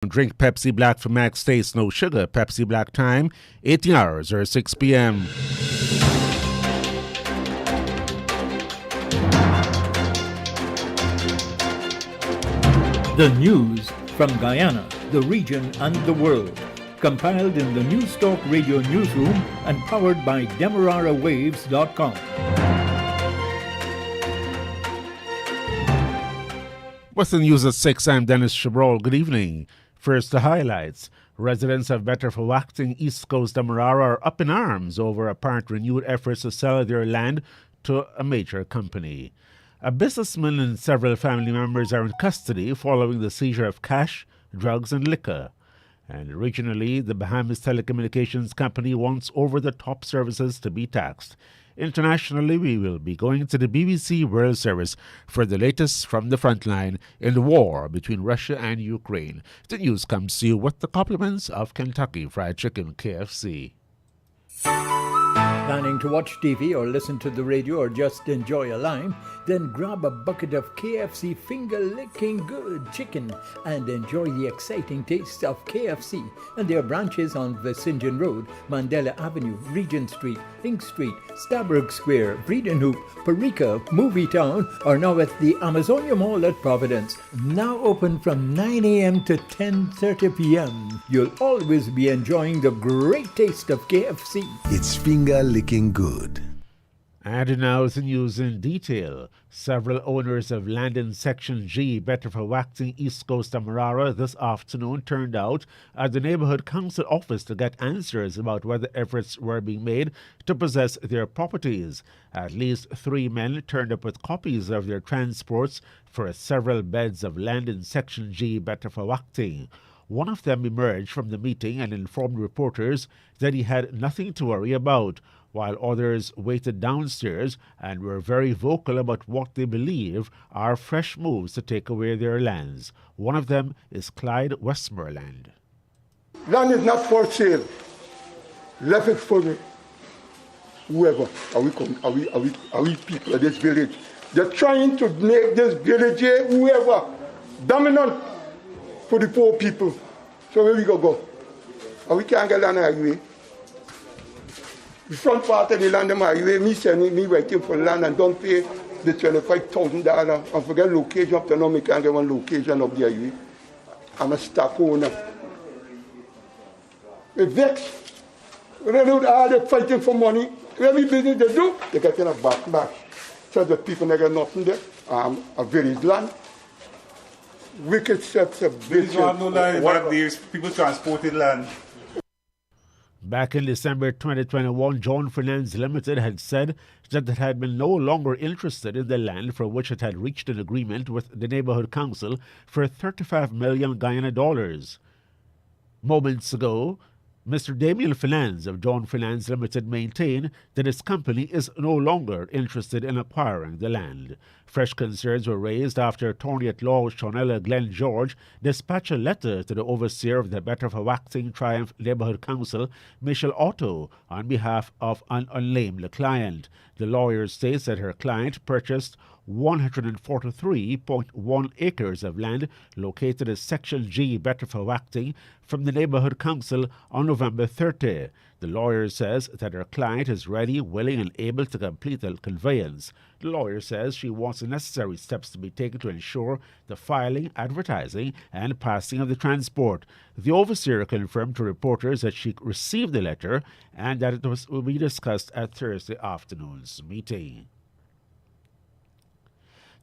Drink Pepsi Black for max taste, no sugar. Pepsi Black time, 18 hours or 6 p.m. The news from Guyana, the region and the world. Compiled in the News Talk Radio newsroom and powered by DemeraraWaves.com. What's the news at 6? I'm Dennis Chabrol. Good evening. First, the highlights. Residents of Betterforwachting, East Coast Demerara are up in arms over apparent renewed efforts to sell their land to a major company. A businessman and several family members are in custody following the seizure of cash, drugs, and liquor. And regionally, the Bahamas Telecommunications Company wants over-the-top services to be taxed. Internationally, we will be going to the BBC World Service for the latest from the front line in the war between Russia and Ukraine. The news comes to you with the compliments of Kentucky Fried Chicken, KFC. Planning to watch TV or listen to the radio or just enjoy a lime? Then grab a bucket of KFC finger-licking good chicken and enjoy the exciting taste of KFC and their branches on Visinjan Road, Mandela Avenue, Regent Street, Ink Street, Stabrook Square, Breedenhoop, Parika, Movie Town, or now at the Amazonia Mall at Providence. Now open from 9 a.m. to 10:30 p.m. You'll always be enjoying the great taste of KFC. It's finger-licking good. And now the news in detail. Several owners of land in Section G, Betterforwachting, East Coast Demerara, this afternoon turned out at the Neighborhood Council office to get answers about whether efforts were being made to possess their properties. At least 3 men turned up with copies of their transports for several beds of land in Section G, Betterforwachting. One of them emerged from the meeting and informed reporters that he had nothing to worry about, while others waited downstairs and were very vocal about what they believe are fresh moves to take away their lands. One of them is Clyde Westmoreland. Land is not for sale. Left it for me. Whoever, are we people of this village? They're trying to make this village here, whoever, dominant for the poor people. So where we go? And we can't get land highway. The front part of the land highway, me waiting for land and don't pay the $25,000 and forget location up to now, me can't get one location up the highway. I'm a staff owner. We vex. When they do all the fighting for money, every business they do, they get in a backlash. So the people they get nothing there. A village land. Wicked sets of business. What these people transported land. Back in December 2021, John Finance Limited had said that it had been no longer interested in the land for which it had reached an agreement with the Neighborhood Council for 35 million Guyana dollars. Moments ago, Mr. Damien Finance of John Finance Limited maintained that his company is no longer interested in acquiring the land. Fresh concerns were raised after attorney-at-law Shawnella Glenn George dispatched a letter to the overseer of the Betterforwachting Triumph Neighborhood Council, Michelle Otto, on behalf of an unnamed client. The lawyer states that her client purchased 143.1 acres of land located in Section G, Betterforwachting, from the Neighborhood Council on November 30. The lawyer says that her client is ready, willing, and able to complete the conveyance. The lawyer says she wants the necessary steps to be taken to ensure the filing, advertising, and passing of the transport. The overseer confirmed to reporters that she received the letter and that it will be discussed at Thursday afternoon's meeting.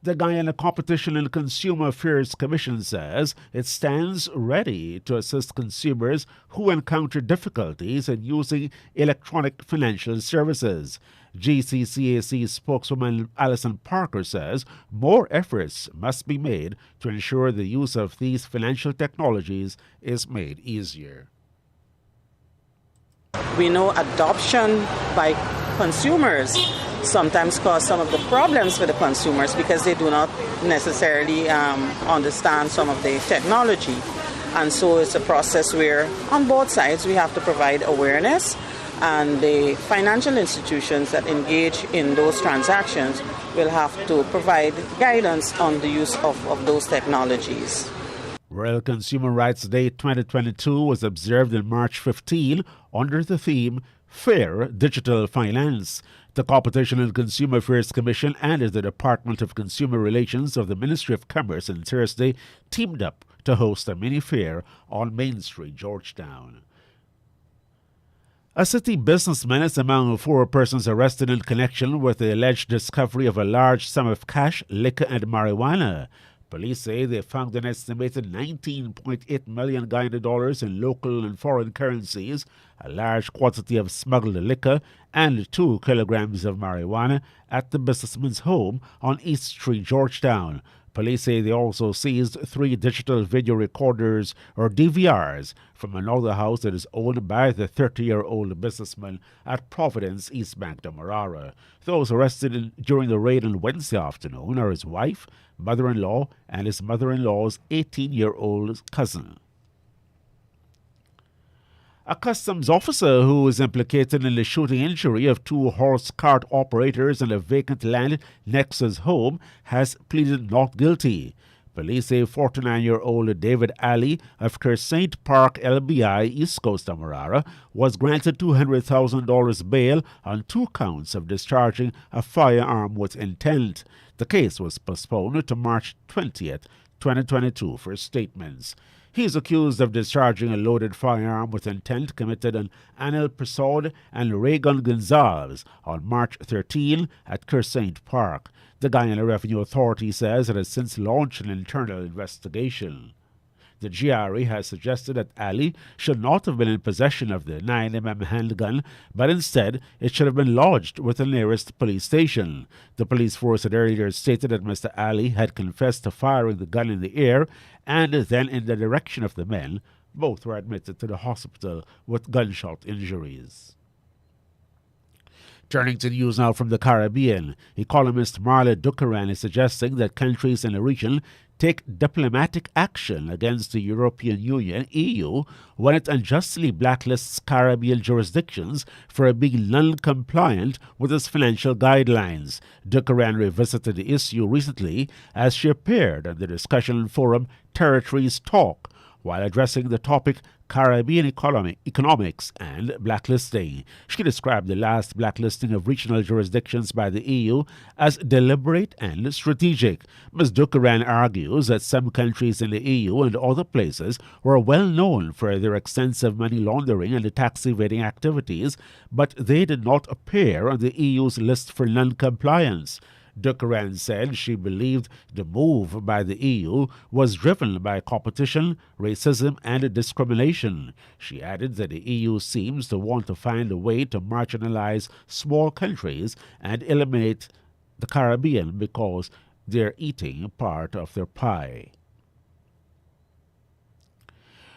The Guyana Competition and Consumer Affairs Commission says it stands ready to assist consumers who encounter difficulties in using electronic financial services. GCCAC spokeswoman Alison Parker says more efforts must be made to ensure the use of these financial technologies is made easier. We know adoption by consumers sometimes cause some of the problems for the consumers because they do not necessarily understand some of the technology. And so it's a process where on both sides we have to provide awareness, and the financial institutions that engage in those transactions will have to provide guidance on the use of those technologies. World Consumer Rights Day 2022 was observed on March 15 under the theme Fair Digital Finance. The Competition and Consumer Affairs Commission and the Department of Consumer Relations of the Ministry of Commerce on Thursday teamed up to host a mini fair on Main Street, Georgetown. A city businessman is among 4 persons arrested in connection with the alleged discovery of a large sum of cash, liquor, and marijuana. Police say they found an estimated $19.8 million Guyana dollars in local and foreign currencies, a large quantity of smuggled liquor, and 2 kilograms of marijuana at the businessman's home on East Street, Georgetown. Police say they also seized 3 digital video recorders, or DVRs, from another house that is owned by the 30-year-old businessman at Providence, East Bank, Demerara. Those arrested during the raid on Wednesday afternoon are his wife, mother-in-law, and his mother-in-law's 18-year-old cousin. A customs officer who is implicated in the shooting injury of 2 horse cart operators on a vacant land next to his home has pleaded not guilty. Police say 49-year-old David Ali of Kersant Park LBI, East Coast, Demerara, was granted $200,000 bail on 2 counts of discharging a firearm with intent. The case was postponed to March 20th, 2022 for statements. He is accused of discharging a loaded firearm with intent committed on Anil Prasad and Regan Gonzalez on March 13 at Kersant Park. The Guyana Revenue Authority says it has since launched an internal investigation. The GRA has suggested that Ali should not have been in possession of the 9mm handgun, but instead it should have been lodged with the nearest police station. The police force had earlier stated that Mr. Ali had confessed to firing the gun in the air and then in the direction of the men. Both were admitted to the hospital with gunshot injuries. Turning to news now from the Caribbean, economist Marla Dukaran is suggesting that countries in the region take diplomatic action against the European Union, EU, when it unjustly blacklists Caribbean jurisdictions for being non-compliant with its financial guidelines. Dukaran revisited the issue recently as she appeared on the discussion forum Territories Talk, while addressing the topic Caribbean economics and blacklisting. She described the last blacklisting of regional jurisdictions by the EU as deliberate and strategic. Ms. Dukaran argues that some countries in the EU and other places were well known for their extensive money laundering and tax evading activities, but they did not appear on the EU's list for non-compliance. Dukaran said she believed the move by the EU was driven by competition, racism, and discrimination. She added that the EU seems to want to find a way to marginalize small countries and eliminate the Caribbean because they're eating part of their pie.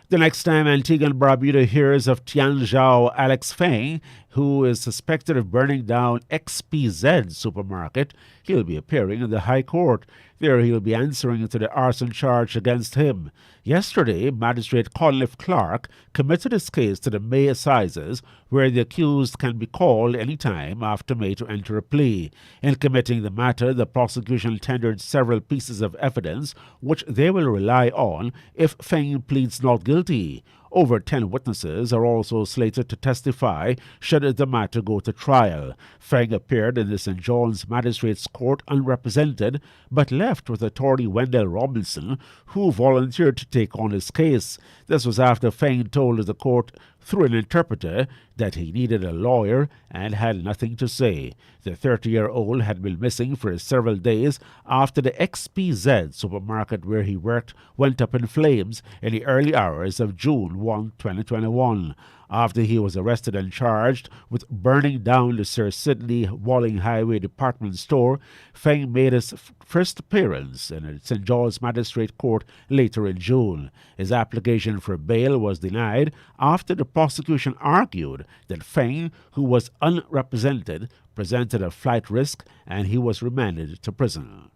The next time Antigua and Barbuda hears of Tianzhou Alex Feng, who is suspected of burning down XPZ supermarket, he'll be appearing in the High Court. There he'll be answering to the arson charge against him. Yesterday, Magistrate Conliffe Clark committed his case to the May Assizes, where the accused can be called any time after May to enter a plea. In committing the matter, the prosecution tendered several pieces of evidence, which they will rely on if Feng pleads not guilty. Over 10 witnesses are also slated to testify should the matter go to trial. Feng appeared in the St. John's Magistrates Court unrepresented, but left with attorney Wendell Robinson, who volunteered to take on his case. This was after Feng told the court through an interpreter that he needed a lawyer and had nothing to say. The 30-year-old had been missing for several days after the XPZ supermarket where he worked went up in flames in the early hours of June 1, 2021. After he was arrested and charged with burning down the Sir Sidney Walling Highway department store, Feng made his first appearance in the St. John's Magistrate Court later in June. His application for bail was denied after the prosecution argued that Feng, who was unrepresented, presented a flight risk and he was remanded to prison.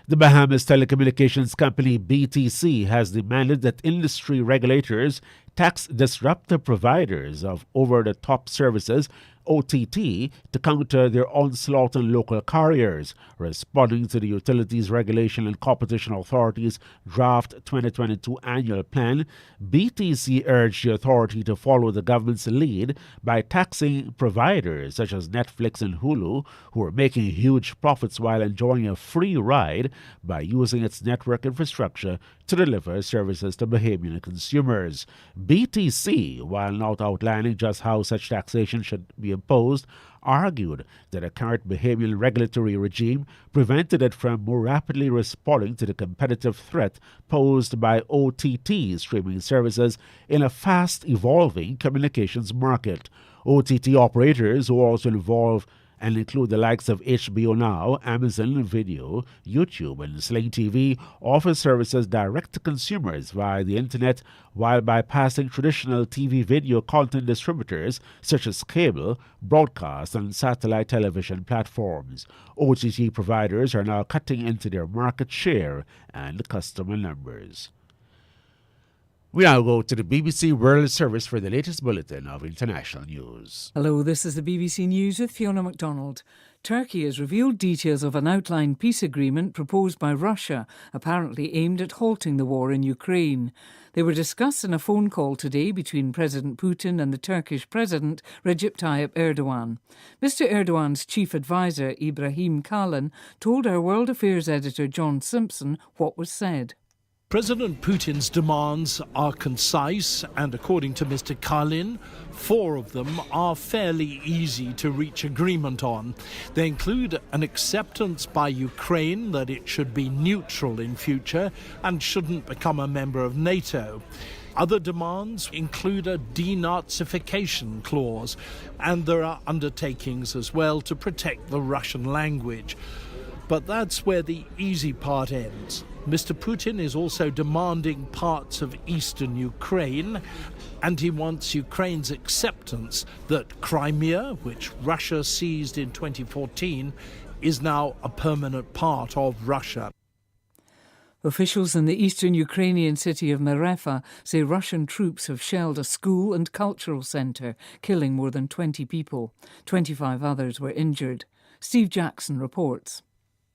The Bahamas telecommunications company BTC has demanded that industry regulators tax disruptive providers of over-the-top services, OTT, to counter their onslaught on local carriers. Responding to the Utilities Regulation and Competition Authority's draft 2022 annual plan, BTC urged the authority to follow the government's lead by taxing providers such as Netflix and Hulu, who are making huge profits while enjoying a free ride by using its network infrastructure to deliver services to Bahamian consumers. BTC, while not outlining just how such taxation should be imposed, argued that a current Bahamian regulatory regime prevented it from more rapidly responding to the competitive threat posed by OTT streaming services in a fast-evolving communications market. OTT operators, who also involve and include the likes of HBO Now, Amazon Video, YouTube, and Sling TV, offer services direct to consumers via the internet while bypassing traditional TV video content distributors such as cable, broadcast, and satellite television platforms. OTT providers are now cutting into their market share and customer numbers. We now go to the BBC World Service for the latest bulletin of international news. Hello, this is the BBC News with Fiona MacDonald. Turkey has revealed details of an outline peace agreement proposed by Russia, apparently aimed at halting the war in Ukraine. They were discussed in a phone call today between President Putin and the Turkish President Recep Tayyip Erdogan. Mr Erdogan's chief advisor, Ibrahim Kalin, told our World Affairs editor John Simpson what was said. President Putin's demands are concise, and according to Mr. Kalin, 4 of them are fairly easy to reach agreement on. They include an acceptance by Ukraine that it should be neutral in future and shouldn't become a member of NATO. Other demands include a denazification clause, and there are undertakings as well to protect the Russian language. But that's where the easy part ends. Mr. Putin is also demanding parts of eastern Ukraine, and he wants Ukraine's acceptance that Crimea, which Russia seized in 2014, is now a permanent part of Russia. Officials in the eastern Ukrainian city of Merefa say Russian troops have shelled a school and cultural centre, killing more than 20 people. 25 others were injured. Steve Jackson reports.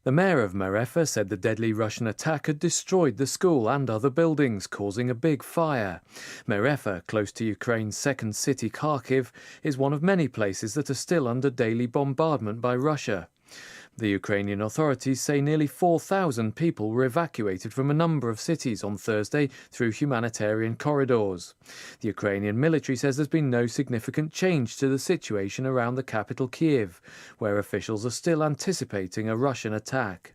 The mayor of Merefa said the deadly Russian attack had destroyed the school and other buildings, causing a big fire. Merefa, close to Ukraine's second city Kharkiv, is one of many places that are still under daily bombardment by Russia. The Ukrainian authorities say nearly 4,000 people were evacuated from a number of cities on Thursday through humanitarian corridors. The Ukrainian military says there's been no significant change to the situation around the capital Kyiv, where officials are still anticipating a Russian attack.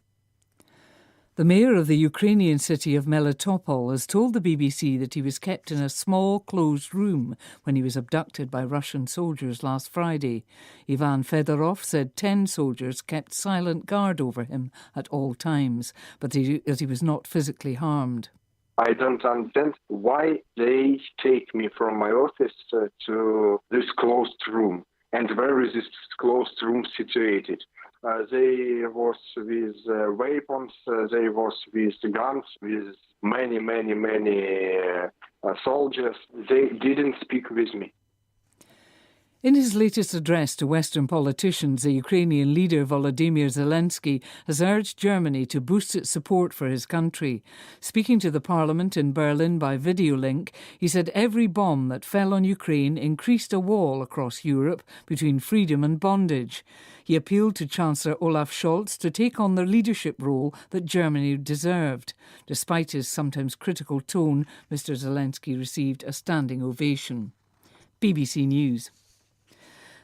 The mayor of the Ukrainian city of Melitopol has told the BBC that he was kept in a small, closed room when he was abducted by Russian soldiers last Friday. Ivan Fedorov said 10 soldiers kept silent guard over him at all times, but that he was not physically harmed. I don't understand why they take me from my office to this closed room, and where is this closed room situated. They was with weapons, they was with guns, with many soldiers. They didn't speak with me. In his latest address to Western politicians, the Ukrainian leader Volodymyr Zelensky has urged Germany to boost its support for his country. Speaking to the parliament in Berlin by video link, he said every bomb that fell on Ukraine increased a wall across Europe between freedom and bondage. He appealed to Chancellor Olaf Scholz to take on the leadership role that Germany deserved. Despite his sometimes critical tone, Mr Zelensky received a standing ovation. BBC News.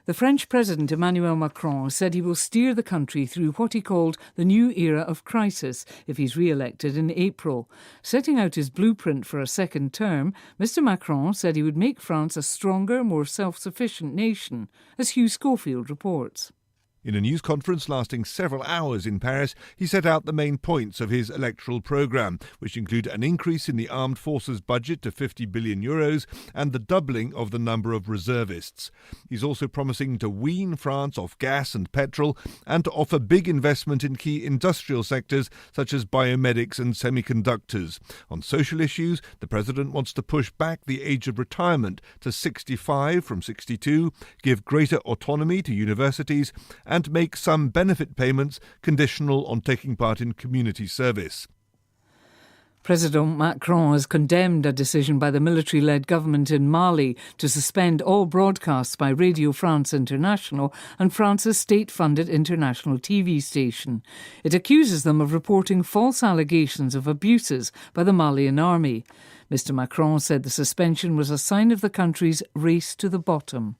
The French President Emmanuel Macron said he will steer the country through what he called the new era of crisis if he's re-elected in April. Setting out his blueprint for a second term, Mr Macron said he would make France a stronger, more self-sufficient nation, as Hugh Schofield reports. In a news conference lasting several hours in Paris, he set out the main points of his electoral programme, which include an increase in the armed forces budget to €50 billion and the doubling of the number of reservists. He's also promising to wean France off gas and petrol and to offer big investment in key industrial sectors such as biomedics and semiconductors. On social issues, the president wants to push back the age of retirement to 65 from 62, give greater autonomy to universities, and make some benefit payments conditional on taking part in community service. President Macron has condemned a decision by the military-led government in Mali to suspend all broadcasts by Radio France International and France's state-funded international TV station. It accuses them of reporting false allegations of abuses by the Malian army. Mr. Macron said the suspension was a sign of the country's race to the bottom.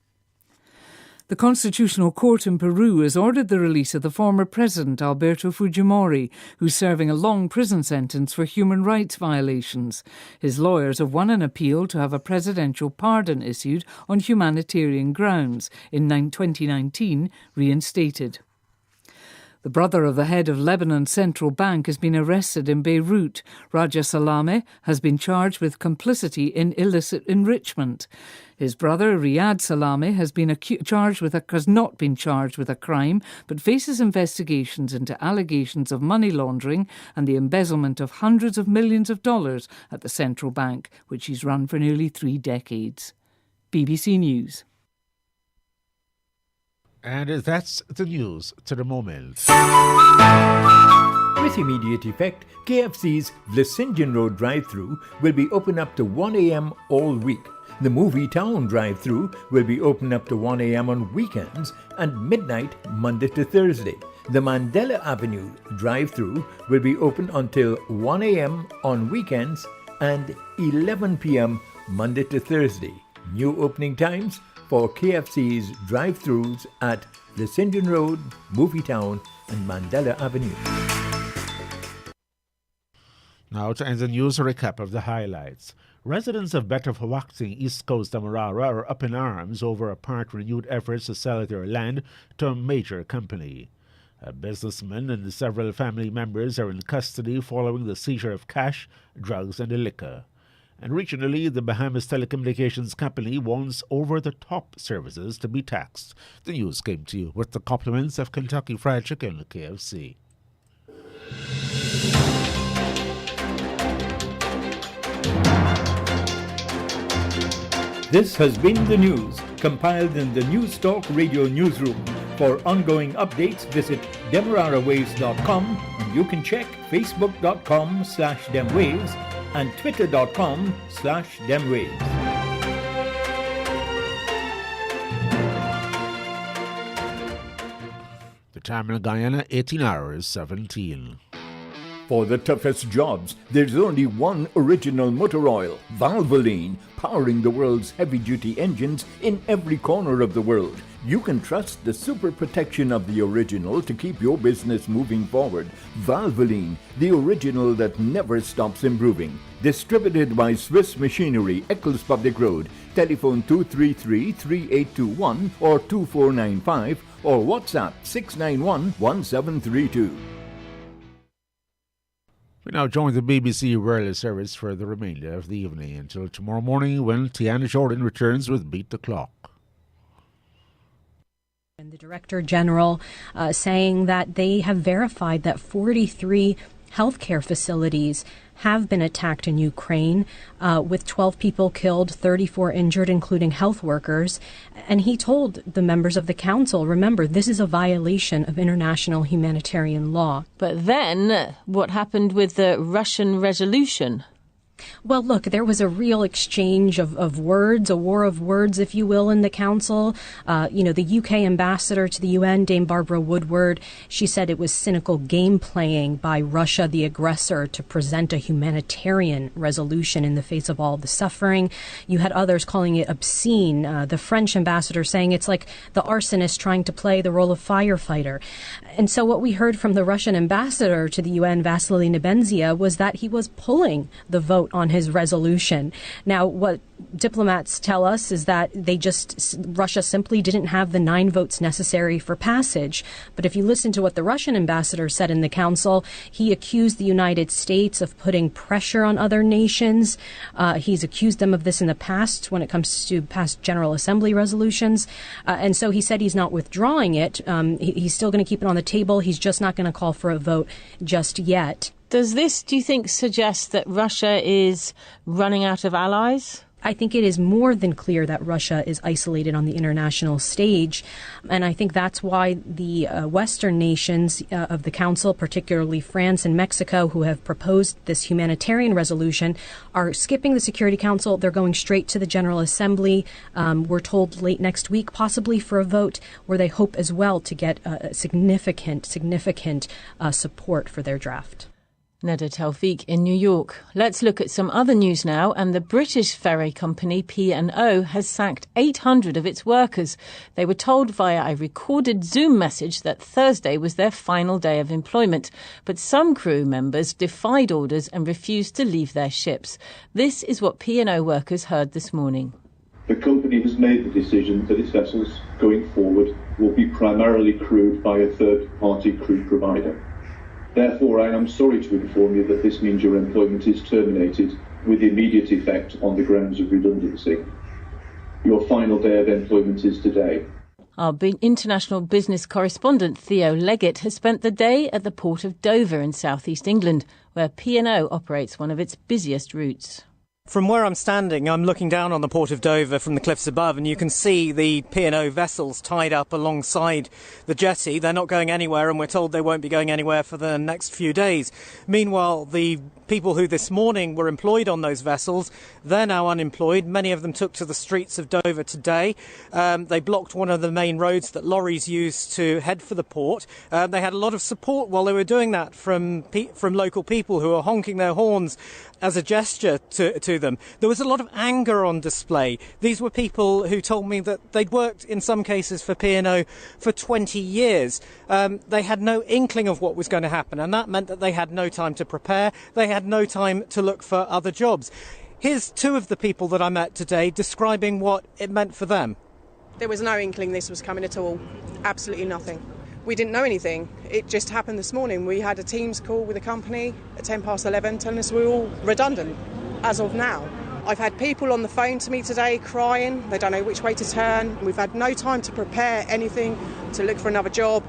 The Constitutional Court in Peru has ordered the release of the former president, Alberto Fujimori, who's serving a long prison sentence for human rights violations. His lawyers have won an appeal to have a presidential pardon issued on humanitarian grounds, in 2019 reinstated. The brother of the head of Lebanon's central bank has been arrested in Beirut. Raja Salameh has been charged with complicity in illicit enrichment. His brother, Riyad Salameh, has not been charged with a crime, but faces investigations into allegations of money laundering and the embezzlement of hundreds of millions of dollars at the central bank, which he's run for nearly 3 decades. BBC News. And that's the news to the moment. With immediate effect, KFC's Vlissingen Road drive-thru will be open up to 1 a.m. all week. The Movie Town drive-thru will be open up to 1 a.m. on weekends and midnight Monday to Thursday. The Mandela Avenue drive-thru will be open until 1 a.m. on weekends and 11 p.m. Monday to Thursday. New opening times for KFC's drive-thrus at Vlissingen Road, Movie Town and Mandela Avenue. Now to end the news, a recap of the highlights. Residents of Betterfawakting, East Coast Demerara are up in arms over apparent renewed efforts to sell their land to a major company. A businessman and several family members are in custody following the seizure of cash, drugs and liquor. And regionally, the Bahamas Telecommunications Company wants over-the-top services to be taxed. The news came to you with the compliments of Kentucky Fried Chicken, KFC. This has been the news, compiled in the News Talk Radio Newsroom. For ongoing updates, visit demerarawaves.com and you can check facebook.com/demwaves and twitter.com/demwaves. The time in Guyana, 18 hours, 17. For the toughest jobs, there's only one original motor oil, Valvoline, powering the world's heavy-duty engines in every corner of the world. You can trust the super protection of the original to keep your business moving forward. Valvoline, the original that never stops improving. Distributed by Swiss Machinery, Eccles Public Road. Telephone 233-3821 or 2495 or WhatsApp 691-1732. We now join the BBC World Service for the remainder of the evening until tomorrow morning when Tiana Jordan returns with Beat the Clock. And the Director General saying that they have verified that 43 healthcare facilities have been attacked in Ukraine, with 12 people killed, 34 injured, including health workers. And he told the members of the council, remember, this is a violation of international humanitarian law. But then what happened with the Russian resolution? Well, look, there was a real exchange of words, a war of words, if you will, in the council. The UK ambassador to the UN, Dame Barbara Woodward, she said it was cynical game playing by Russia, the aggressor, to present a humanitarian resolution in the face of all the suffering. You had others calling it obscene. The French ambassador saying it's like the arsonist trying to play the role of firefighter. And so what we heard from the Russian ambassador to the UN, Vasily Nebenzia, was that he was pulling the vote on his resolution. Now, what diplomats tell us is that Russia simply didn't have the 9 votes necessary for passage. But if you listen to what the Russian ambassador said in the council, he accused the United States of putting pressure on other nations. He's accused them of this in the past when it comes to past General Assembly resolutions. And so he said he's not withdrawing it. He's still going to keep it on the table. He's just not going to call for a vote just yet. Does this, do you think, suggest that Russia is running out of allies? I think it is more than clear that Russia is isolated on the international stage. And I think that's why the Western nations of the Council, particularly France and Mexico, who have proposed this humanitarian resolution, are skipping the Security Council. They're going straight to the General Assembly. We're told late next week, possibly for a vote, where they hope as well to get significant support for their draft. Neda Tawfiq in New York. Let's look at some other news now, and the British ferry company P&O has sacked 800 of its workers. They were told via a recorded Zoom message that Thursday was their final day of employment, but some crew members defied orders and refused to leave their ships. This is what P&O workers heard this morning. The company has made the decision that its vessels going forward will be primarily crewed by a third-party crew provider. Therefore, I am sorry to inform you that this means your employment is terminated with immediate effect on the grounds of redundancy. Your final day of employment is today. Our international business correspondent Theo Leggett has spent the day at the port of Dover in southeast England, where P&O operates one of its busiest routes. From where I'm standing, I'm looking down on the port of Dover from the cliffs above, and you can see the P&O vessels tied up alongside the jetty. They're not going anywhere, and we're told they won't be going anywhere for the next few days. Meanwhile, the people who this morning were employed on those vessels, they're now unemployed. Many of them took to the streets of Dover today. They blocked one of the main roads that lorries use to head for the port. They had a lot of support while they were doing that from local people who were honking their horns as a gesture to them. There was a lot of anger on display. These were people who told me that they'd worked in some cases for P&O for 20 years. They had no inkling of what was going to happen, and that meant that they had no time to prepare. They had no time to look for other jobs. Here's 2 of the people that I met today describing what it meant for them. There was no inkling this was coming at all. Absolutely nothing. We didn't know anything. It just happened this morning. We had a Teams call with the company at 11:10 telling us we're all redundant as of now. I've had people on the phone to me today crying. They don't know which way to turn. We've had no time to prepare anything, to look for another job.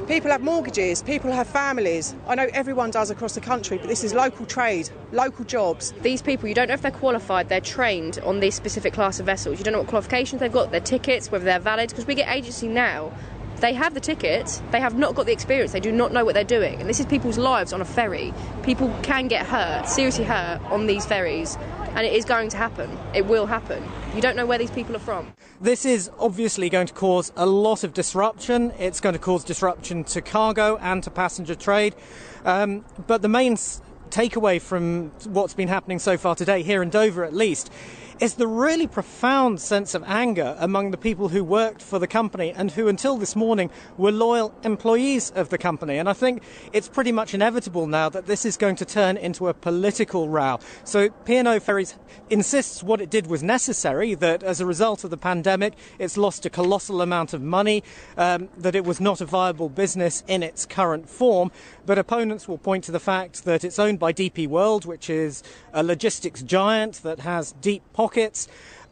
People have mortgages, people have families. I know everyone does across the country, but this is local trade, local jobs. These people, you don't know if they're qualified, they're trained on this specific class of vessels. You don't know what qualifications they've got, their tickets, whether they're valid, because we get agency now. They have the tickets, they have not got the experience, they do not know what they're doing. And this is people's lives on a ferry. People can get hurt, seriously hurt, on these ferries. And it is going to happen. It will happen. You don't know where these people are from. This is obviously going to cause a lot of disruption. It's going to cause disruption to cargo and to passenger trade. But the main takeaway from what's been happening so far today, here in Dover at least, is the really profound sense of anger among the people who worked for the company and who until this morning were loyal employees of the company. And I think it's pretty much inevitable now that this is going to turn into a political row. So P&O Ferries insists what it did was necessary, that as a result of the pandemic it's lost a colossal amount of money, that it was not a viable business in its current form. But opponents will point to the fact that it's owned by DP World, which is a logistics giant that has deep pockets,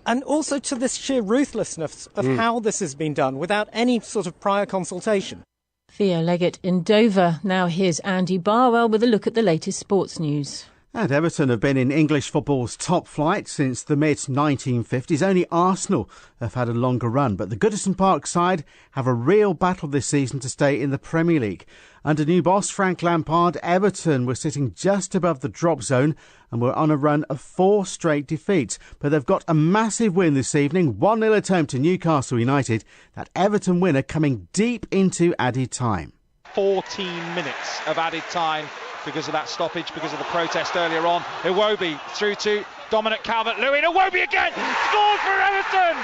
and also to this sheer ruthlessness of how this has been done without any sort of prior consultation. Theo Leggett in Dover. Now here's Andy Barwell with a look at the latest sports news. And Everton have been in English football's top flight since the mid-1950s. Only Arsenal have had a longer run, but the Goodison Park side have a real battle this season to stay in the Premier League. Under new boss Frank Lampard, Everton were sitting just above the drop zone and were on a run of 4 straight defeats. But they've got a massive win this evening, 1-0 at home to Newcastle United. That Everton winner coming deep into added time. 14 minutes of added time because of that stoppage, because of the protest earlier on. Iwobi through to Dominic Calvert-Lewin. Iwobi again! Scores for Everton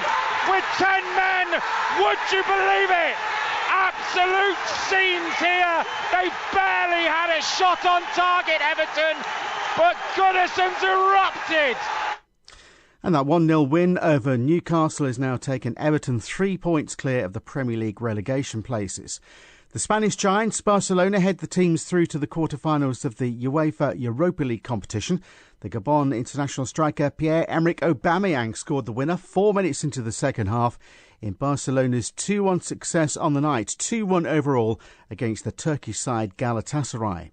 with 10 men! Would you believe it? Absolute scenes here. They barely had a shot on target, Everton. but Goodison's erupted. And that 1-0 win over Newcastle has now taken Everton 3 points clear of the Premier League relegation places. The Spanish giants, Barcelona, head the teams through to the quarter-finals of the UEFA Europa League competition. The Gabon international striker Pierre-Emerick Aubameyang scored the winner 4 minutes into the second half in Barcelona's 2-1 success on the night, 2-1 overall against the Turkish side Galatasaray.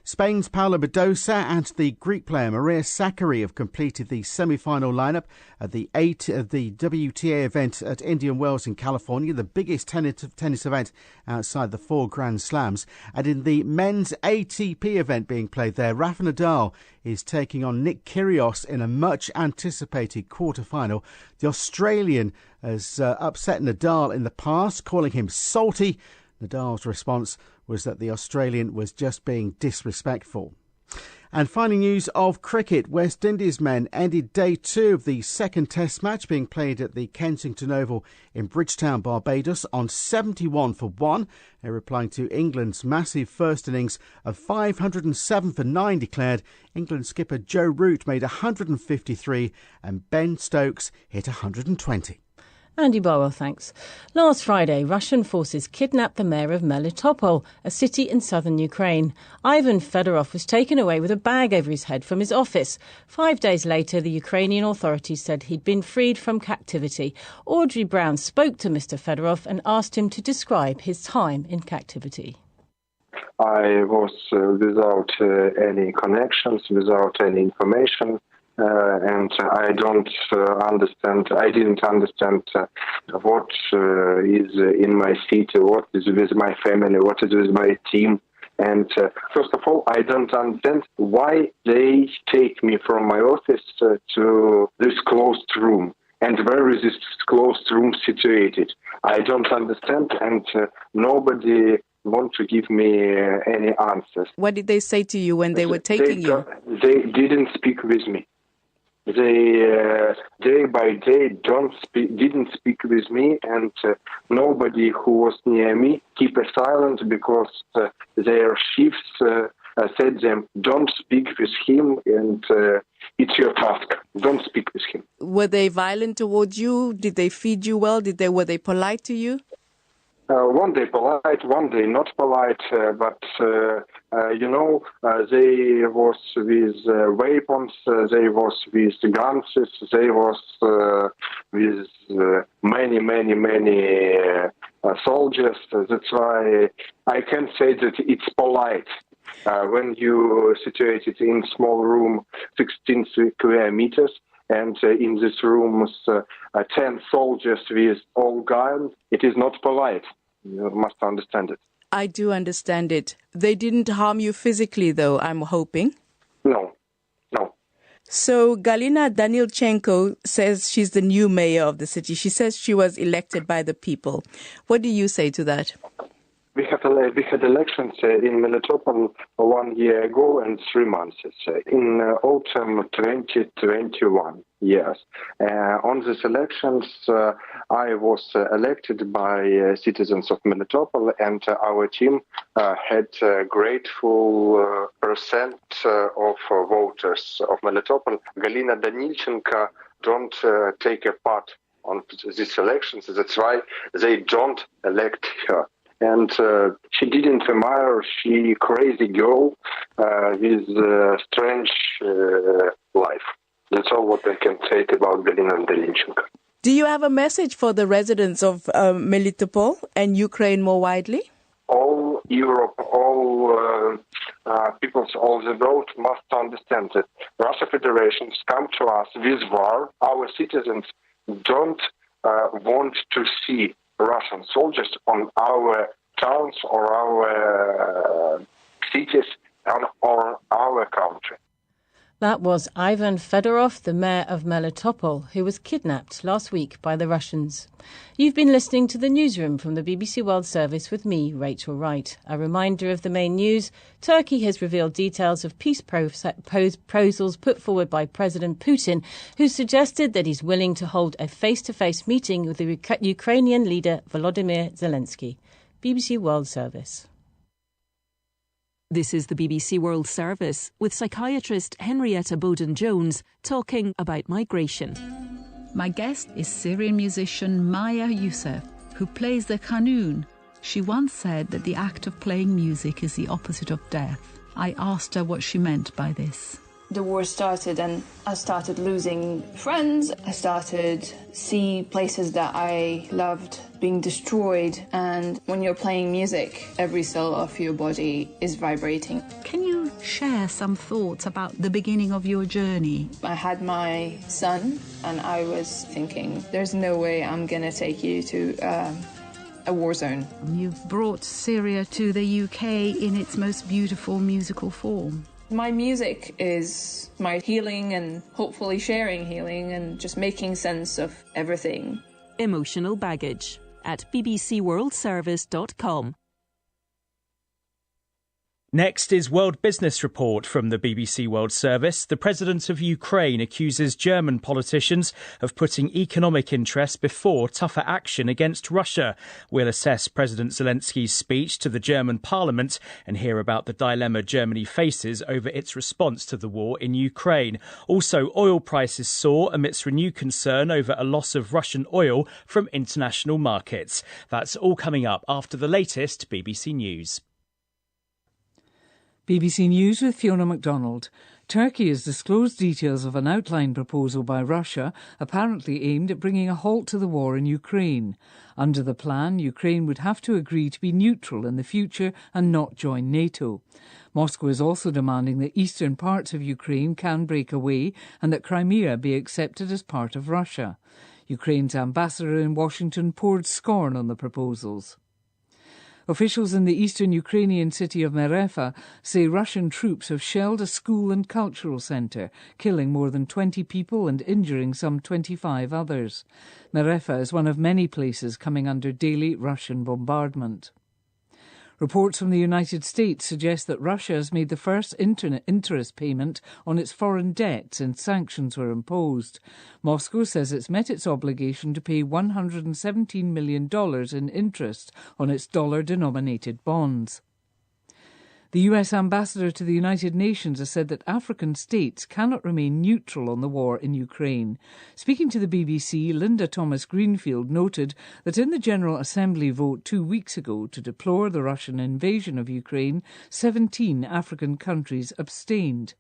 Spain's Paula Badosa and the Greek player Maria Sakkari have completed the semi-final lineup at the WTA event at Indian Wells in California, the biggest tennis event outside the 4 Grand Slams. And in the men's ATP event being played there, Rafa Nadal is taking on Nick Kyrgios in a much-anticipated quarter-final. The Australian has upset Nadal in the past, calling him salty. Nadal's response was that the Australian was just being disrespectful. And finally, news of cricket. West Indies men ended day 2 of the second test match being played at the Kensington Oval in Bridgetown, Barbados on 71 for 1. They're replying to England's massive first innings of 507 for 9 declared. England skipper Joe Root made 153 and Ben Stokes hit 120. Andy Barwell, thanks. Last Friday, Russian forces kidnapped the mayor of Melitopol, a city in southern Ukraine. Ivan Fedorov was taken away with a bag over his head from his office. 5 days later, the Ukrainian authorities said he'd been freed from captivity. Audrey Brown spoke to Mr. Fedorov and asked him to describe his time in captivity. I was without any connections, without any information. And I didn't understand what is in my city, what is with my family, what is with my team. And first of all, I don't understand why they take me from my office to this closed room. And where is this closed room situated? I don't understand, and nobody want to give me any answers. What did they say to you when they were taking you? They didn't speak with me. They day by day didn't speak with me, and nobody who was near me keep silent because their chiefs said them, don't speak with him, and it's your task. Don't speak with him. Were they violent towards you? Did they feed you well? Were they polite to you? One day polite, one day not polite, but they was with weapons, they was with guns, they was with many soldiers. That's why I can say that it's polite. When you situated in small room, 16 square meters, and in this room 10 soldiers with all guns, it is not polite. You must understand it. I do understand it. They didn't harm you physically, though, I'm hoping? No. So Galina Danilchenko says she's the new mayor of the city. She says she was elected by the people. What do you say to that? We had elections in Melitopol 1 year ago and 3 months in autumn 2021. Yes. On these elections, I was elected by citizens of Melitopol, and our team had a grateful percent of voters of Melitopol. Galina Danilchenko don't take a part on these elections. That's why they don't elect her. And she didn't admire, she crazy girl with strange life. That's all what I can say about Galina Danilchenko. Do you have a message for the residents of Melitopol and Ukraine more widely? All Europe, all peoples of the world must understand that Russia Federation come to us with war. Our citizens don't want to see Russian soldiers on our towns or our cities or our country. That was Ivan Fedorov, the mayor of Melitopol, who was kidnapped last week by the Russians. You've been listening to the newsroom from the BBC World Service with me, Rachel Wright. A reminder of the main news. Turkey has revealed details of peace proposals put forward by President Putin, who suggested that he's willing to hold a face-to-face meeting with the Ukrainian leader Volodymyr Zelensky. BBC World Service. This is the BBC World Service with psychiatrist Henrietta Bowden-Jones talking about migration. My guest is Syrian musician Maya Youssef, who plays the qanun. She once said that the act of playing music is the opposite of death. I asked her what she meant by this. The war started and I started losing friends. I started see places that I loved being destroyed. And when you're playing music, every cell of your body is vibrating. Can you share some thoughts about the beginning of your journey? I had my son and I was thinking, there's no way I'm going to take you to a war zone. You've brought Syria to the UK in its most beautiful musical form. My music is my healing and hopefully sharing healing and just making sense of everything. Emotional baggage at bbcworldservice.com. Next is World Business Report from the BBC World Service. The President of Ukraine accuses German politicians of putting economic interests before tougher action against Russia. We'll assess President Zelensky's speech to the German Parliament and hear about the dilemma Germany faces over its response to the war in Ukraine. Also, oil prices soar amidst renewed concern over a loss of Russian oil from international markets. That's all coming up after the latest BBC News. BBC News with Fiona MacDonald. Turkey has disclosed details of an outline proposal by Russia, apparently aimed at bringing a halt to the war in Ukraine. Under the plan, Ukraine would have to agree to be neutral in the future and not join NATO. Moscow is also demanding that eastern parts of Ukraine can break away and that Crimea be accepted as part of Russia. Ukraine's ambassador in Washington poured scorn on the proposals. Officials in the eastern Ukrainian city of Merefa say Russian troops have shelled a school and cultural centre, killing more than 20 people and injuring some 25 others. Merefa is one of many places coming under daily Russian bombardment. Reports from the United States suggest that Russia has made the first interest payment on its foreign debt since sanctions were imposed. Moscow says it's met its obligation to pay $117 million in interest on its dollar-denominated bonds. The US ambassador to the United Nations has said that African states cannot remain neutral on the war in Ukraine. Speaking to the BBC, Linda Thomas-Greenfield noted that in the General Assembly vote 2 weeks ago to deplore the Russian invasion of Ukraine, 17 African countries abstained.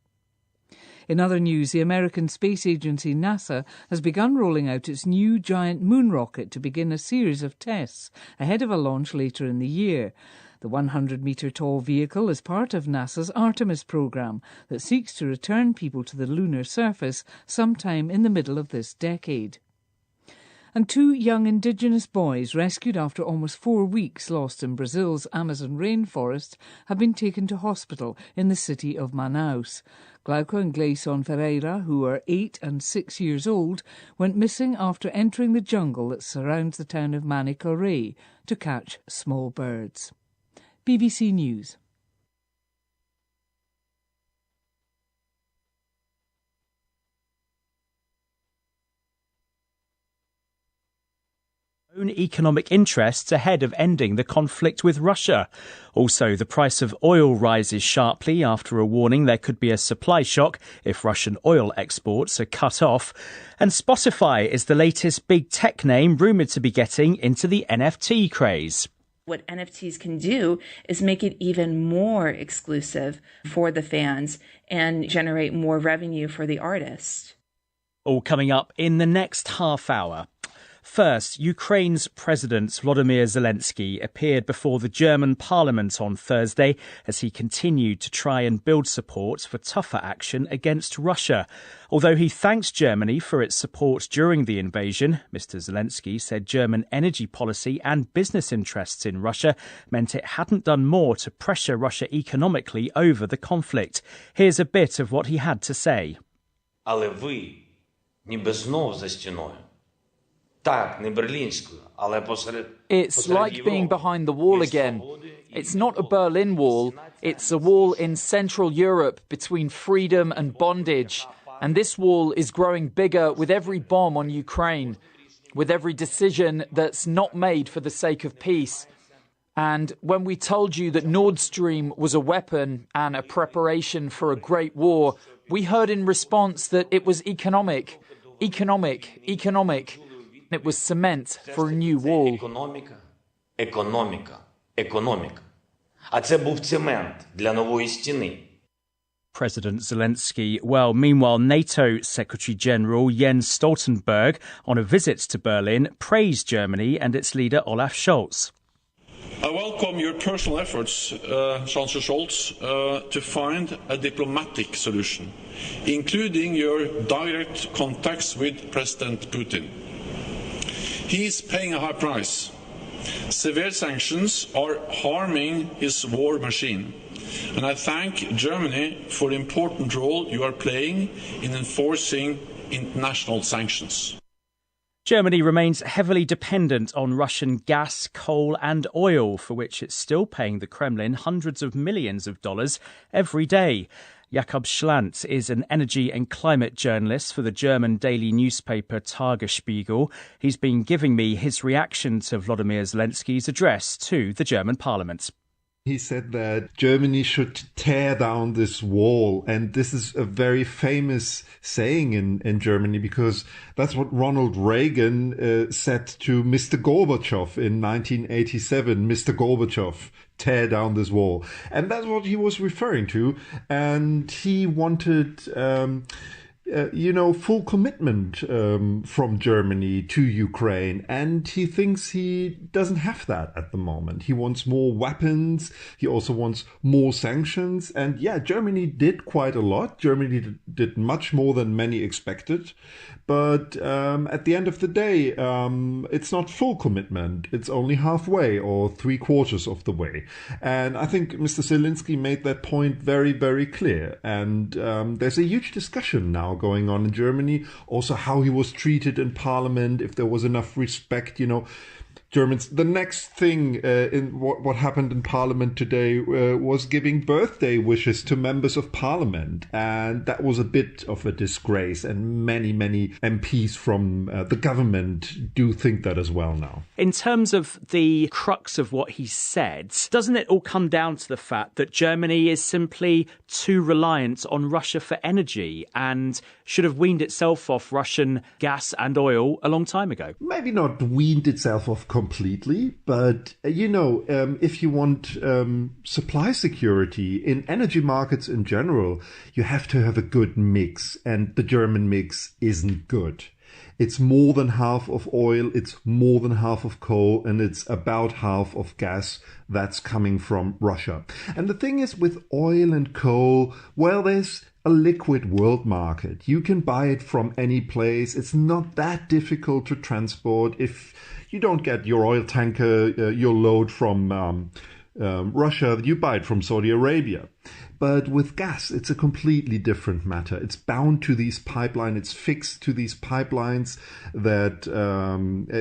In other news, the American space agency NASA has begun rolling out its new giant moon rocket to begin a series of tests ahead of a launch later in the year. The 100-metre-tall vehicle is part of NASA's Artemis program that seeks to return people to the lunar surface sometime in the middle of this decade. And 2 young indigenous boys rescued after almost 4 weeks lost in Brazil's Amazon rainforest have been taken to hospital in the city of Manaus. Glauco and Gleison Ferreira, who are 8 and 6 years old, went missing after entering the jungle that surrounds the town of Manicoré to catch small birds. BBC News. Own economic interests ahead of ending the conflict with Russia. Also, the price of oil rises sharply after a warning there could be a supply shock if Russian oil exports are cut off. And Spotify is the latest big tech name rumoured to be getting into the NFT craze. What NFTs can do is make it even more exclusive for the fans and generate more revenue for the artist. All coming up in the next half hour. First, Ukraine's President Volodymyr Zelensky appeared before the German Parliament on Thursday as he continued to try and build support for tougher action against Russia. Although he thanked Germany for its support during the invasion, Mr. Zelensky said German energy policy and business interests in Russia meant it hadn't done more to pressure Russia economically over the conflict. Here's a bit of what he had to say. Але ви ніби знов за стіною. It's like being behind the wall again. It's not a Berlin Wall, it's a wall in Central Europe between freedom and bondage. And this wall is growing bigger with every bomb on Ukraine, with every decision that's not made for the sake of peace. And when we told you that Nord Stream was a weapon and a preparation for a great war, we heard in response that it was economic. It was cement for a new wall. Економіка. А це був цемент для нової стіни. President Zelensky. Well, meanwhile, NATO Secretary-General Jens Stoltenberg, on a visit to Berlin, praised Germany and its leader Olaf Scholz. I welcome your personal efforts, Chancellor Scholz, to find a diplomatic solution, including your direct contacts with President Putin. He is paying a high price. Severe sanctions are harming his war machine, and I thank Germany for the important role you are playing in enforcing international sanctions. Germany remains heavily dependent on Russian gas, coal and oil, for which it's still paying the Kremlin hundreds of millions of dollars every day. Jakob Schlant is an energy and climate journalist for the German daily newspaper Tagesspiegel. He's been giving me his reaction to Volodymyr Zelensky's address to the German parliament. He said that Germany should tear down this wall. And this is a very famous saying in Germany, because that's what Ronald Reagan said to Mr. Gorbachev in 1987. Mr. Gorbachev, tear down this wall. And that's what he was referring to. And he wanted full commitment from Germany to Ukraine. And he thinks he doesn't have that at the moment. He wants more weapons. He also wants more sanctions. And yeah, Germany did quite a lot. Germany did much more than many expected. But at the end of the day, it's not full commitment. It's only halfway or 3/4 of the way. And I think Mr. Zelensky made that point very, very clear. And there's a huge discussion now going on in Germany. Also how he was treated in parliament, if there was enough respect, Germans. The next thing in what happened in Parliament today was giving birthday wishes to members of Parliament, and that was a bit of a disgrace. And many MPs from the government do think that as well now. In terms of the crux of what he said, doesn't it all come down to the fact that Germany is simply too reliant on Russia for energy and should have weaned itself off Russian gas and oil a long time ago? Maybe not weaned itself off completely, but if you want supply security in energy markets in general, you have to have a good mix, and the German mix isn't good. It's more than half of oil, it's more than half of coal, and it's about half of gas that's coming from Russia. And the thing is, with oil and coal, well, there's a liquid world market. You can buy it from any place. It's not that difficult to transport. If you don't get your oil tanker, your load from Russia, you buy it from Saudi Arabia. But with gas, it's a completely different matter. It's bound to these pipelines. It's fixed to these pipelines that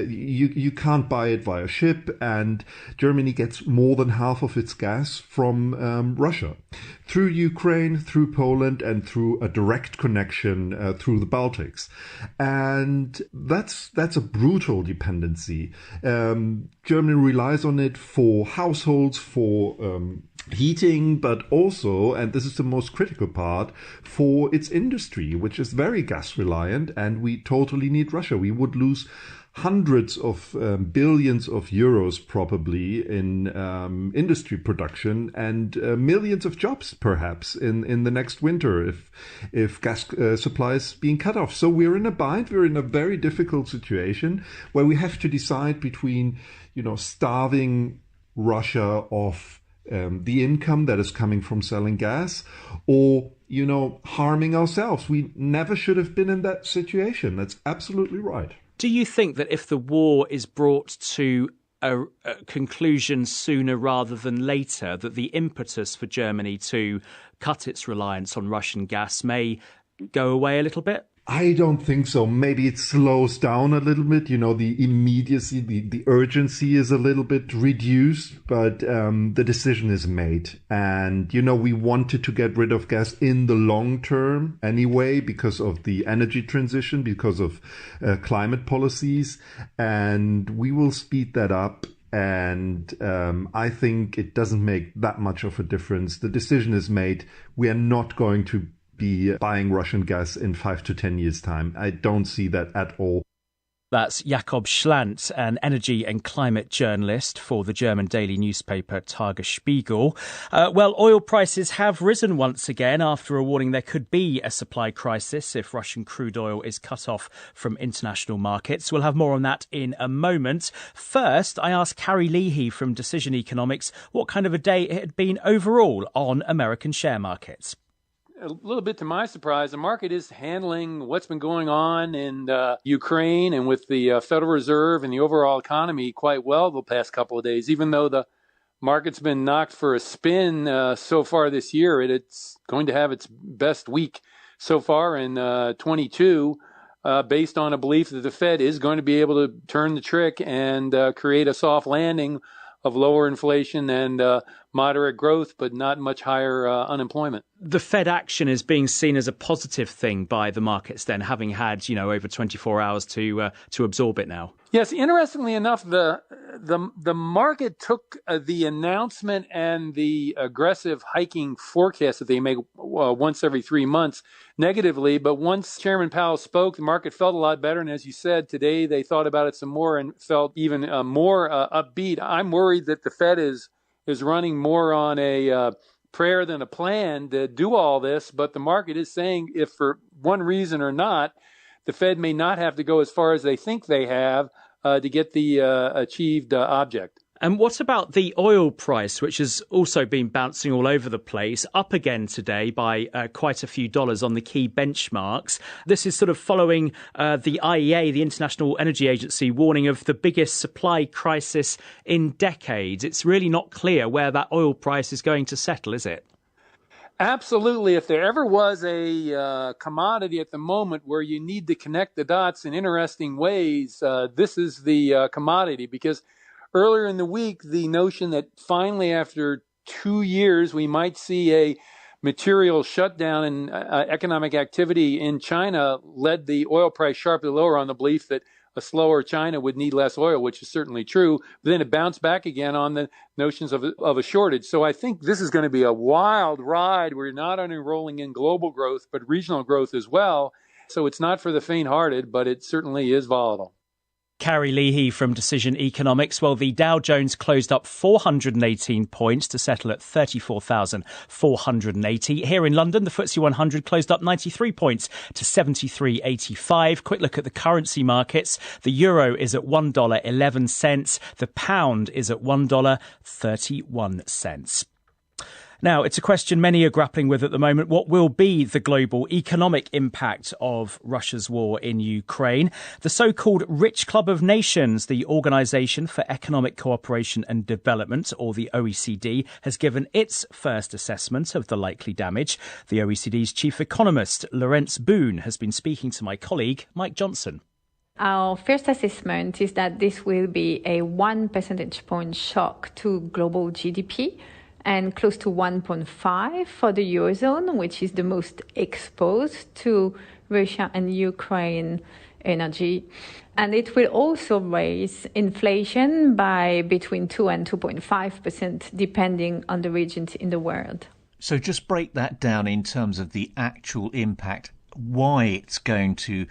you can't buy it via ship. And Germany gets more than half of its gas from Russia, through Ukraine, through Poland, and through a direct connection through the Baltics. And that's a brutal dependency. Germany relies on it for households, for heating, but also, and this is the most critical part, for its industry, which is very gas reliant, and we totally need Russia. We would lose hundreds of billions of euros probably in industry production, and millions of jobs perhaps in the next winter if gas supply is being cut off. So we're in a bind. We're in a very difficult situation where we have to decide between starving Russia of the income that is coming from selling gas, or harming ourselves. We never should have been in that situation. That's absolutely right. Do you think that if the war is brought to a conclusion sooner rather than later, that the impetus for Germany to cut its reliance on Russian gas may go away a little bit? I don't think so. Maybe it slows down a little bit. The immediacy, the urgency is a little bit reduced, but the decision is made. And, we wanted to get rid of gas in the long term anyway, because of the energy transition, because of climate policies. And we will speed that up And I think it doesn't make that much of a difference. The decision is made. We are not going to be buying Russian gas in 5 to 10 years' time. I don't see that at all. That's Jakob Schlant, an energy and climate journalist for the German daily newspaper Tagesspiegel. Well, oil prices have risen once again after a warning there could be a supply crisis if Russian crude oil is cut off from international markets. We'll have more on that in a moment. First, I asked Carrie Leahy from Decision Economics what kind of a day it had been overall on American share markets. A little bit to my surprise, the market is handling what's been going on in Ukraine and with the Federal Reserve and the overall economy quite well the past couple of days. Even though the market's been knocked for a spin so far this year, it's going to have its best week so far in 22, based on a belief that the Fed is going to be able to turn the trick and create a soft landing of lower inflation and moderate growth, but not much higher unemployment. The Fed action is being seen as a positive thing by the markets then, having had, over 24 hours to absorb it now. Yes, interestingly enough, the market took the announcement and the aggressive hiking forecast that they make once every 3 months negatively. But once Chairman Powell spoke, the market felt a lot better. And as you said, today they thought about it some more and felt even more upbeat. I'm worried that the Fed is running more on a prayer than a plan to do all this. But the market is saying if for one reason or not, the Fed may not have to go as far as they think they have to get the achieved object. And what about the oil price, which has also been bouncing all over the place, up again today by quite a few dollars on the key benchmarks? This is sort of following the IEA, the International Energy Agency, warning of the biggest supply crisis in decades. It's really not clear where that oil price is going to settle, is it? Absolutely. If there ever was a commodity at the moment where you need to connect the dots in interesting ways, this is the commodity. Because earlier in the week, the notion that finally after 2 years we might see a material shutdown in economic activity in China led the oil price sharply lower on the belief that a slower China would need less oil, which is certainly true. But then it bounced back again on the notions of a shortage. So I think this is going to be a wild ride. We're not only rolling in global growth, but regional growth as well. So it's not for the faint-hearted, but it certainly is volatile. Carrie Leahy from Decision Economics. Well, the Dow Jones closed up 418 points to settle at 34,480. Here in London, the FTSE 100 closed up 93 points to 73.85. Quick look at the currency markets. The euro is at $1.11. The pound is at $1.31. Now, it's a question many are grappling with at the moment. What will be the global economic impact of Russia's war in Ukraine? The so-called Rich Club of Nations, the Organisation for Economic Cooperation and Development, or the OECD, has given its first assessment of the likely damage. The OECD's chief economist, Laurence Boone, has been speaking to my colleague, Mike Johnson. Our first assessment is that this will be a 1 percentage point shock to global GDP, and close to 1.5 for the Eurozone, which is the most exposed to Russia and Ukraine energy. And it will also raise inflation by between 2 and 2.5%, depending on the regions in the world. So just break that down in terms of the actual impact, why it's going to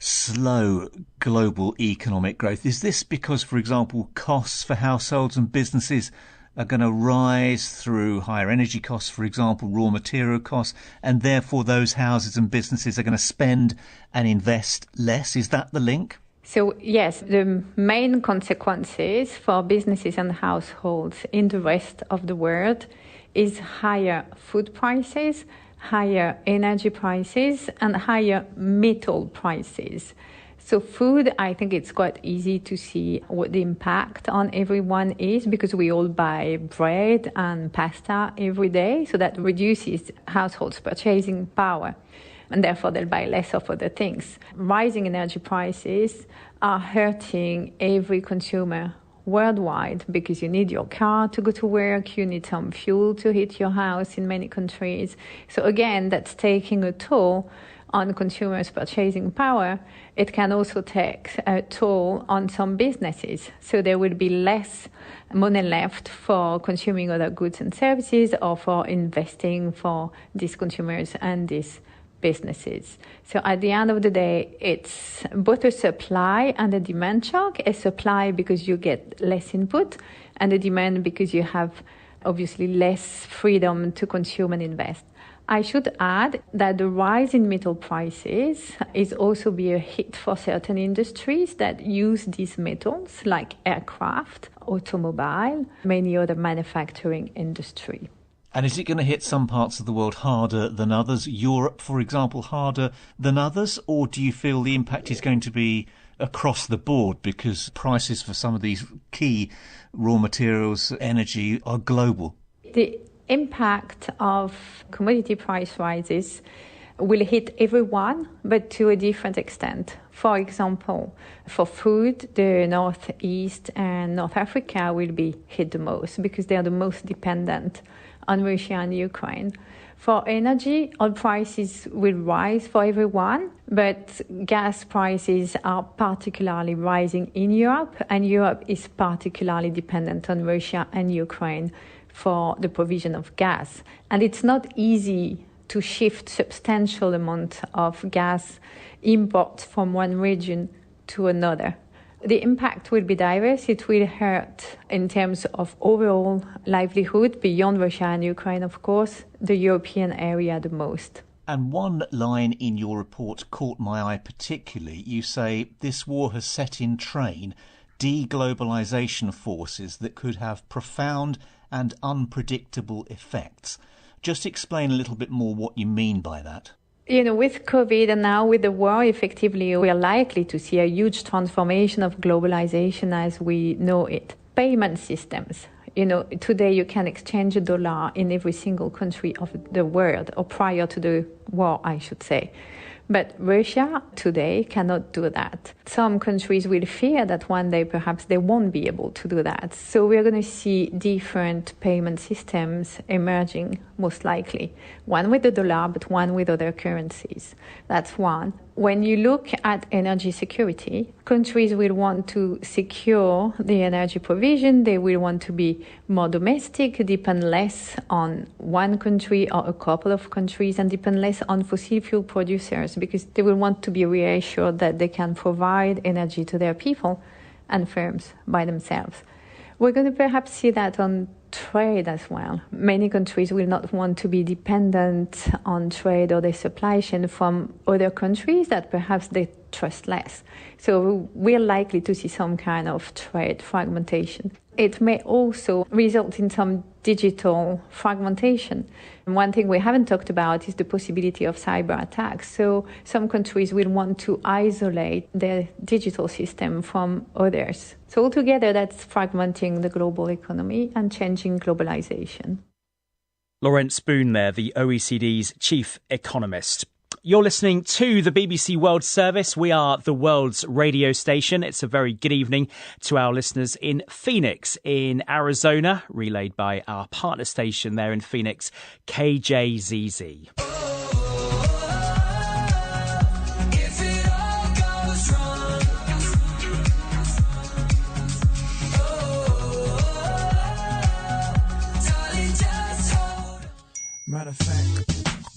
slow global economic growth. Is this because, for example, costs for households and businesses are going to rise through higher energy costs, for example, raw material costs, and therefore those houses and businesses are going to spend and invest less? Is that the link? So, yes, the main consequences for businesses and households in the rest of the world is higher food prices, higher energy prices, and higher metal prices. So food, I think it's quite easy to see what the impact on everyone is, because we all buy bread and pasta every day. So that reduces households' purchasing power, and therefore they'll buy less of other things. Rising energy prices are hurting every consumer worldwide, because you need your car to go to work, you need some fuel to heat your house in many countries. So again, that's taking a toll on consumers' purchasing power, it can also take a toll on some businesses. So there will be less money left for consuming other goods and services or for investing for these consumers and these businesses. So at the end of the day, it's both a supply and a demand shock. A supply because you get less input, and a demand because you have obviously less freedom to consume and invest. I should add that the rise in metal prices is also be a hit for certain industries that use these metals, like aircraft, automobile, many other manufacturing industry. And is it going to hit some parts of the world harder than others? Europe, for example, harder than others? Or do you feel the impact is going to be across the board because prices for some of these key raw materials, energy, are global? The impact of commodity price rises will hit everyone, but to a different extent. For example, for food, the Northeast and North Africa will be hit the most because they are the most dependent on Russia and Ukraine. For energy, oil prices will rise for everyone, but gas prices are particularly rising in Europe, and Europe is particularly dependent on Russia and Ukraine for the provision of gas. And it's not easy to shift substantial amount of gas imports from one region to another. The impact will be diverse. It will hurt in terms of overall livelihood beyond Russia and Ukraine, of course, the European area the most. And one line in your report caught my eye particularly. You say this war has set in train deglobalisation forces that could have profound and unpredictable effects. Just explain a little bit more what you mean by that. You know, with COVID and now with the war, effectively, we are likely to see a huge transformation of globalization as we know it. Payment systems. You know, today you can exchange a dollar in every single country of the world, or prior to the war, I should say. But Russia today cannot do that. Some countries will fear that one day perhaps they won't be able to do that. So we're going to see different payment systems emerging, most likely. One with the dollar, but one with other currencies. That's one. When you look at energy security, countries will want to secure the energy provision. They will want to be more domestic, depend less on one country or a couple of countries, and depend less on fossil fuel producers, because they will want to be reassured that they can provide energy to their people and firms by themselves. We're going to perhaps see that on trade as well. Many countries will not want to be dependent on trade or their supply chain from other countries that perhaps they trust less. So we're likely to see some kind of trade fragmentation. It may also result in some digital fragmentation. And one thing we haven't talked about is the possibility of cyber attacks. So some countries will want to isolate their digital system from others. So altogether, that's fragmenting the global economy and changing globalization. Laurence Boone there, the OECD's chief economist. You're listening to the BBC World Service. We are the world's radio station. It's a very good evening to our listeners in Phoenix, in Arizona, relayed by our partner station there in Phoenix, KJZZ. Matter of fact,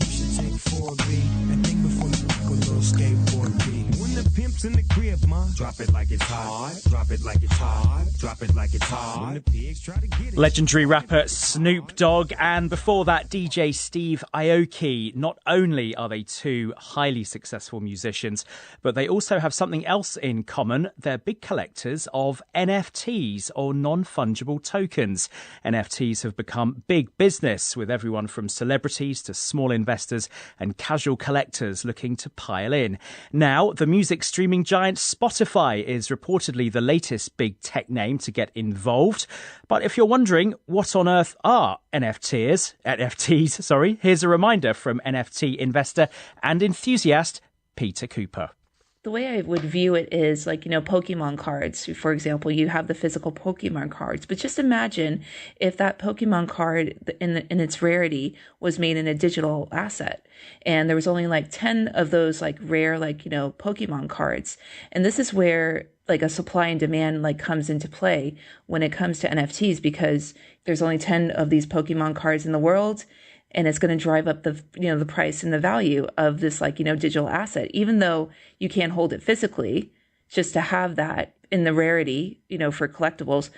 you should take 4B and think before you walk a little skateboard B. When the pimp's in the crib, ma, drop it like it's hot, drop it like it's hot, drop it like it's hot. When the pigs try to get it. Legendary rapper Snoop Dogg, and before that DJ Steve Aoki. Not only are they two highly successful musicians, but they also have something else in common. They're big collectors of NFTs, or non-fungible tokens. NFTs have become big business, with everyone from celebrities to small investors and casual collectors looking to pile in. Now, the music streaming giant Spotify is reportedly the latest big tech name to get involved. But if you're wondering what on earth are NFTs, here's a reminder from NFT investor and enthusiast Peter Cooper. The way I would view it is like, Pokemon cards. For example, you have the physical Pokemon cards, but just imagine if that Pokemon card in its rarity was made in a digital asset and there was only like 10 of those like rare, Pokemon cards. And this is where like a supply and demand like comes into play when it comes to NFTs, because there's only 10 of these Pokemon cards in the world. And it's going to drive up the price and the value of this digital asset, even though you can't hold it physically. Just to have that in the rarity, for collectibles,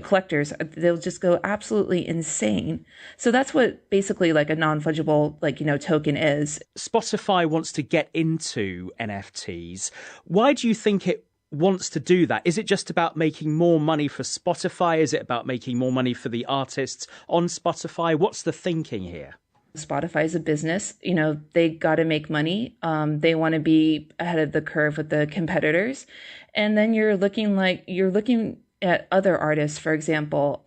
collectors, they'll just go absolutely insane. So that's what basically like a non-fungible token is. Spotify wants to get into NFTs. Why do you think it wants to do that? Is it just about making more money for Spotify? Is it about making more money for the artists on Spotify? What's the thinking here? Spotify is a business, they got to make money. They want to be ahead of the curve with the competitors. And then you're looking at other artists, for example.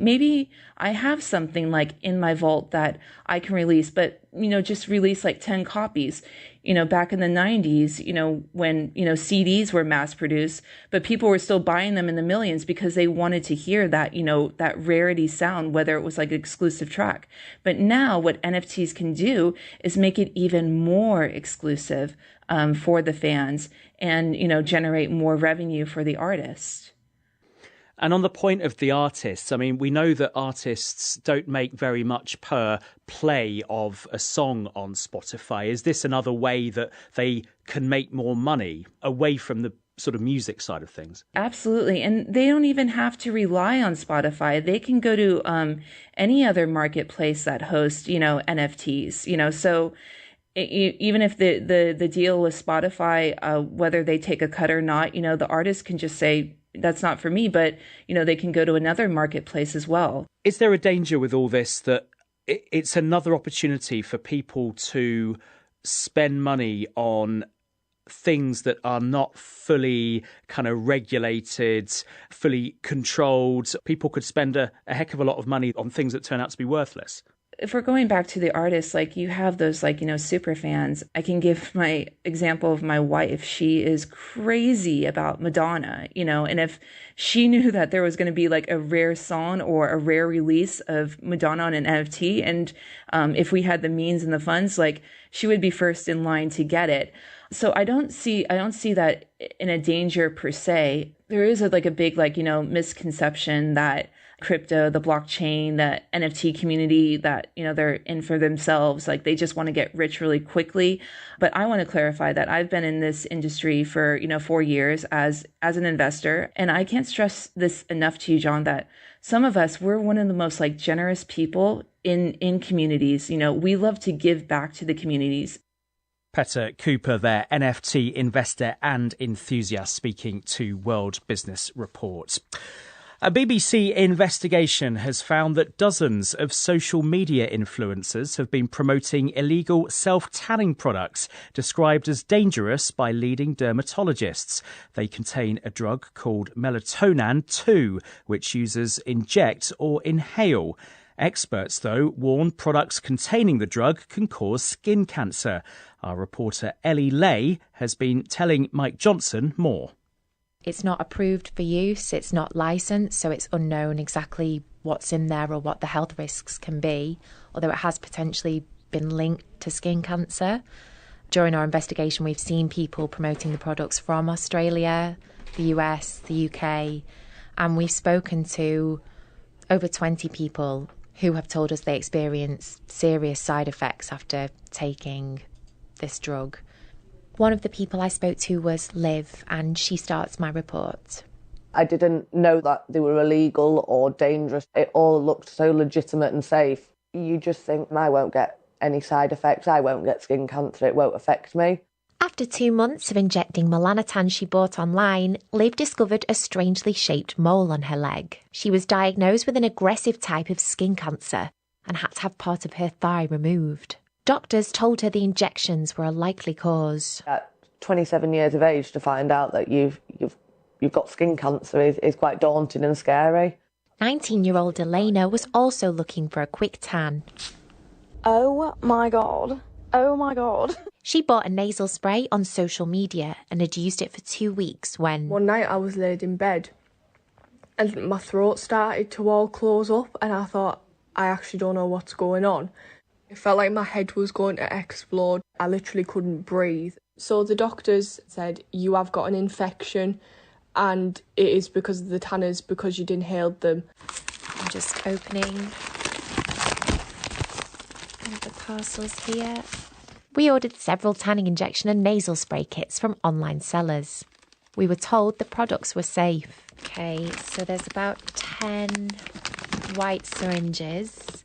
Maybe I have something like in my vault that I can release, but, just release like 10 copies. Back in the 90s, when, CDs were mass produced, but people were still buying them in the millions because they wanted to hear that, that rarity sound, whether it was like an exclusive track. But now what NFTs can do is make it even more exclusive for the fans and, generate more revenue for the artist. And on the point of the artists, I mean, we know that artists don't make very much per play of a song on Spotify. Is this another way that they can make more money away from the sort of music side of things? Absolutely. And they don't even have to rely on Spotify. They can go to any other marketplace that hosts, NFTs, so even if the deal with Spotify, whether they take a cut or not, the artist can just say, that's not for me, but, they can go to another marketplace as well. Is there a danger with all this that it's another opportunity for people to spend money on things that are not fully kind of regulated, fully controlled? People could spend a heck of a lot of money on things that turn out to be worthless. If we're going back to the artists, you have those super fans. I can give my example of my wife. She is crazy about Madonna, and if she knew that there was going to be a rare song or a rare release of Madonna on an NFT, and if we had the means and the funds, she would be first in line to get it. So I don't see that in a danger per se. There is a big misconception that crypto, the blockchain, the NFT community, that, they're in for themselves. They just want to get rich really quickly. But I want to clarify that I've been in this industry for, 4 years as an investor. And I can't stress this enough to you, John, that some of us, we're one of the most generous people in communities. We love to give back to the communities. Petter Cooper there, NFT investor and enthusiast, speaking to World Business Report. A BBC investigation has found that dozens of social media influencers have been promoting illegal self-tanning products described as dangerous by leading dermatologists. They contain a drug called melatonin 2, which users inject or inhale. Experts, though, warn products containing the drug can cause skin cancer. Our reporter Ellie Lay has been telling Mike Johnson more. It's not approved for use, it's not licensed, so it's unknown exactly what's in there or what the health risks can be, although it has potentially been linked to skin cancer. During our investigation, we've seen people promoting the products from Australia, the US, the UK, and we've spoken to over 20 people who have told us they experience serious side effects after taking this drug. One of the people I spoke to was Liv, and she starts my report. I didn't know that they were illegal or dangerous. It all looked so legitimate and safe. You just think, I won't get any side effects, I won't get skin cancer, it won't affect me. After 2 months of injecting melanotan she bought online, Liv discovered a strangely shaped mole on her leg. She was diagnosed with an aggressive type of skin cancer and had to have part of her thigh removed. Doctors told her the injections were a likely cause. At 27 years of age, to find out that you've got skin cancer is quite daunting and scary. 19-year-old Elena was also looking for a quick tan. Oh my God. Oh my God. She bought a nasal spray on social media and had used it for 2 weeks when... One night I was laid in bed and my throat started to all close up and I thought, I actually don't know what's going on. It felt like my head was going to explode. I literally couldn't breathe. So the doctors said, you have got an infection and it is because of the tanners, because you'd inhaled them. I'm just opening one of the parcels here. We ordered several tanning injection and nasal spray kits from online sellers. We were told the products were safe. Okay, so there's about 10 white syringes.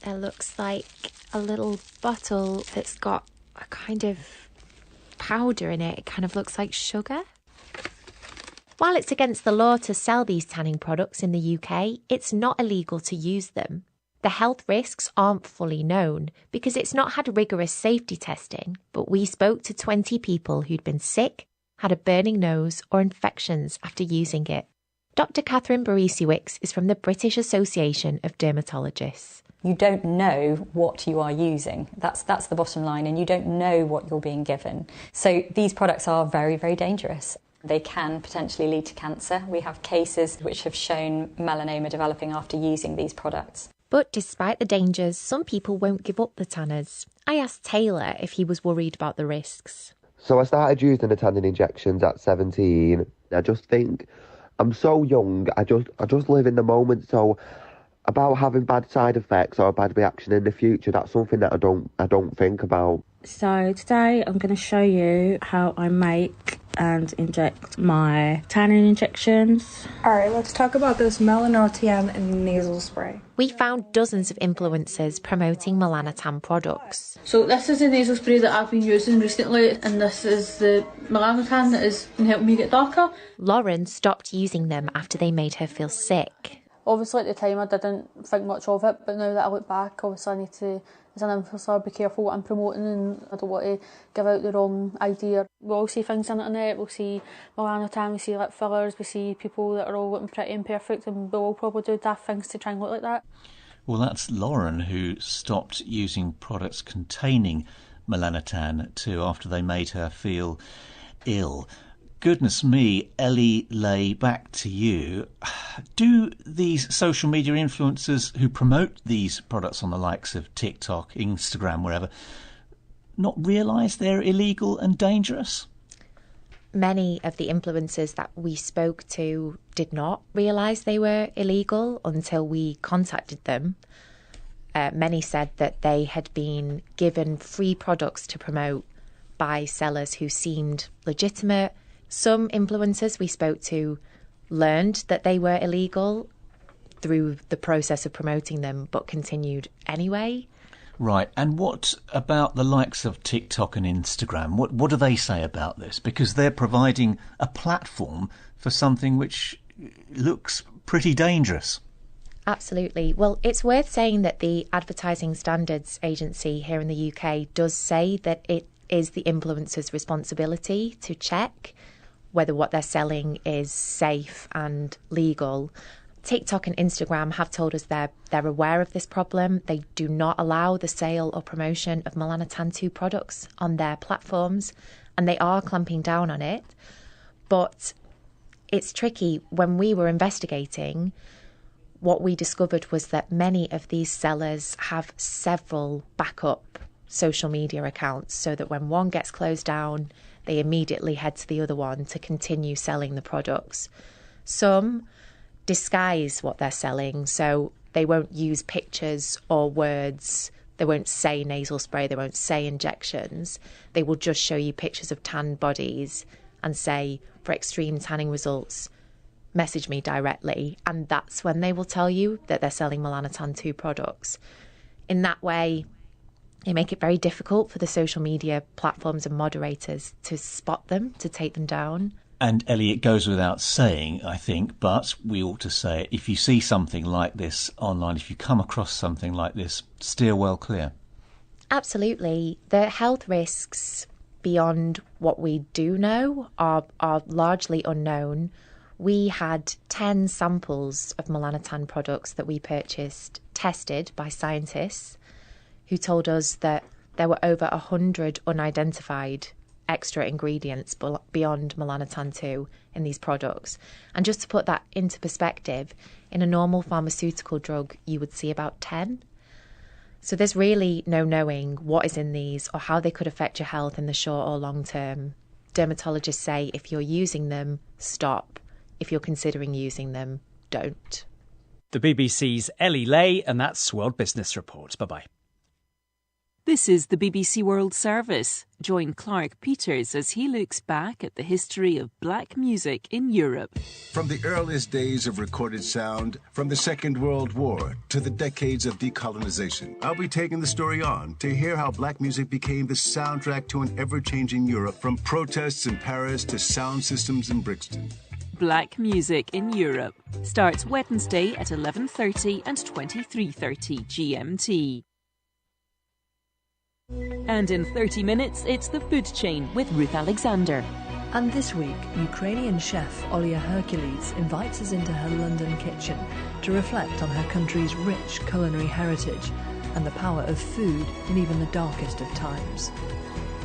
There looks like a little bottle that's got a kind of powder in it. It kind of looks like sugar. While it's against the law to sell these tanning products in the UK, it's not illegal to use them. The health risks aren't fully known because it's not had rigorous safety testing, but we spoke to 20 people who'd been sick, had a burning nose or infections after using it. Dr. Catherine Borisiewicz is from the British Association of Dermatologists. You don't know what you are using. That's the bottom line, and you don't know what you're being given. So these products are very, very dangerous. They can potentially lead to cancer. We have cases which have shown melanoma developing after using these products. But despite the dangers, some people won't give up the tanners. I asked Taylor if he was worried about the risks. So I started using the tanning injections at 17. I just think I'm so young. I just live in the moment. So about having bad side effects or a bad reaction in the future, that's something that I don't think about. So today I'm going to show you how I make and inject my tanning injections. Alright, let's talk about this Melanotan nasal spray. We found dozens of influencers promoting Melanotan products. So this is the nasal spray that I've been using recently, and this is the Melanotan that has been helping me get darker. Lauren stopped using them after they made her feel sick. Obviously at the time I didn't think much of it, but now that I look back, obviously I need to, as an influencer, be careful what I'm promoting, and I don't want to give out the wrong idea. We all see things on the internet, we'll see Melanotan, we see lip fillers, we see people that are all looking pretty and perfect, and we'll all probably do daft things to try and look like that. Well, that's Lauren, who stopped using products containing Melanotan too after they made her feel ill. Goodness me, Ellie Lay, back to you. Do these social media influencers who promote these products on the likes of TikTok, Instagram, wherever, not realise they're illegal and dangerous? Many of the influencers that we spoke to did not realise they were illegal until we contacted them. Many said that they had been given free products to promote by sellers who seemed legitimate. Some influencers we spoke to learned that they were illegal through the process of promoting them, but continued anyway. Right, and what about the likes of TikTok and Instagram? What do they say about this? Because they're providing a platform for something which looks pretty dangerous. Absolutely. Well, it's worth saying that the Advertising Standards Agency here in the UK does say that it is the influencer's responsibility to check whether what they're selling is safe and legal. TikTok and Instagram have told us they're aware of this problem. They do not allow the sale or promotion of Melanotan 2 products on their platforms, and they are clamping down on it. But it's tricky. When we were investigating, what we discovered was that many of these sellers have several backup social media accounts, so that when one gets closed down, they immediately head to the other one to continue selling the products. Some disguise what they're selling, so they won't use pictures or words. They won't say nasal spray, they won't say injections. They will just show you pictures of tanned bodies and say, for extreme tanning results, message me directly. And that's when they will tell you that they're selling Melanotan 2 products. In that way, they make it very difficult for the social media platforms and moderators to spot them, to take them down. And Ellie, it goes without saying, I think, but we ought to say it, if you see something like this online, if you come across something like this, steer well clear. Absolutely. The health risks beyond what we do know are largely unknown. We had 10 samples of Melanotan products that we purchased tested by scientists who told us that There were over 100 unidentified extra ingredients beyond melanotan 2 in these products. And just to put that into perspective, in a normal pharmaceutical drug, you would see about 10. So there's really no knowing what is in these or how they could affect your health in the short or long term. Dermatologists say if you're using them, stop. If you're considering using them, don't. The BBC's Ellie Lay, and that's World Business Report. Bye-bye. This is the BBC World Service. Join Clark Peters as he looks back at the history of black music in Europe. From the earliest days of recorded sound, from the Second World War to the decades of decolonization, I'll be taking the story on to hear how black music became the soundtrack to an ever-changing Europe, from protests in Paris to sound systems in Brixton. Black Music in Europe starts Wednesday at 11:30 and 23:30 GMT. And in 30 minutes, it's the Food Chain with Ruth Alexander. And this week, Ukrainian chef Olia Hercules invites us into her London kitchen to reflect on her country's rich culinary heritage and the power of food in even the darkest of times.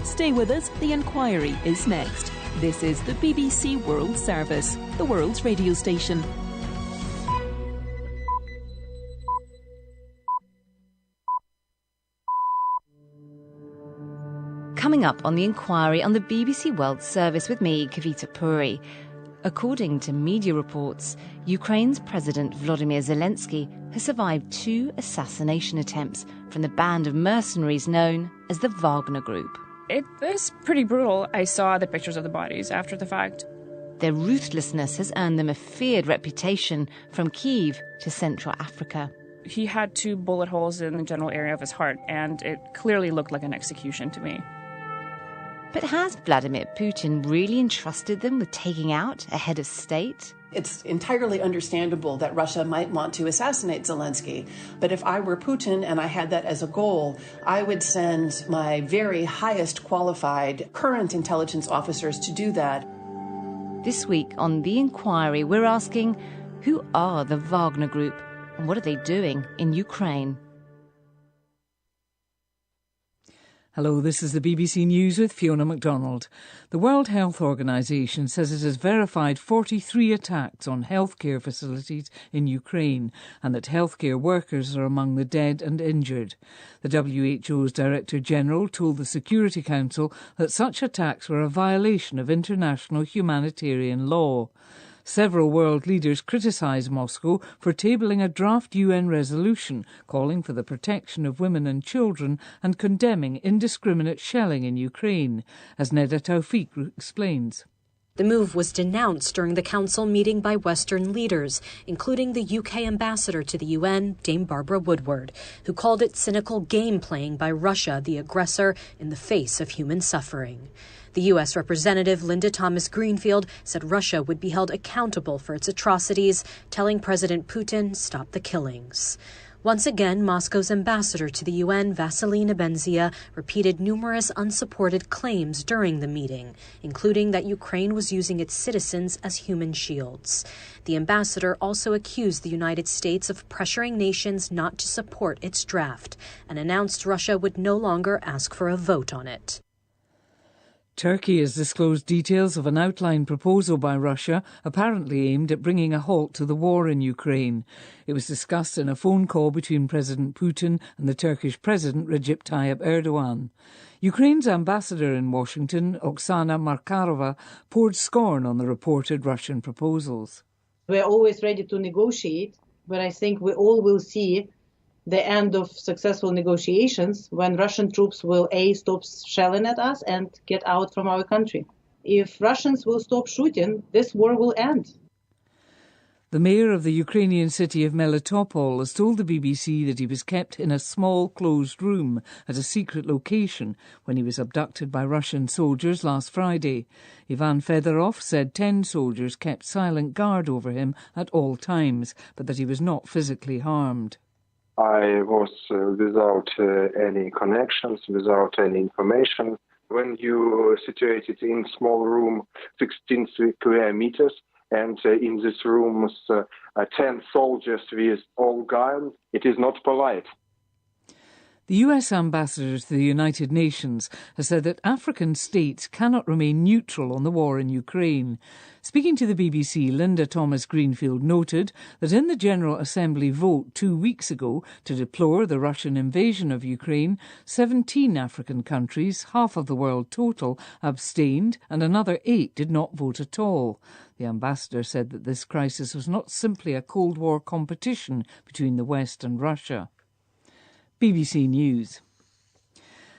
Stay with us, The Inquiry is next. This is the BBC World Service, the world's radio station. Coming up on The Inquiry on the BBC World Service with me, Kavita Puri. According to media reports, Ukraine's President Volodymyr Zelensky has survived 2 assassination attempts from the band of mercenaries known as the Wagner Group. It was pretty brutal. I saw the pictures of the bodies after the fact. Their ruthlessness has earned them a feared reputation from Kyiv to Central Africa. He had 2 bullet holes in the general area of his heart, and it clearly looked like an execution to me. But has Vladimir Putin really entrusted them with taking out a head of state? It's entirely understandable that Russia might want to assassinate Zelensky. But if I were Putin and I had that as a goal, I would send my very highest qualified current intelligence officers to do that. This week on The Inquiry, we're asking, who are the Wagner Group and what are they doing in Ukraine? Hello, this is the BBC News with Fiona MacDonald. The World Health Organization says it has verified 43 attacks on healthcare facilities in Ukraine and that healthcare workers are among the dead and injured. The WHO's Director General told the Security Council that such attacks were a violation of international humanitarian law. Several world leaders criticised Moscow for tabling a draft UN resolution calling for the protection of women and children and condemning indiscriminate shelling in Ukraine, as Neda Tawfiq explains. The move was denounced during the council meeting by Western leaders, including the UK ambassador to the UN, Dame Barbara Woodward, who called it cynical game playing by Russia, the aggressor, in the face of human suffering. The U.S. Representative Linda Thomas-Greenfield said Russia would be held accountable for its atrocities, telling President Putin, stop the killings. Once again, Moscow's ambassador to the UN, Vasilina Benzia, repeated numerous unsupported claims during the meeting, including that Ukraine was using its citizens as human shields. The ambassador also accused the United States of pressuring nations not to support its draft and announced Russia would no longer ask for a vote on it. Turkey has disclosed details of an outline proposal by Russia, apparently aimed at bringing a halt to the war in Ukraine. It was discussed in a phone call between President Putin and the Turkish President Recep Tayyip Erdogan. Ukraine's ambassador in Washington, Oksana Markarova, poured scorn on the reported Russian proposals. We're always ready to negotiate, but I think we all will see the end of successful negotiations when Russian troops will stop shelling at us and get out from our country. If Russians will stop shooting, this war will end. The mayor of the Ukrainian city of Melitopol has told the BBC that he was kept in a small closed room at a secret location when he was abducted by Russian soldiers last Friday. Ivan Fedorov said 10 soldiers kept silent guard over him at all times, but that he was not physically harmed. I was without any connections, without any information. When you are situated in a small room, 16 square meters, and in this room 10 soldiers with all guns, it is not polite. The US ambassador to the United Nations has said that African states cannot remain neutral on the war in Ukraine. Speaking to the BBC, Linda Thomas-Greenfield noted that in the General Assembly vote 2 weeks ago to deplore the Russian invasion of Ukraine, 17 African countries, half of the world total, abstained and another 8 did not vote at all. The ambassador said that this crisis was not simply a Cold War competition between the West and Russia. BBC News.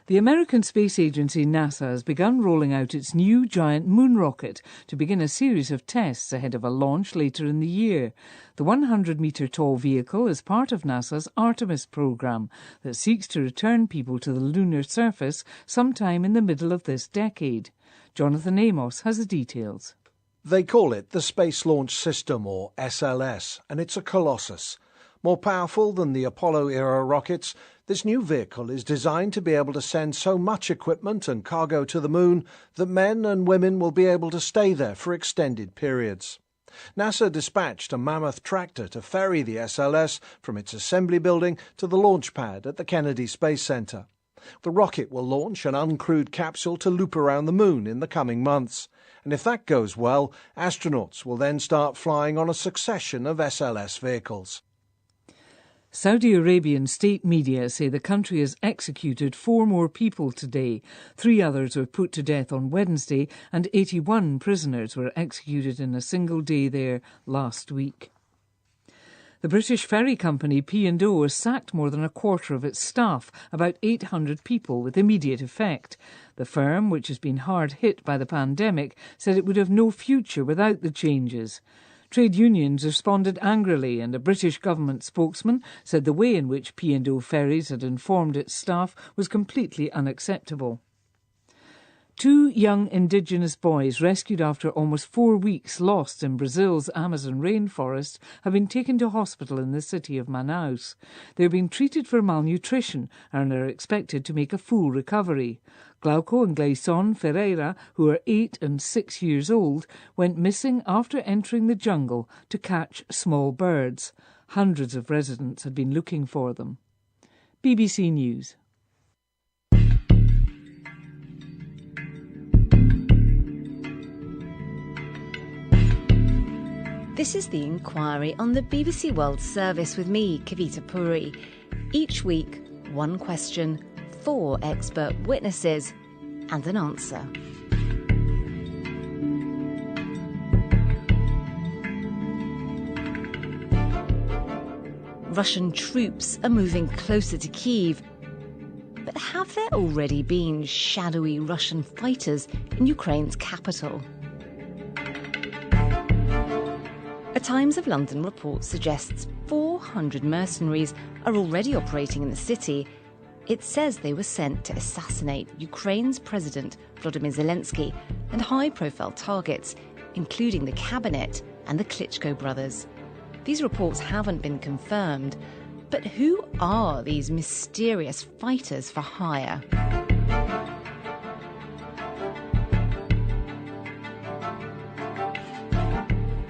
The American space agency NASA has begun rolling out its new giant moon rocket to begin a series of tests ahead of a launch later in the year. The 100-metre tall vehicle is part of NASA's Artemis program that seeks to return people to the lunar surface sometime in the middle of this decade. Jonathan Amos has the details. They call it the Space Launch System, or SLS, and it's a colossus. More powerful than the Apollo-era rockets, this new vehicle is designed to be able to send so much equipment and cargo to the moon that men and women will be able to stay there for extended periods. NASA dispatched a mammoth tractor to ferry the SLS from its assembly building to the launch pad at the Kennedy Space Center. The rocket will launch an uncrewed capsule to loop around the moon in the coming months. And if that goes well, astronauts will then start flying on a succession of SLS vehicles. Saudi Arabian state media say the country has executed 4 more people today. 3 others were put to death on Wednesday and 81 prisoners were executed in a single day there last week. The British ferry company P&O has sacked more than a quarter of its staff, about 800 people, with immediate effect. The firm, which has been hard hit by the pandemic, said it would have no future without the changes. Trade unions responded angrily, and a British government spokesman said the way in which P&O Ferries had informed its staff was completely unacceptable. 2 young indigenous boys rescued after almost 4 weeks lost in Brazil's Amazon rainforest have been taken to hospital in the city of Manaus. They're being treated for malnutrition and are expected to make a full recovery. Glauco and Gleison Ferreira, who are 8 and 6 years old, went missing after entering the jungle to catch small birds. Hundreds of residents had been looking for them. BBC News. This is The Inquiry on the BBC World Service with me, Kavita Puri. Each week, 1 question, 4 expert witnesses, and an answer. Russian troops are moving closer to Kyiv. But have there already been shadowy Russian fighters in Ukraine's capital? A Times of London report suggests 400 mercenaries are already operating in the city. It says they were sent to assassinate Ukraine's President Volodymyr Zelensky and high-profile targets, including the cabinet and the Klitschko brothers. These reports haven't been confirmed, but who are these mysterious fighters for hire?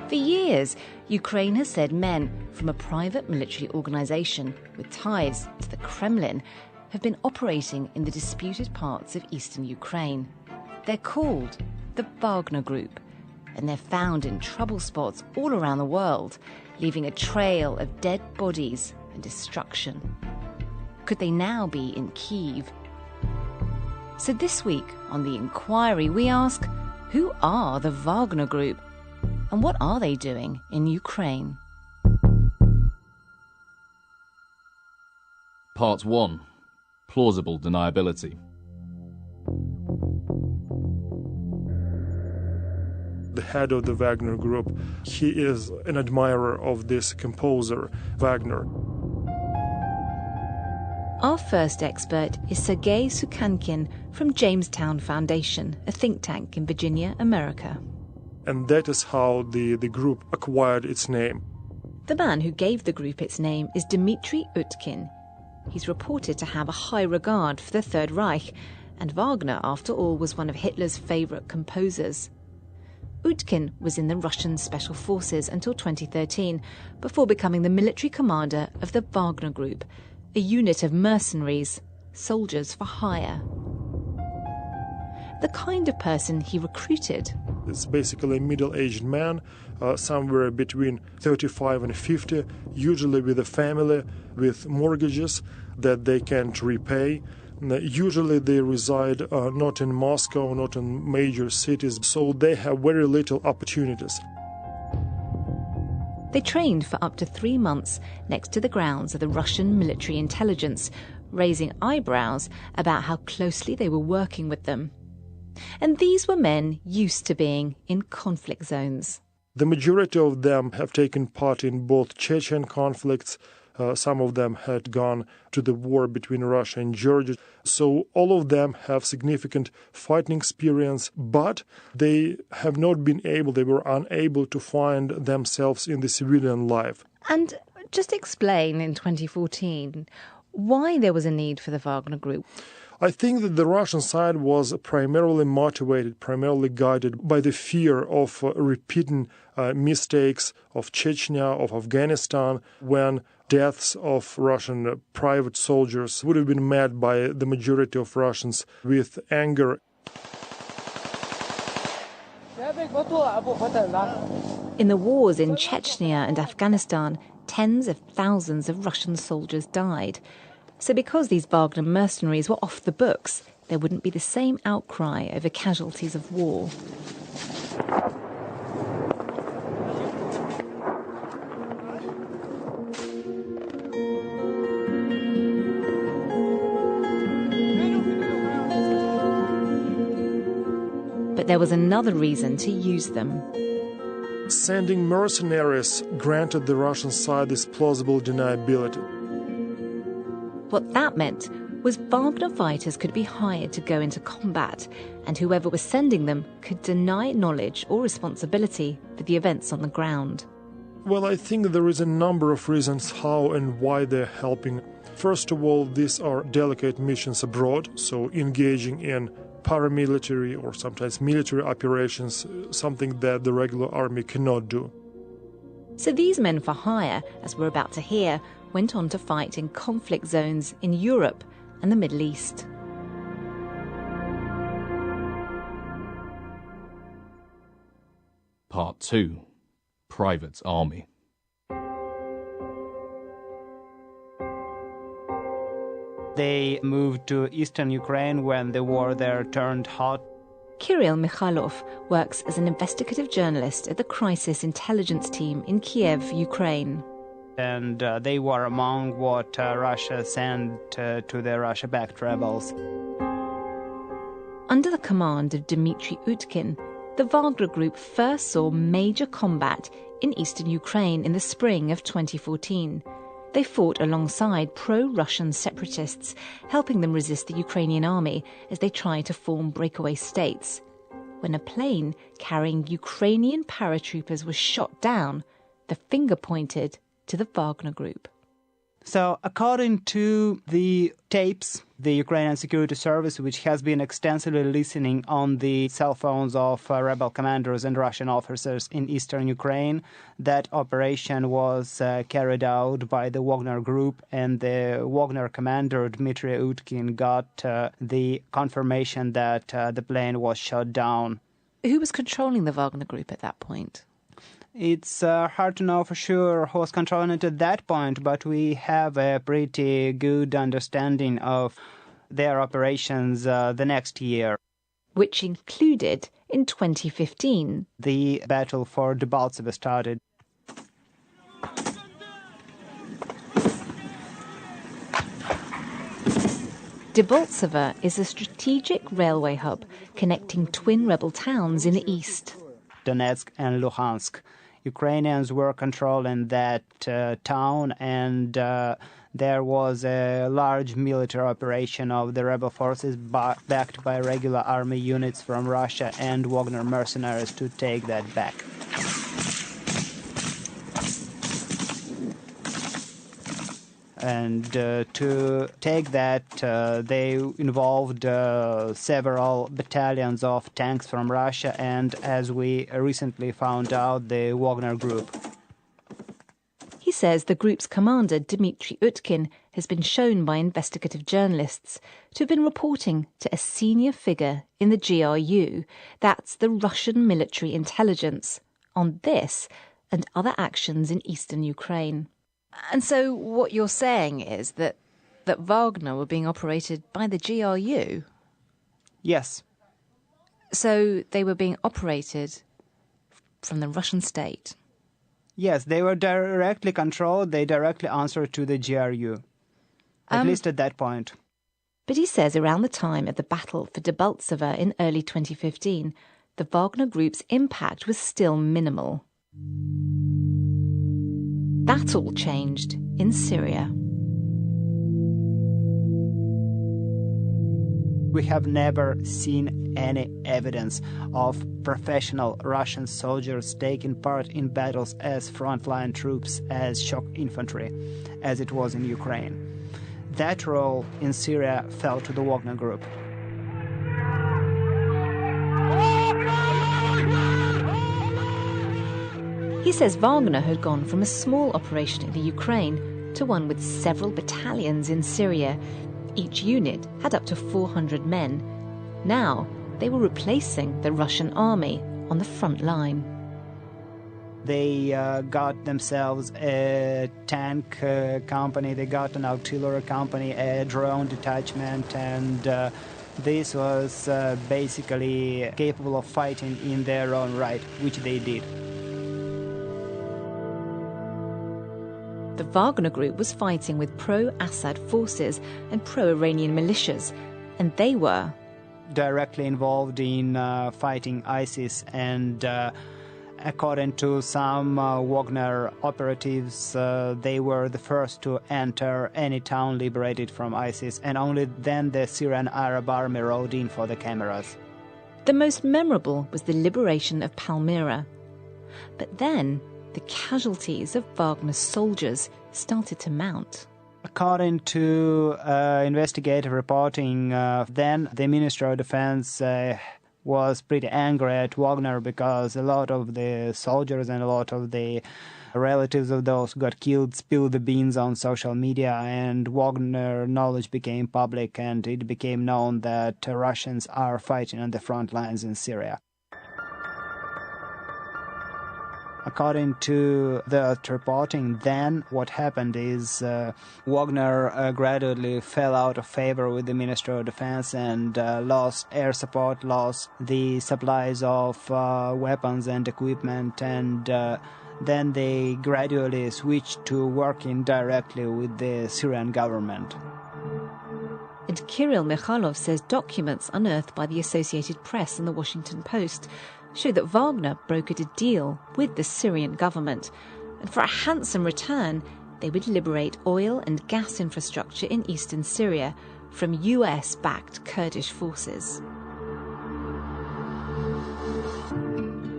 For years, Ukraine has said men from a private military organisation with ties to the Kremlin have been operating in the disputed parts of eastern Ukraine. They're called the Wagner Group, and they're found in trouble spots all around the world, leaving a trail of dead bodies and destruction. Could they now be in Kyiv? So this week on The Inquiry, we ask, who are the Wagner Group? And what are they doing in Ukraine? Part 1. Plausible deniability. The head of the Wagner Group, he is an admirer of this composer, Wagner. Our first expert is Sergei Sukhankin from Jamestown Foundation, a think tank in Virginia, America. And that is how the group acquired its name. The man who gave the group its name is Dmitry Utkin. He's reported to have a high regard for the Third Reich, and Wagner, after all, was one of Hitler's favourite composers. Utkin was in the Russian Special Forces until 2013, before becoming the military commander of the Wagner Group, a unit of mercenaries, soldiers for hire. The kind of person he recruited. It's basically a middle-aged man, somewhere between 35 and 50, usually with a family, with mortgages that they can't repay. Usually they reside not in Moscow, not in major cities, so they have very little opportunities. They trained for up to 3 months next to the grounds of the Russian military intelligence, raising eyebrows about how closely they were working with them. And these were men used to being in conflict zones. The majority of them have taken part in both Chechen conflicts. Some of them had gone to the war between Russia and Georgia. So all of them have significant fighting experience, but they have not been able, they were unable to find themselves in the civilian life. And just explain in 2014 why there was a need for the Wagner Group. I think that the Russian side was primarily motivated, primarily guided by the fear of repeating mistakes of Chechnya, of Afghanistan, when deaths of Russian private soldiers would have been met by the majority of Russians with anger. In the wars in Chechnya and Afghanistan, tens of thousands of Russian soldiers died. So because these Wagner mercenaries were off the books, there wouldn't be the same outcry over casualties of war. But there was another reason to use them. Sending mercenaries granted the Russian side this plausible deniability. What that meant was Wagner fighters could be hired to go into combat, and whoever was sending them could deny knowledge or responsibility for the events on the ground. Well, I think there is a number of reasons how and why they're helping. First of all, these are delicate missions abroad, so engaging in paramilitary or sometimes military operations, something that the regular army cannot do. So these men for hire, as we're about to hear, went on to fight in conflict zones in Europe and the Middle East. Part 2. Private Army. They moved to eastern Ukraine when the war there turned hot. Kirill Mikhailov works as an investigative journalist at the Crisis Intelligence Team in Kiev, Ukraine. And they were among what Russia sent to the Russia-backed rebels. Under the command of Dmitry Utkin, the Wagner Group first saw major combat in eastern Ukraine in the spring of 2014. They fought alongside pro-Russian separatists, helping them resist the Ukrainian army as they tried to form breakaway states. When a plane carrying Ukrainian paratroopers was shot down, the finger pointed to the Wagner Group. So, according to the tapes, the Ukrainian Security Service, which has been extensively listening on the cell phones of rebel commanders and Russian officers in eastern Ukraine, that operation was carried out by the Wagner Group, and the Wagner commander, Dmitry Utkin, got the confirmation that the plane was shot down. Who was controlling the Wagner Group at that point? It's hard to know for sure who was controlling it at that point, but we have a pretty good understanding of their operations the next year. Which included, in 2015, the battle for Debaltseve started. Debaltseve is a strategic railway hub connecting twin rebel towns in the east. Donetsk and Luhansk. Ukrainians were controlling that town, and there was a large military operation of the rebel forces backed by regular army units from Russia and Wagner mercenaries to take that back. And to take that, they involved several battalions of tanks from Russia and, as we recently found out, the Wagner Group. He says the group's commander, Dmitry Utkin, has been shown by investigative journalists to have been reporting to a senior figure in the GRU, that's the Russian military intelligence, on this and other actions in eastern Ukraine. And so what you're saying is that Wagner were being operated by the GRU? Yes. So they were being operated from the Russian state? Yes, they were directly controlled. They directly answered to the GRU, at least at that point. But he says around the time of the battle for Debaltseve in early 2015, the Wagner Group's impact was still minimal. That all changed in Syria. We have never seen any evidence of professional Russian soldiers taking part in battles as frontline troops, as shock infantry, as it was in Ukraine. That role in Syria fell to the Wagner Group. He says Wagner had gone from a small operation in the Ukraine to one with several battalions in Syria. Each unit had up to 400 men. Now they were replacing the Russian army on the front line. They got themselves a tank company, they got an artillery company, a drone detachment, and this was basically capable of fighting in their own right, which they did. The Wagner Group was fighting with pro-Assad forces and pro-Iranian militias, and they were directly involved in fighting ISIS, and according to some Wagner operatives, they were the first to enter any town liberated from ISIS, and only then the Syrian Arab army rode in for the cameras. The most memorable was the liberation of Palmyra. But then the casualties of Wagner's soldiers started to mount. According to investigative reporting, then the Ministry of Defense was pretty angry at Wagner because a lot of the soldiers and a lot of the relatives of those who got killed spilled the beans on social media, and Wagner knowledge became public, and it became known that Russians are fighting on the front lines in Syria. According to the reporting, then what happened is Wagner gradually fell out of favor with the Ministry of Defense and lost air support, lost the supplies of weapons and equipment, and then they gradually switched to working directly with the Syrian government. And Kirill Mikhailov says documents unearthed by the Associated Press and the Washington Post show that Wagner brokered a deal with the Syrian government, and for a handsome return, they would liberate oil and gas infrastructure in eastern Syria from US-backed Kurdish forces.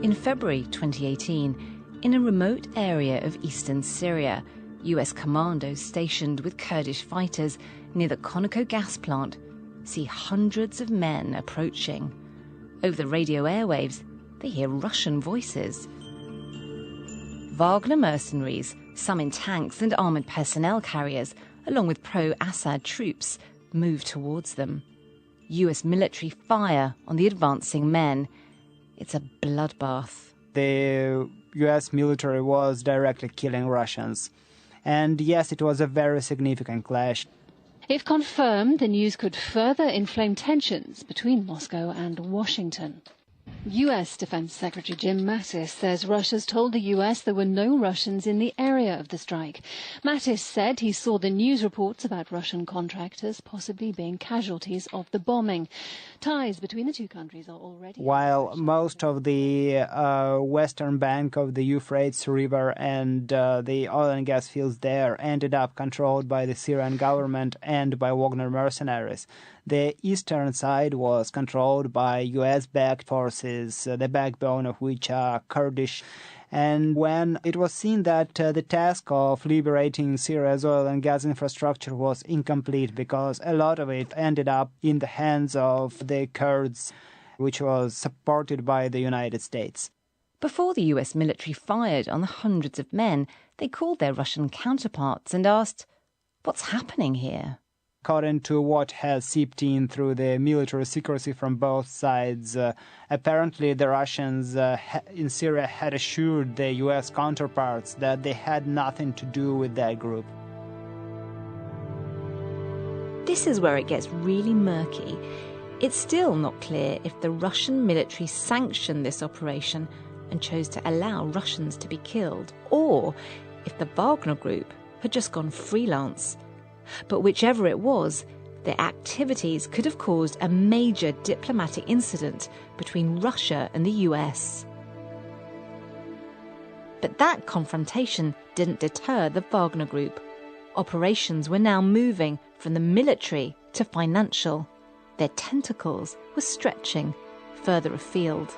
In February 2018, in a remote area of eastern Syria, US commandos stationed with Kurdish fighters near the Conoco gas plant see hundreds of men approaching. Over the radio airwaves, they hear Russian voices. Wagner mercenaries, some in tanks and armoured personnel carriers, along with pro-Assad troops, move towards them. US military fire on the advancing men. It's a bloodbath. The US military was directly killing Russians. And yes, it was a very significant clash. If confirmed, the news could further inflame tensions between Moscow and Washington. US Defense Secretary Jim Mattis says Russia's told the US there were no Russians in the area of the strike. Mattis said he saw the news reports about Russian contractors possibly being casualties of the bombing. Ties between the two countries are already... While most of the western bank of the Euphrates River and the oil and gas fields there ended up controlled by the Syrian government and by Wagner mercenaries, the eastern side was controlled by US-backed forces, the backbone of which are Kurdish. And when it was seen that the task of liberating Syria's oil and gas infrastructure was incomplete because a lot of it ended up in the hands of the Kurds, which was supported by the United States. Before the US military fired on the hundreds of men, they called their Russian counterparts and asked, What's happening here? According to what has seeped in through the military secrecy from both sides, apparently the Russians in Syria had assured the U.S. counterparts that they had nothing to do with that group. This is where it gets really murky. It's still not clear if the Russian military sanctioned this operation and chose to allow Russians to be killed, or if the Wagner Group had just gone freelance. But whichever it was, their activities could have caused a major diplomatic incident between Russia and the US. But that confrontation didn't deter the Wagner Group. Operations were now moving from the military to financial. Their tentacles were stretching further afield.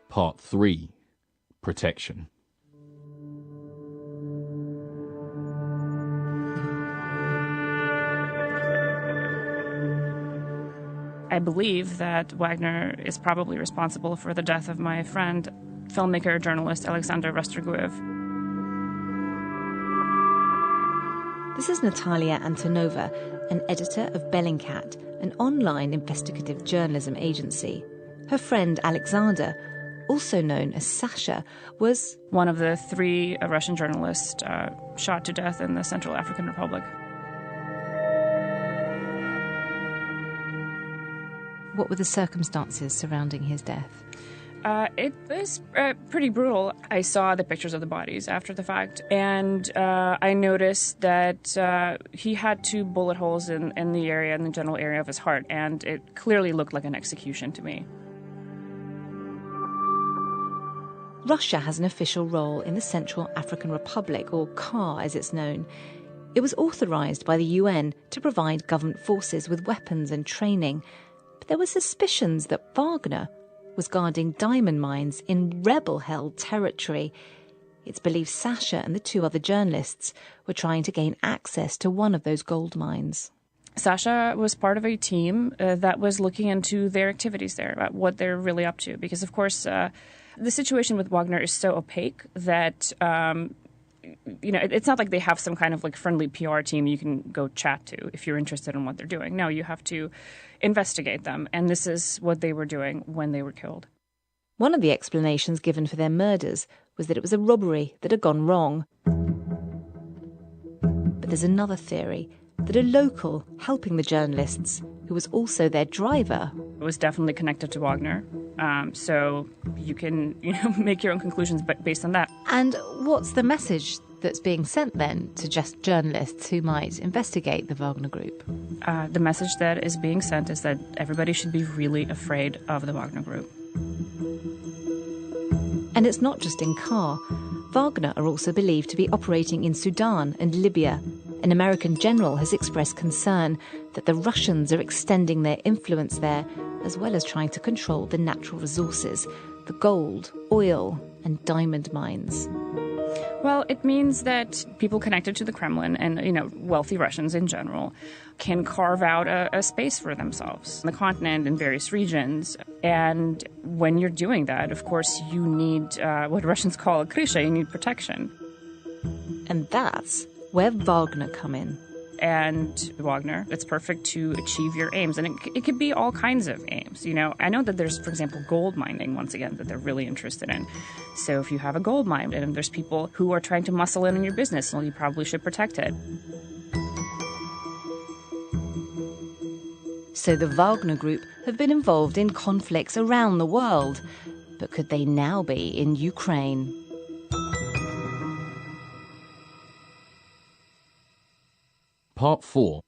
Part 3. Protection. I believe that Wagner is probably responsible for the death of my friend, filmmaker, journalist Alexander Rastoguev. This is Natalia Antonova, an editor of Bellingcat, an online investigative journalism agency. Her friend Alexander, also known as Sasha, was one of the 3 Russian journalists shot to death in the Central African Republic. What were the circumstances surrounding his death? It was pretty brutal. I saw the pictures of the bodies after the fact, and I noticed that he had 2 bullet holes in the area, in the general area of his heart, and it clearly looked like an execution to me. Russia has an official role in the Central African Republic, or CAR as it's known. It was authorised by the UN to provide government forces with weapons and training. But there were suspicions that Wagner was guarding diamond mines in rebel-held territory. It's believed Sasha and the 2 other journalists were trying to gain access to one of those gold mines. Sasha was part of a team that was looking into their activities there, about what they're really up to. Because, of course, the situation with Wagner is so opaque that it's not like they have some kind of friendly PR team you can go chat to if you're interested in what they're doing. No, you have to investigate them, and this is what they were doing when they were killed. One of the explanations given for their murders was that it was a robbery that had gone wrong. But there's another theory, that a local helping the journalists, who was also their driver, it was definitely connected to Wagner. So you can make your own conclusions based on that. And what's the message that's being sent then to just journalists who might investigate the Wagner Group? The message that is being sent is that everybody should be really afraid of the Wagner Group. And it's not just in CAR. Wagner are also believed to be operating in Sudan and Libya. An American general has expressed concern that the Russians are extending their influence there, as well as trying to control the natural resources, the gold, oil, and diamond mines. Well, it means that people connected to the Kremlin and, wealthy Russians in general can carve out a space for themselves on the continent in various regions. And when you're doing that, of course, you need what Russians call a krysha, you need protection. And that's where Wagner come in. And Wagner, it's perfect to achieve your aims. And it could be all kinds of aims. I know that there's, for example, gold mining, once again, that they're really interested in. So if you have a gold mine and there's people who are trying to muscle in on your business, well, you probably should protect it. So the Wagner Group have been involved in conflicts around the world. But could they now be in Ukraine? Part 4.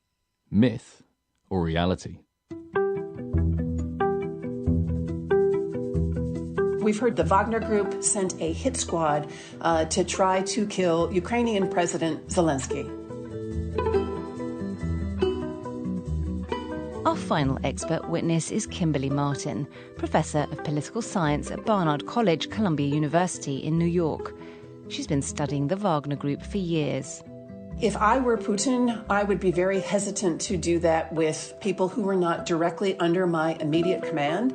Myth or reality? We've heard the Wagner Group sent a hit squad to try to kill Ukrainian President Zelensky. Our final expert witness is Kimberly Martin, Professor of Political Science at Barnard College, Columbia University in New York. She's been studying the Wagner Group for years. If I were Putin, I would be very hesitant to do that with people who were not directly under my immediate command.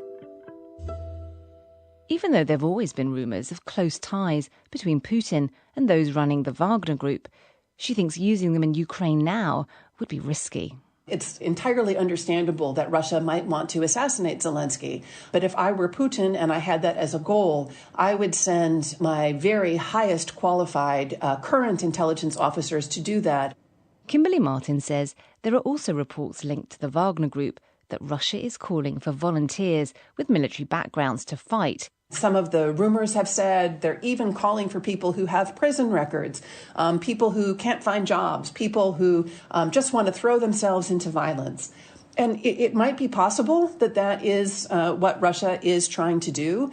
even though there have always been rumours of close ties between Putin and those running the Wagner Group. She thinks using them in Ukraine now would be risky. It's entirely understandable that Russia might want to assassinate Zelensky. But if I were Putin and I had that as a goal, I would send my very highest qualified current intelligence officers to do that. Kimberly Martin says there are also reports linked to the Wagner Group that Russia is calling for volunteers with military backgrounds to fight. Some of the rumors have said they're even calling for people who have prison records, people who can't find jobs, people who just want to throw themselves into violence. And it might be possible that that is what Russia is trying to do.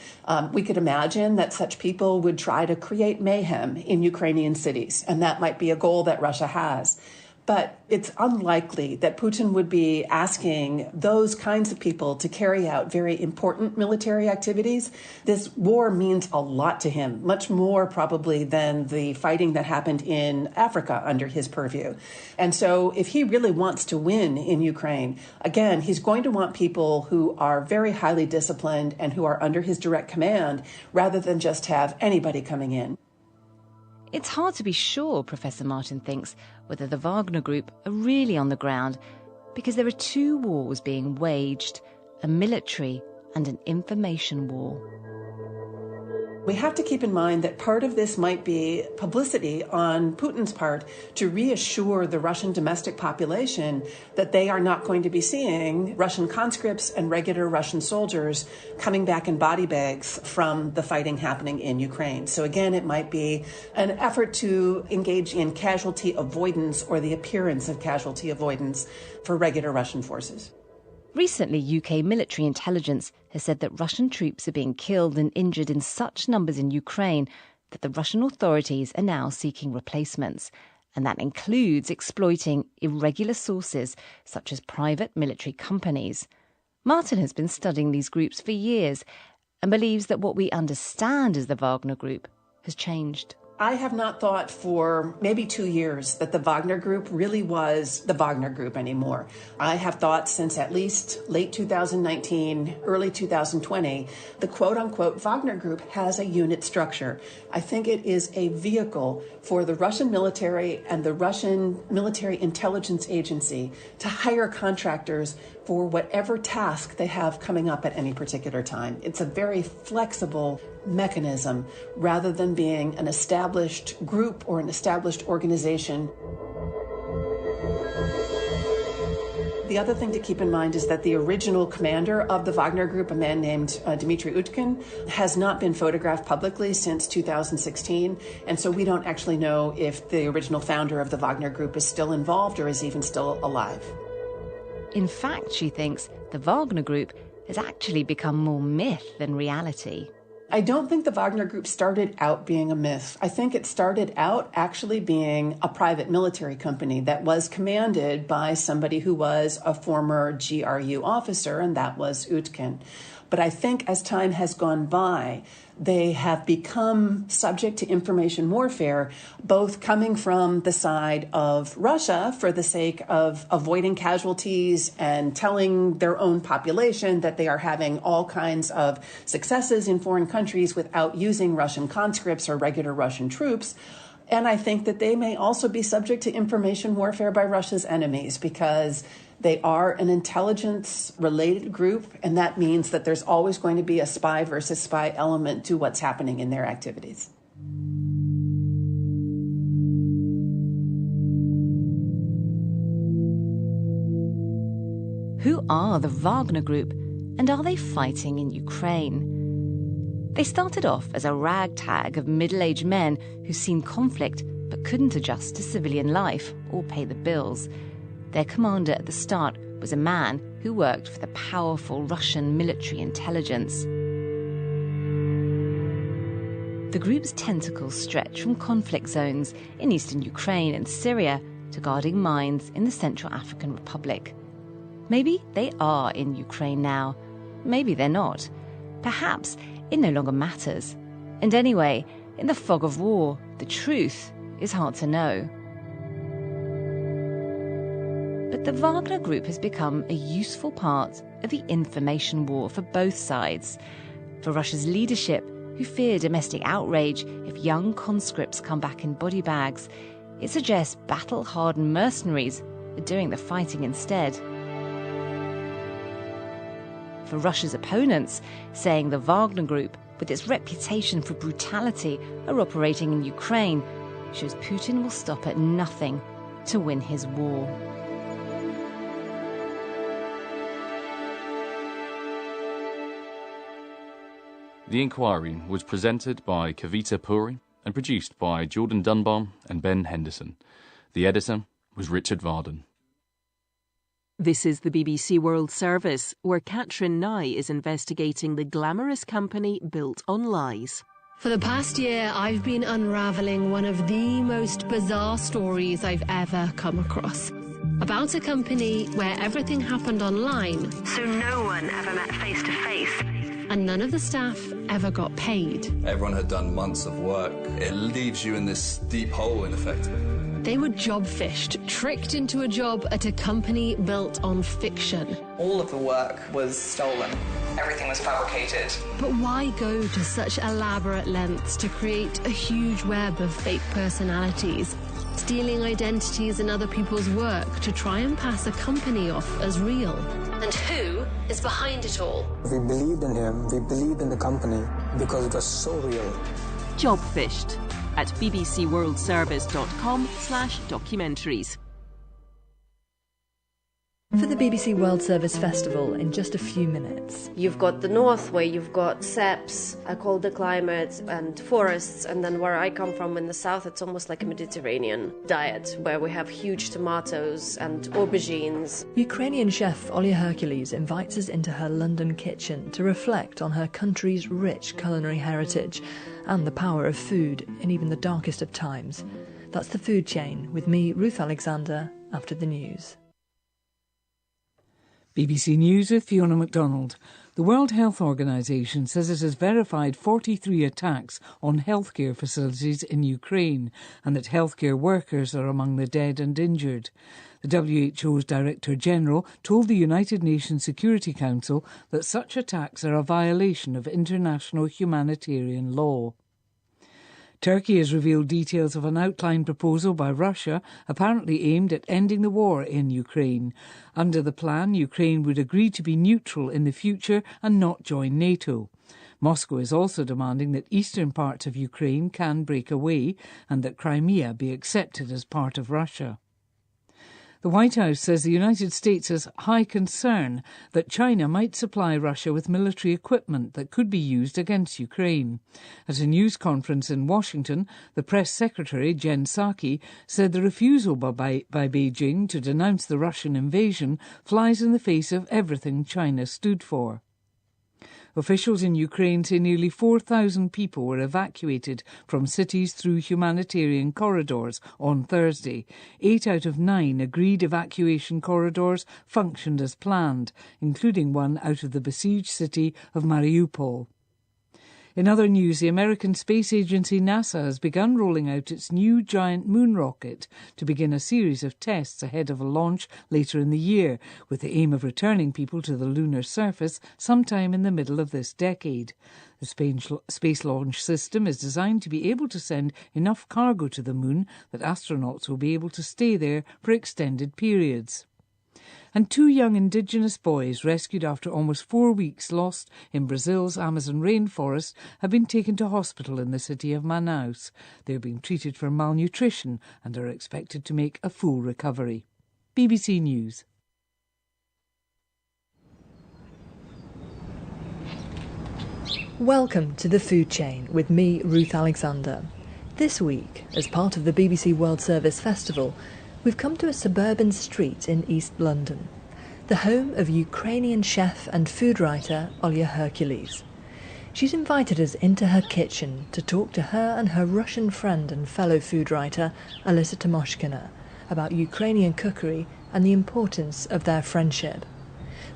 We could imagine that such people would try to create mayhem in Ukrainian cities, and that might be a goal that Russia has. But it's unlikely that Putin would be asking those kinds of people to carry out very important military activities. This war means a lot to him, much more probably than the fighting that happened in Africa under his purview. And so if he really wants to win in Ukraine, again, he's going to want people who are very highly disciplined and who are under his direct command, rather than just have anybody coming in. It's hard to be sure, Professor Martin thinks, whether the Wagner Group are really on the ground, because there are two wars being waged, a military and an information war. We have to keep in mind that part of this might be publicity on Putin's part to reassure the Russian domestic population that they are not going to be seeing Russian conscripts and regular Russian soldiers coming back in body bags from the fighting happening in Ukraine. So again, it might be an effort to engage in casualty avoidance or the appearance of casualty avoidance for regular Russian forces. Recently, UK military intelligence has said that Russian troops are being killed and injured in such numbers in Ukraine that the Russian authorities are now seeking replacements. And that includes exploiting irregular sources such as private military companies. Martin has been studying these groups for years and believes that what we understand as the Wagner Group has changed. I have not thought for maybe 2 years that the Wagner Group really was the Wagner Group anymore. I have thought since at least late 2019, early 2020, the quote-unquote Wagner Group has a unit structure. I think it is a vehicle for the Russian military and the Russian military intelligence agency to hire contractors for whatever task they have coming up at any particular time. It's a very flexible mechanism rather than being an established group or an established organization. The other thing to keep in mind is that the original commander of the Wagner Group, a man named Dmitry Utkin, has not been photographed publicly since 2016. And so we don't actually know if the original founder of the Wagner Group is still involved or is even still alive. In fact, she thinks the Wagner Group has actually become more myth than reality. I don't think the Wagner Group started out being a myth. I think it started out actually being a private military company that was commanded by somebody who was a former GRU officer, and that was Utkin. But I think as time has gone by, they have become subject to information warfare, both coming from the side of Russia for the sake of avoiding casualties and telling their own population that they are having all kinds of successes in foreign countries without using Russian conscripts or regular Russian troops. And I think that they may also be subject to information warfare by Russia's enemies because they are an intelligence-related group, and that means that there's always going to be a spy versus spy element to what's happening in their activities. Who are the Wagner Group, and are they fighting in Ukraine? They started off as a ragtag of middle-aged men who've seen conflict but couldn't adjust to civilian life or pay the bills. Their commander at the start was a man who worked for the powerful Russian military intelligence. The group's tentacles stretch from conflict zones in eastern Ukraine and Syria to guarding mines in the Central African Republic. Maybe they are in Ukraine now. Maybe they're not. Perhaps it no longer matters. And anyway, in the fog of war, the truth is hard to know. But the Wagner Group has become a useful part of the information war for both sides. For Russia's leadership, who fear domestic outrage if young conscripts come back in body bags, it suggests battle-hardened mercenaries are doing the fighting instead. For Russia's opponents, saying the Wagner Group, with its reputation for brutality, are operating in Ukraine, shows Putin will stop at nothing to win his war. The inquiry was presented by Kavita Puri and produced by Jordan Dunbar and Ben Henderson. The editor was Richard Varden. This is the BBC World Service, where Katrin Nye is investigating the glamorous company built on lies. For the past year, I've been unravelling one of the most bizarre stories I've ever come across. About a company where everything happened online, so no one ever met face to face, and none of the staff ever got paid. Everyone had done months of work. It leaves you in this deep hole, in effect. They were job-fished, tricked into a job at a company built on fiction. All of the work was stolen. Everything was fabricated. But why go to such elaborate lengths to create a huge web of fake personalities, stealing identities and other people's work to try and pass a company off as real? And who is behind it all? We believed in him, we believed in the company, because it was so real. Jobfished at bbcworldservice.com/documentaries. For the BBC World Service Festival in just a few minutes. You've got the north where you've got steppes, a colder climate and forests, and then where I come from in the south it's almost like a Mediterranean diet where we have huge tomatoes and aubergines. Ukrainian chef Olya Hercules invites us into her London kitchen to reflect on her country's rich culinary heritage and the power of food in even the darkest of times. That's The Food Chain with me, Ruth Alexander, after the news. BBC News with Fiona MacDonald. The World Health Organization says it has verified 43 attacks on healthcare facilities in Ukraine and that healthcare workers are among the dead and injured. The WHO's Director General told the United Nations Security Council that such attacks are a violation of international humanitarian law. Turkey has revealed details of an outline proposal by Russia, apparently aimed at ending the war in Ukraine. Under the plan, Ukraine would agree to be neutral in the future and not join NATO. Moscow is also demanding that eastern parts of Ukraine can break away and that Crimea be accepted as part of Russia. The White House says the United States has high concern that China might supply Russia with military equipment that could be used against Ukraine. At a news conference in Washington, the press secretary, Jen Psaki, said the refusal by Beijing to denounce the Russian invasion flies in the face of everything China stood for. Officials in Ukraine say nearly 4,000 people were evacuated from cities through humanitarian corridors on Thursday. 8 out of 9 agreed evacuation corridors functioned as planned, including one out of the besieged city of Mariupol. In other news, the American space agency NASA has begun rolling out its new giant moon rocket to begin a series of tests ahead of a launch later in the year, with the aim of returning people to the lunar surface sometime in the middle of this decade. The space launch system is designed to be able to send enough cargo to the moon that astronauts will be able to stay there for extended periods. And 2 young indigenous boys, rescued after almost 4 weeks lost in Brazil's Amazon rainforest, have been taken to hospital in the city of Manaus. They are being treated for malnutrition and are expected to make a full recovery. BBC News. Welcome to The Food Chain with me, Ruth Alexander. This week, as part of the BBC World Service Festival, we've come to a suburban street in East London, the home of Ukrainian chef and food writer Olya Hercules. She's invited us into her kitchen to talk to her and her Russian friend and fellow food writer Alyssa Tomoshkina about Ukrainian cookery and the importance of their friendship.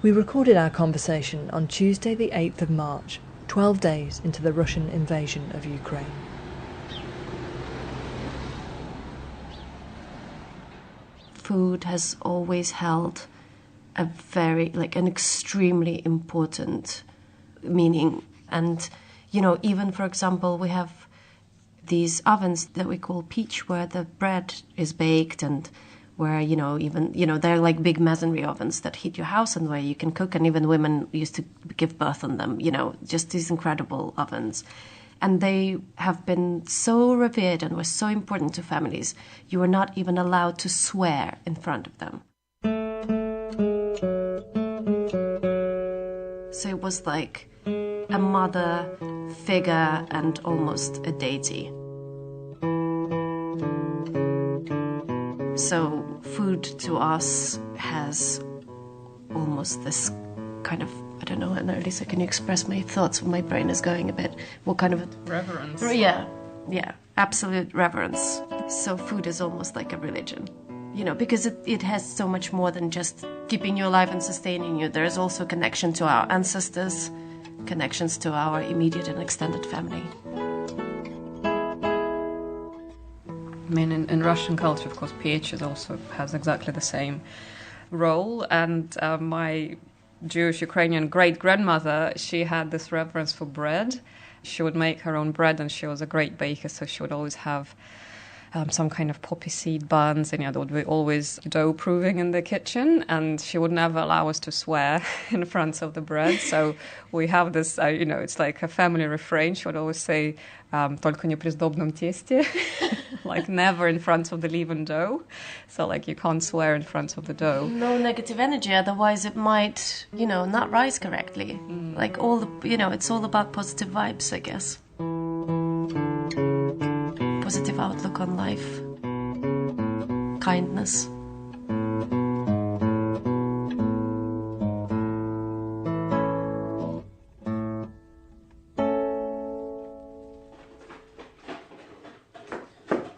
We recorded our conversation on Tuesday the 8th of March, 12 days into the Russian invasion of Ukraine. Food has always held an extremely important meaning And, you know, even, for example, we have these ovens that we call peach, where the bread is baked and where, you know, even, you know, they're like big masonry ovens that heat your house and where you can cook, and even women used to give birth on them, you know, just these incredible ovens. And they have been so revered and were so important to families. You were not even allowed to swear in front of them. So it was like a mother figure and almost a deity. So food to us has almost this kind of, I don't know, and Elisa, can you express my thoughts when my brain is going a bit? What kind of... Reverence. Yeah, absolute reverence. So food is almost like a religion, you know, because it has so much more than just keeping you alive and sustaining you. There is also connection to our ancestors, connections to our immediate and extended family. I mean, in Russian culture, of course, pH also has exactly the same role. And my Jewish Ukrainian great-grandmother, she had this reverence for bread. She would make her own bread, and she was a great baker, so she would always have some kind of poppy seed buns, and there would be always dough proving in the kitchen, and she would never allow us to swear in front of the bread. So we have this, you know, it's like a family refrain. She would always say, "Только не при сдобном тесте," like never in front of the leavened dough. So like you can't swear in front of the dough. No negative energy, otherwise it might, you know, not rise correctly. Like all the, you know, it's all about positive vibes, I guess. Positive outlook on life, kindness.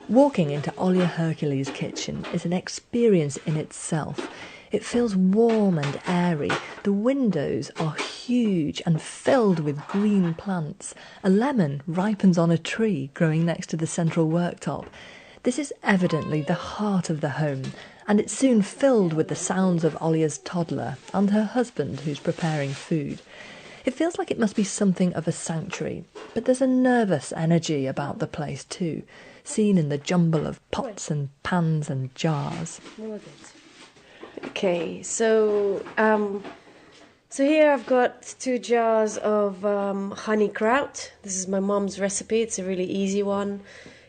Walking into Olya Hercules' kitchen is an experience in itself. It feels warm and airy. The windows are huge and filled with green plants. A lemon ripens on a tree growing next to the central worktop. This is evidently the heart of the home, and it's soon filled with the sounds of Olya's toddler and her husband who's preparing food. It feels like it must be something of a sanctuary, but there's a nervous energy about the place too, seen in the jumble of pots and pans and jars. Okay, so here I've got 2 jars of honey kraut. This is my mom's recipe. It's a really easy one.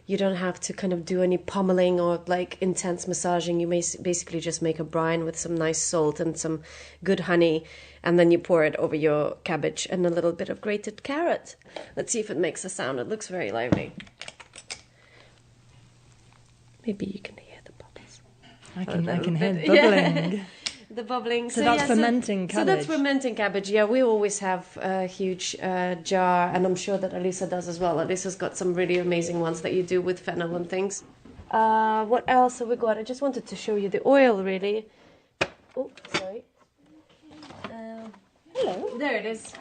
You don't have to kind of do any pummeling or like intense massaging. You may basically just make a brine with some nice salt and some good honey, and then you pour it over your cabbage and a little bit of grated carrot. Let's see if it makes a sound. It looks very lively. Maybe you can hear the bubbles. I can hear bubbling. The bubbling. So that's fermenting cabbage. So that's fermenting cabbage. Yeah, we always have a huge jar, and I'm sure that Elisa does as well. Elisa's got some really amazing ones that you do with fennel and things. What else have we got? I just wanted to show you the oil, really. Oh, sorry. Hello. There it is.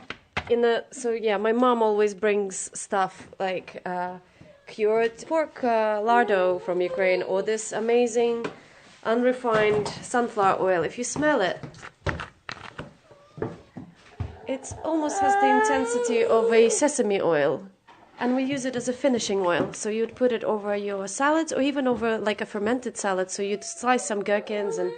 So yeah, my mom always brings stuff like cured pork lardo from Ukraine, or this amazing unrefined sunflower oil. If you smell it, it almost has the intensity of a sesame oil, and we use it as a finishing oil. So you'd put it over your salads, or even over like a fermented salad. So you'd slice some gherkins and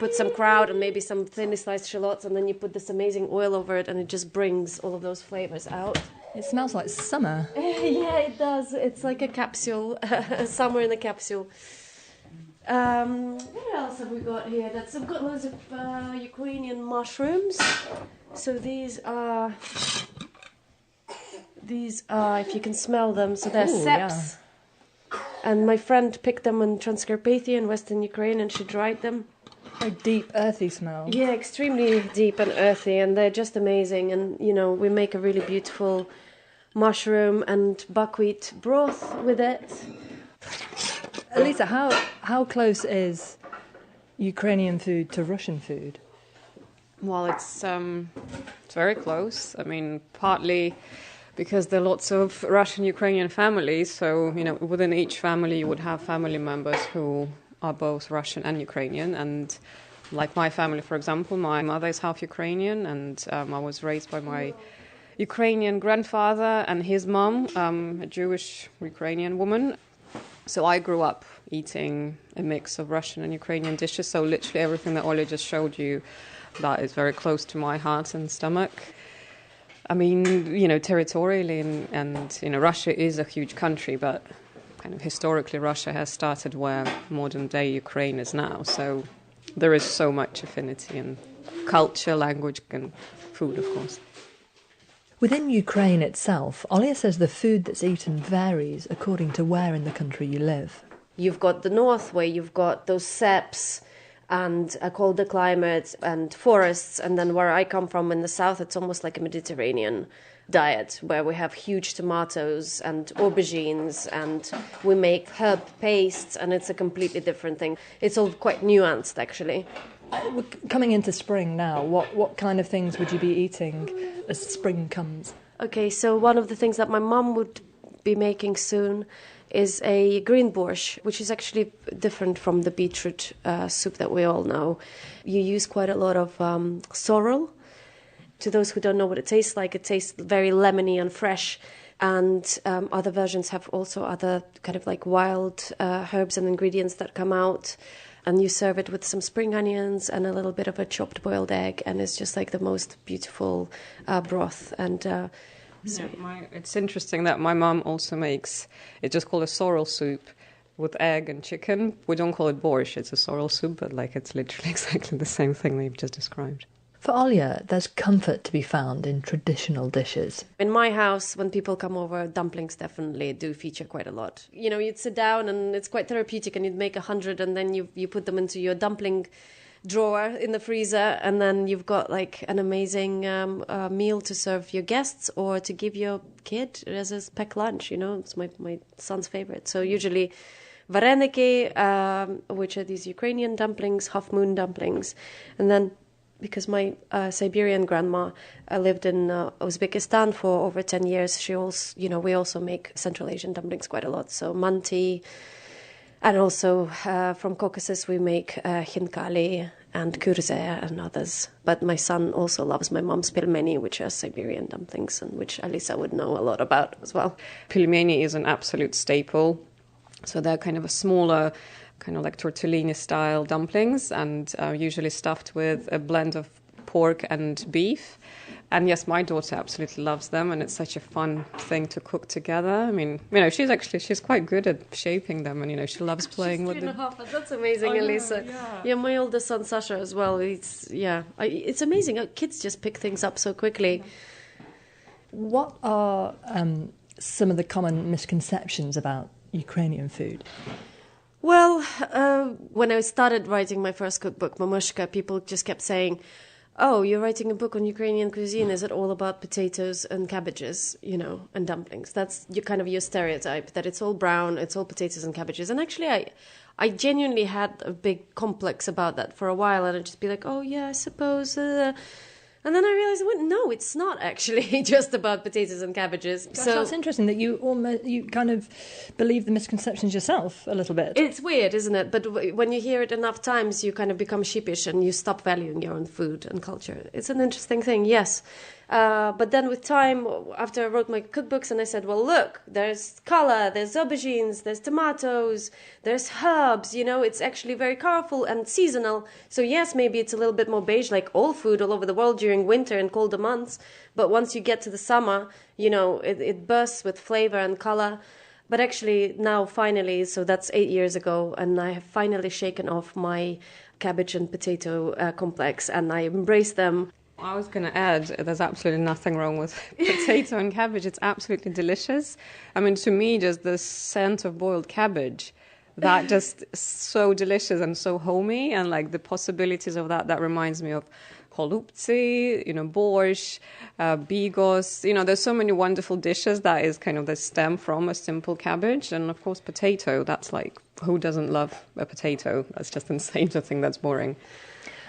put some kraut and maybe some thinly sliced shallots, and then you put this amazing oil over it, and it just brings all of those flavors out. It smells like summer. Yeah, it does. It's like a capsule, summer in a capsule. What else have we got here? I've got loads of Ukrainian mushrooms. So these are, if you can smell them, so they're seps. Yeah. And my friend picked them in Transcarpathia in Western Ukraine, and she dried them. A deep, earthy smell. Yeah, extremely deep and earthy, and they're just amazing. And, you know, we make a really beautiful mushroom and buckwheat broth with it. Elisa, how close is Ukrainian food to Russian food? Well, it's very close. I mean, partly because there are lots of Russian-Ukrainian families, so, you know, within each family you would have family members who are both Russian and Ukrainian. And like my family, for example, my mother is half Ukrainian, and I was raised by my Ukrainian grandfather and his mom, a Jewish Ukrainian woman. So I grew up eating a mix of Russian and Ukrainian dishes. So literally everything that Olya just showed you, that is very close to my heart and stomach. I mean, territorially and Russia is a huge country, but kind of historically Russia has started where modern day Ukraine is now. So there is so much affinity in culture, language and food, of course. Within Ukraine itself, Olya says the food that's eaten varies according to where in the country you live. You've got the north where you've got those steppes and a colder climate and forests, and then where I come from in the south, it's almost like a Mediterranean diet where we have huge tomatoes and aubergines and we make herb pastes, and it's a completely different thing. It's all quite nuanced, actually. Coming into spring now, what kind of things would you be eating as spring comes? Okay, so one of the things that my mum would be making soon is a green borscht, which is actually different from the beetroot soup that we all know. You use quite a lot of sorrel. To those who don't know what it tastes like, it tastes very lemony and fresh. And other versions have also other kind of like wild herbs and ingredients that come out. And you serve it with some spring onions and a little bit of a chopped boiled egg, and it's just like the most beautiful broth. And it's interesting that my mum also makes, it's just called a sorrel soup with egg and chicken. We don't call it borscht, it's a sorrel soup, but it's literally exactly the same thing that you've just described. For Olya, there's comfort to be found in traditional dishes. In my house, when people come over, dumplings definitely do feature quite a lot. You'd sit down and it's quite therapeutic, and you'd make 100 and then you put them into your dumpling drawer in the freezer, and then you've got like an amazing meal to serve your guests or to give your kid as a packed lunch. It's my son's favorite. So usually vareniki, which are these Ukrainian dumplings, half-moon dumplings, and then because my Siberian grandma lived in Uzbekistan for over 10 years, we also make Central Asian dumplings quite a lot. So manti, and also from Caucasus we make khinkali and kurze and others. But my son also loves my mom's pilmeni, which are Siberian dumplings, and which Alisa would know a lot about as well. Pilmeni is an absolute staple. So they're kind of a smaller, kind of like tortellini-style dumplings, and usually stuffed with a blend of pork and beef. And yes, my daughter absolutely loves them, and it's such a fun thing to cook together. I mean, she's quite good at shaping them, and she loves playing with them. That's amazing, Alisa. Yeah, my older son Sasha as well. It's amazing. Kids just pick things up so quickly. What are some of the common misconceptions about Ukrainian food? Well, when I started writing my first cookbook, Mamushka, people just kept saying, "Oh, you're writing a book on Ukrainian cuisine. Is it all about potatoes and cabbages, and dumplings?" That's your stereotype, that it's all brown, it's all potatoes and cabbages. And actually, I genuinely had a big complex about that for a while, and I'd just be like, "Oh, yeah, I suppose." And then I realized, no, it's not actually just about potatoes and cabbages. Gosh, so that's interesting that you kind of believe the misconceptions yourself a little bit. It's weird, isn't it? But when you hear it enough times, you kind of become sheepish and you stop valuing your own food and culture. It's an interesting thing, yes. But then with time, after I wrote my cookbooks, and I said, well, look, there's color, there's aubergines, there's tomatoes, there's herbs, it's actually very colorful and seasonal. So yes, maybe it's a little bit more beige, like all food all over the world during winter and colder months. But once you get to the summer, it bursts with flavor and color. But actually now finally, so that's 8 years ago, and I have finally shaken off my cabbage and potato complex, and I embrace them. I was going to add, there's absolutely nothing wrong with potato and cabbage. It's absolutely delicious. I mean, to me, just the scent of boiled cabbage, that just so delicious and so homey, and like the possibilities of that reminds me of holubtsi, borscht, bigos. There's so many wonderful dishes that is kind of the stem from a simple cabbage. And of course, potato, that's like, who doesn't love a potato? That's just insane to think that's boring.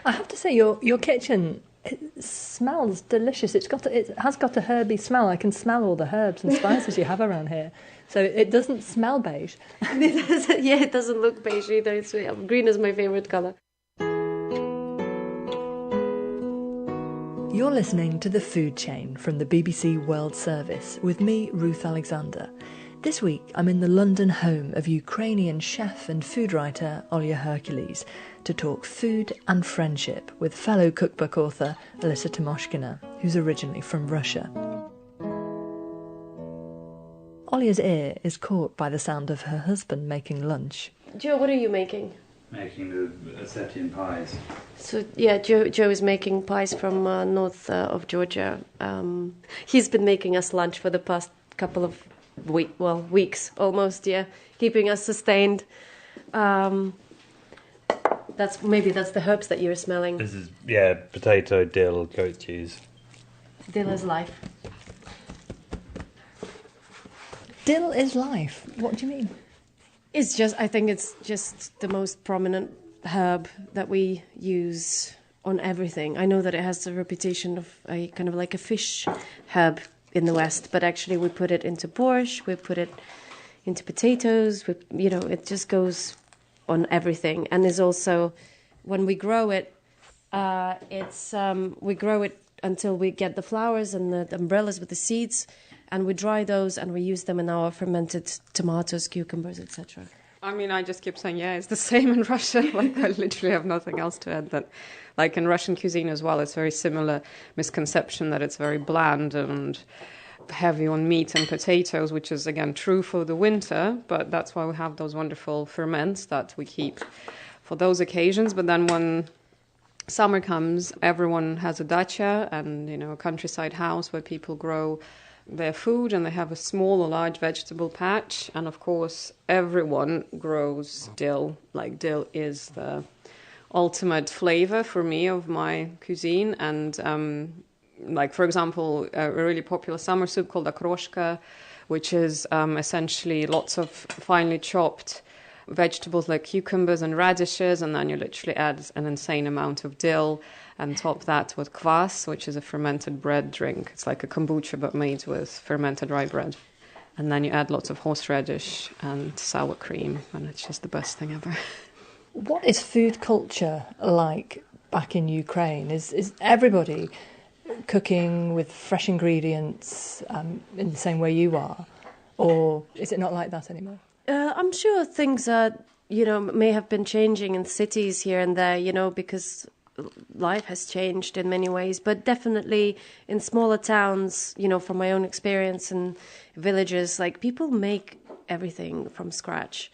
I have to say, your kitchen, it smells delicious. It has got a herby smell. I can smell all the herbs and spices you have around here. So it doesn't smell beige. It doesn't look beige either. Green is my favorite color. You're listening to The Food Chain from the BBC World Service with me, Ruth Alexander. This week I'm in the London home of Ukrainian chef and food writer Olya Hercules to talk food and friendship with fellow cookbook author Alyssa Timoshkina, who's originally from Russia. Olya's ear is caught by the sound of her husband making lunch. Joe, what are you making? Making the Ossetian pies. So, yeah, Joe is making pies from north of Georgia. He's been making us lunch for the past couple of weeks almost, yeah, keeping us sustained. That's the herbs that you're smelling. This is, potato, dill, goat cheese. Dill is life. Dill is life? What do you mean? I think it's just the most prominent herb that we use on everything. I know that it has a reputation of a kind of like a fish herb in the West, but actually we put it into borscht, we put it into potatoes, it just goes on everything. And is also, when we grow it, we grow it until we get the flowers and the umbrellas with the seeds, and we dry those and we use them in our fermented tomatoes, cucumbers, etc. I mean, I just keep saying, it's the same in Russia. Like, I literally have nothing else to add. That, like in Russian cuisine as well, it's very similar misconception that it's very bland and heavy on meat and potatoes, which is, again, true for the winter. But that's why we have those wonderful ferments that we keep for those occasions. But then when summer comes, everyone has a dacha and, a countryside house where people grow their food, and they have a small or large vegetable patch, and of course everyone grows dill. Like, dill is the ultimate flavor for me of my cuisine. And like, for example, a really popular summer soup called akroshka, which is essentially lots of finely chopped vegetables like cucumbers and radishes, and then you literally add an insane amount of dill and top that with kvass, which is a fermented bread drink. It's like a kombucha but made with fermented rye bread. And then you add lots of horseradish and sour cream, and it's just the best thing ever. What is food culture like back in Ukraine? Is everybody cooking with fresh ingredients in the same way you are? Or is it not like that anymore? I'm sure things are, may have been changing in cities here and there, because life has changed in many ways. But definitely in smaller towns, from my own experience in villages, like, people make everything from scratch.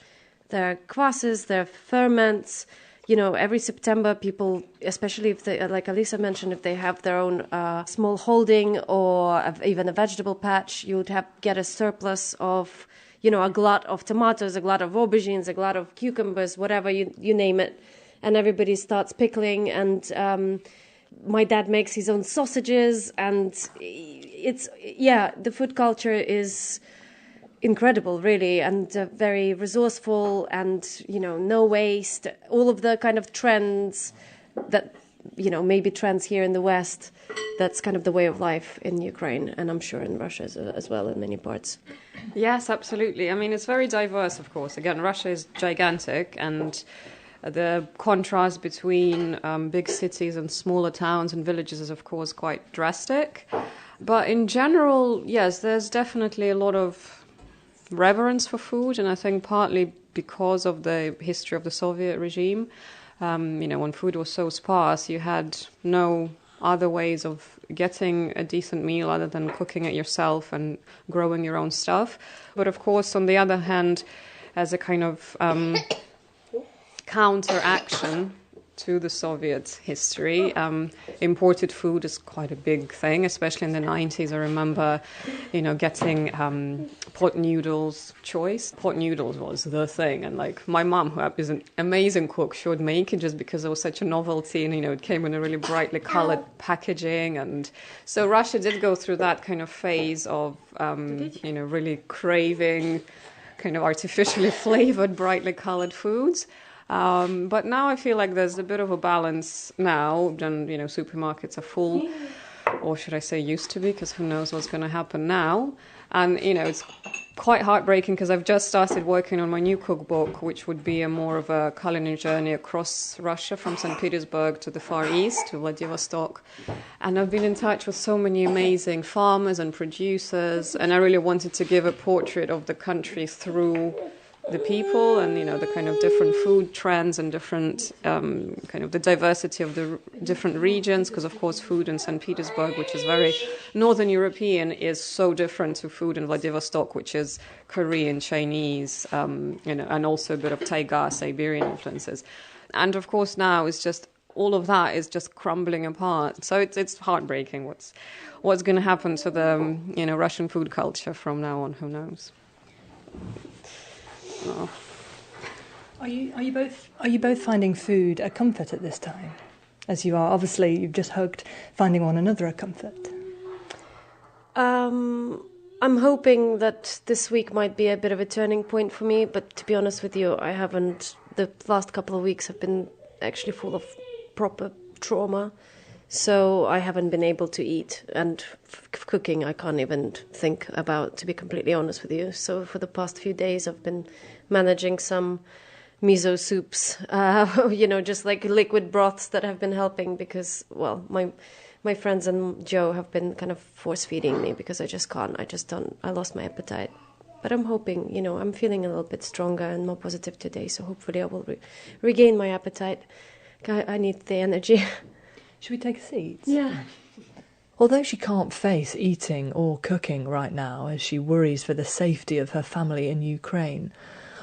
There are kvasses, there are ferments. Every September people, especially if they, like Alyssa mentioned, if they have their own small holding or even a vegetable patch, you would get a surplus of a glut of tomatoes, a glut of aubergines, a glut of cucumbers, whatever, you name it. And everybody starts pickling. And my dad makes his own sausages. And the food culture is incredible, really, and very resourceful, and, no waste. All of the kind of trends that, maybe trends here in the West, that's kind of the way of life in Ukraine, and I'm sure in Russia as well, in many parts. Yes, absolutely. I mean, it's very diverse, of course. Again, Russia is gigantic, and the contrast between big cities and smaller towns and villages is, of course, quite drastic. But in general, yes, there's definitely a lot of reverence for food, and I think partly because of the history of the Soviet regime. When food was so sparse, you had no other ways of getting a decent meal other than cooking it yourself and growing your own stuff. But of course, on the other hand, as a kind of counteraction to the Soviet history, imported food is quite a big thing, especially in the 90s. I remember, getting pot noodles choice. Pot noodles was the thing. And like, my mom, who is an amazing cook, she would make it just because it was such a novelty, and, it came in a really brightly colored packaging. And so Russia did go through that kind of phase of, really craving kind of artificially flavored, brightly colored foods. But now I feel like there's a bit of a balance now, and, supermarkets are full, or should I say used to be, because who knows what's going to happen now. And, it's quite heartbreaking because I've just started working on my new cookbook, which would be more of a culinary journey across Russia from St. Petersburg to the Far East, to Vladivostok. And I've been in touch with so many amazing farmers and producers, and I really wanted to give a portrait of the country through the people and, the kind of different food trends and different kind of the diversity of the different regions, because, of course, food in St. Petersburg, which is very Northern European, is so different to food in Vladivostok, which is Korean, Chinese, and also a bit of Taiga, Siberian influences. And, of course, now it's just all of that is just crumbling apart. So it's heartbreaking what's going to happen to the, Russian food culture from now on. Who knows? Oh. Are you both finding food a comfort at this time? As you are, obviously, you've just hugged, finding one another a comfort. I'm hoping that this week might be a bit of a turning point for me, but to be honest with you, I haven't. The last couple of weeks have been actually full of proper trauma, so I haven't been able to eat, and cooking I can't even think about, to be completely honest with you. So for the past few days I've been managing some miso soups, just like liquid broths that have been helping because, well, my friends and Joe have been kind of force-feeding me because I just can't. I lost my appetite. But I'm hoping, I'm feeling a little bit stronger and more positive today, so hopefully I will regain my appetite. I need the energy. Should we take a seat? Yeah. Although she can't face eating or cooking right now as she worries for the safety of her family in Ukraine,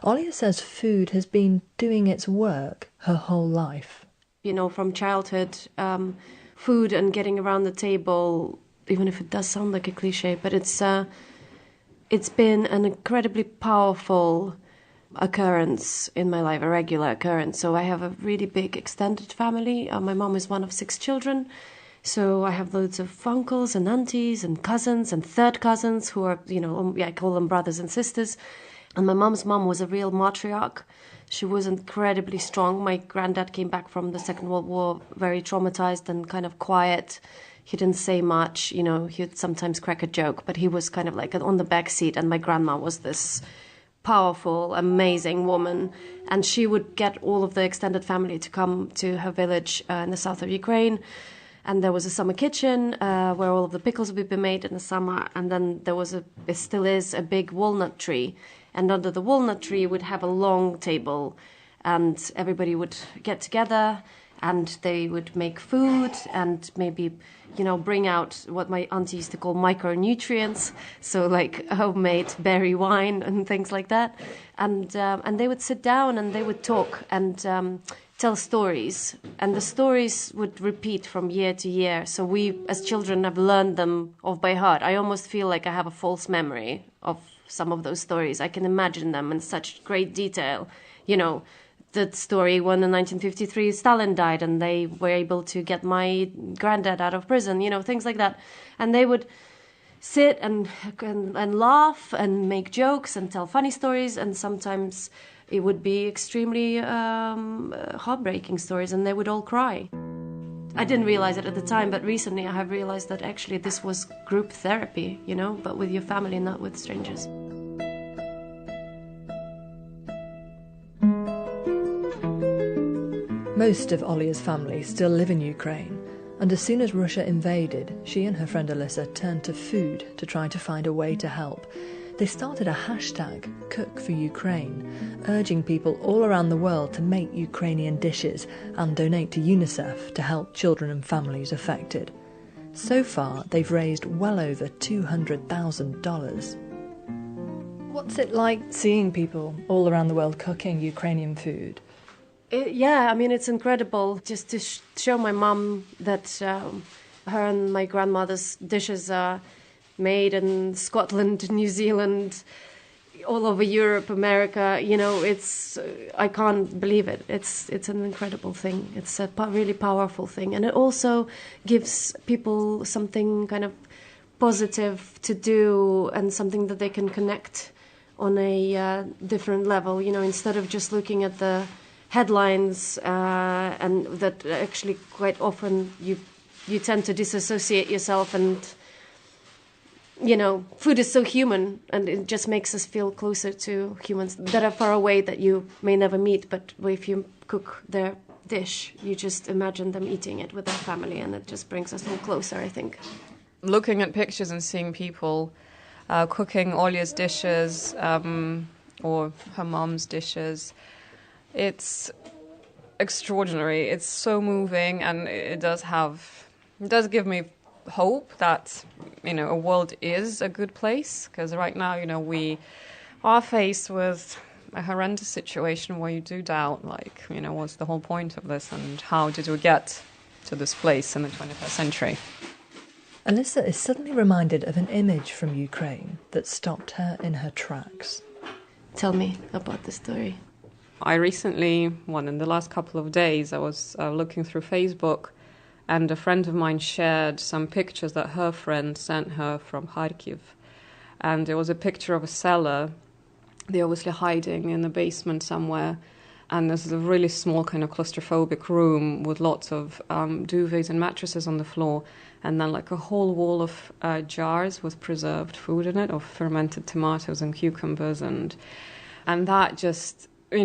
Olia says food has been doing its work her whole life. From childhood, food and getting around the table, even if it does sound like a cliche, but it's been an incredibly powerful occurrence in my life, a regular occurrence. So I have a really big extended family. My mom is one of 6 children. So I have loads of uncles and aunties and cousins and third cousins who are, I call them brothers and sisters. And my mom's mom was a real matriarch. She was incredibly strong. My granddad came back from the Second World War very traumatized and kind of quiet. He didn't say much, he would sometimes crack a joke, but he was kind of like on the back seat. And my grandma was this powerful, amazing woman, and she would get all of the extended family to come to her village in the south of Ukraine, and there was a summer kitchen where all of the pickles would be made in the summer, and then there still is a big walnut tree, and under the walnut tree would have a long table, and everybody would get together and they would make food and maybe bring out what my auntie used to call micronutrients, so like homemade berry wine and things like that, and they would sit down and they would talk and tell stories, and the stories would repeat from year to year. So we as children have learned them off by heart. I almost feel like I have a false memory of some of those stories. I can imagine them in such great detail, the story when in 1953 Stalin died and they were able to get my granddad out of prison, things like that. And they would sit and laugh and make jokes and tell funny stories, and sometimes it would be extremely heartbreaking stories, and they would all cry. I didn't realize it at the time, but recently I have realized that actually this was group therapy, but with your family, not with strangers. Most of Olia's family still live in Ukraine, and as soon as Russia invaded, she and her friend Alyssa turned to food to try to find a way to help. They started a hashtag, Cook for Ukraine, urging people all around the world to make Ukrainian dishes and donate to UNICEF to help children and families affected. So far, they've raised well over $200,000. What's it like seeing people all around the world cooking Ukrainian food? It's incredible just to show my mom that her and my grandmother's dishes are made in Scotland, New Zealand, all over Europe, America. I can't believe it. It's an incredible thing. It's a really powerful thing. And it also gives people something kind of positive to do and something that they can connect on a different level, instead of just looking at the headlines, and that actually quite often you tend to disassociate yourself and food is so human, and it just makes us feel closer to humans that are far away that you may never meet. But if you cook their dish, you just imagine them eating it with their family, and it just brings us all closer, I think. Looking at pictures and seeing people cooking Olya's dishes or her mom's dishes, it's extraordinary. It's so moving, and it does give me hope that a world is a good place, because right now we are faced with a horrendous situation where you do doubt, what's the whole point of this, and how did we get to this place in the 21st century? Alyssa is suddenly reminded of an image from Ukraine that stopped her in her tracks. Tell me about the story. I recently, in the last couple of days, I was looking through Facebook, and a friend of mine shared some pictures that her friend sent her from Kharkiv. And there was a picture of a cellar. They're obviously hiding in the basement somewhere. And there's a really small kind of claustrophobic room with lots of duvets and mattresses on the floor. And then like a whole wall of jars with preserved food in it, of fermented tomatoes and cucumbers. And that just, it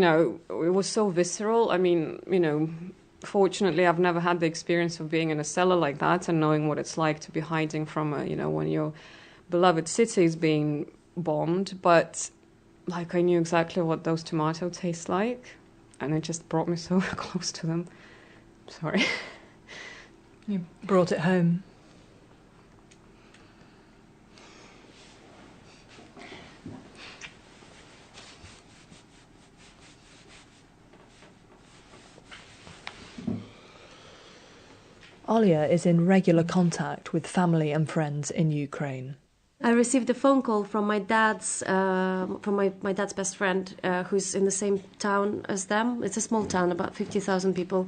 was so visceral. I mean, fortunately, I've never had the experience of being in a cellar like that and knowing what it's like to be hiding from, when your beloved city is being bombed. But, I knew exactly what those tomatoes taste like, and it just brought me so close to them. Sorry. You brought it home. Olya is in regular contact with family and friends in Ukraine. I received a phone call from my dad's my dad's best friend, who's in the same town as them. It's a small town, about 50,000 people,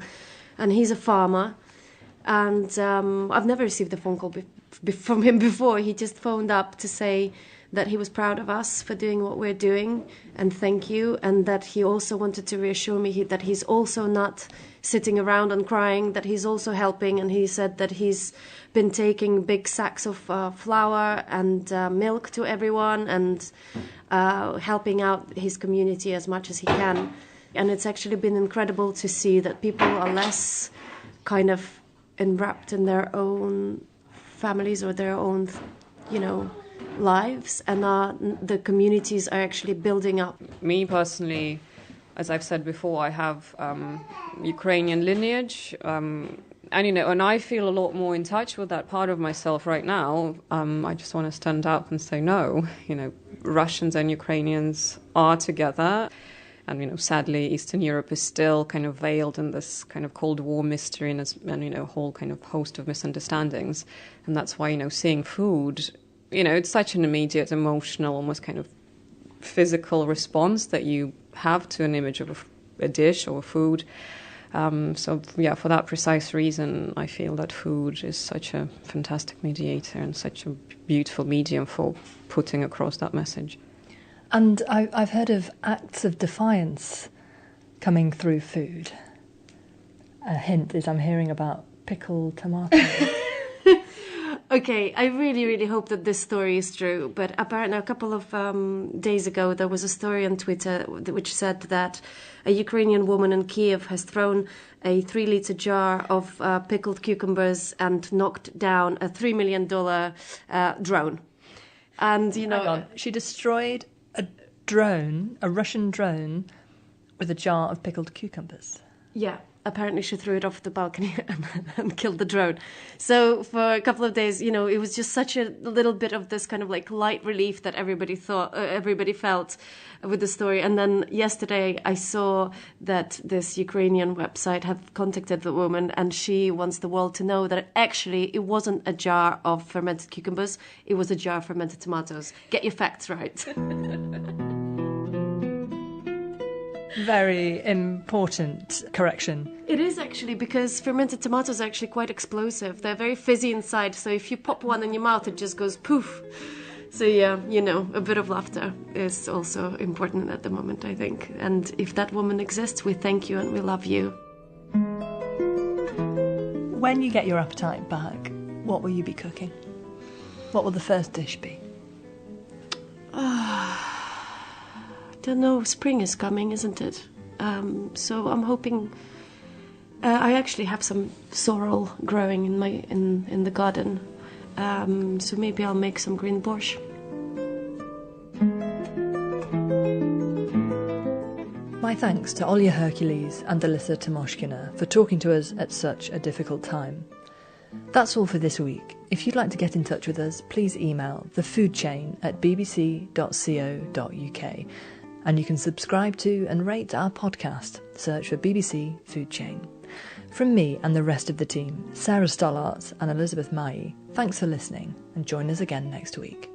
and he's a farmer. And I've never received a phone call from him before. He just phoned up to say that he was proud of us for doing what we're doing, and thank you, and that he also wanted to reassure me that he's also not sitting around and crying, that he's also helping. And he said that he's been taking big sacks of flour and milk to everyone, and helping out his community as much as he can. And it's actually been incredible to see that people are less kind of enwrapped in their own families or their own, lives, and the communities are actually building up. Me personally, as I've said before, I have Ukrainian lineage, and I feel a lot more in touch with that part of myself right now. I just want to stand up and say no. Russians and Ukrainians are together, and sadly, Eastern Europe is still kind of veiled in this kind of Cold War mystery and a whole kind of host of misunderstandings, and that's why seeing food. It's such an immediate, emotional, almost kind of physical response that you have to an image of a dish or food. For that precise reason, I feel that food is such a fantastic mediator and such a beautiful medium for putting across that message. And I've heard of acts of defiance coming through food. A hint is I'm hearing about pickled tomatoes. Okay, I really, really hope that this story is true. But apparently, a couple of days ago, there was a story on Twitter which said that a Ukrainian woman in Kiev has thrown a 3-liter jar of pickled cucumbers and knocked down a $3 million drone. And, Hang on. She destroyed a Russian drone, with a jar of pickled cucumbers. Yeah. Apparently she threw it off the balcony and killed the drone. So for a couple of days, it was just such a little bit of this kind of like light relief that everybody felt with the story. And then yesterday I saw that this Ukrainian website have contacted the woman, and she wants the world to know that actually it wasn't a jar of fermented cucumbers, it was a jar of fermented tomatoes. Get your facts right. Very important correction. It is actually, because fermented tomatoes are actually quite explosive. They're very fizzy inside, so if you pop one in your mouth, it just goes poof. So yeah, a bit of laughter is also important at the moment, I think. And if that woman exists, we thank you and we love you. When you get your appetite back, what will you be cooking? What will the first dish be? Don't know. Spring is coming, isn't it? So I'm hoping. I actually have some sorrel growing in the garden, so maybe I'll make some green borscht. My thanks to Olya Hercules and Alyssa Timoshkina for talking to us at such a difficult time. That's all for this week. If you'd like to get in touch with us, please email thefoodchain@bbc.co.uk. And you can subscribe to and rate our podcast. Search for BBC Food Chain. From me and the rest of the team, Sarah Stollarts and Elizabeth Mai, thanks for listening and join us again next week.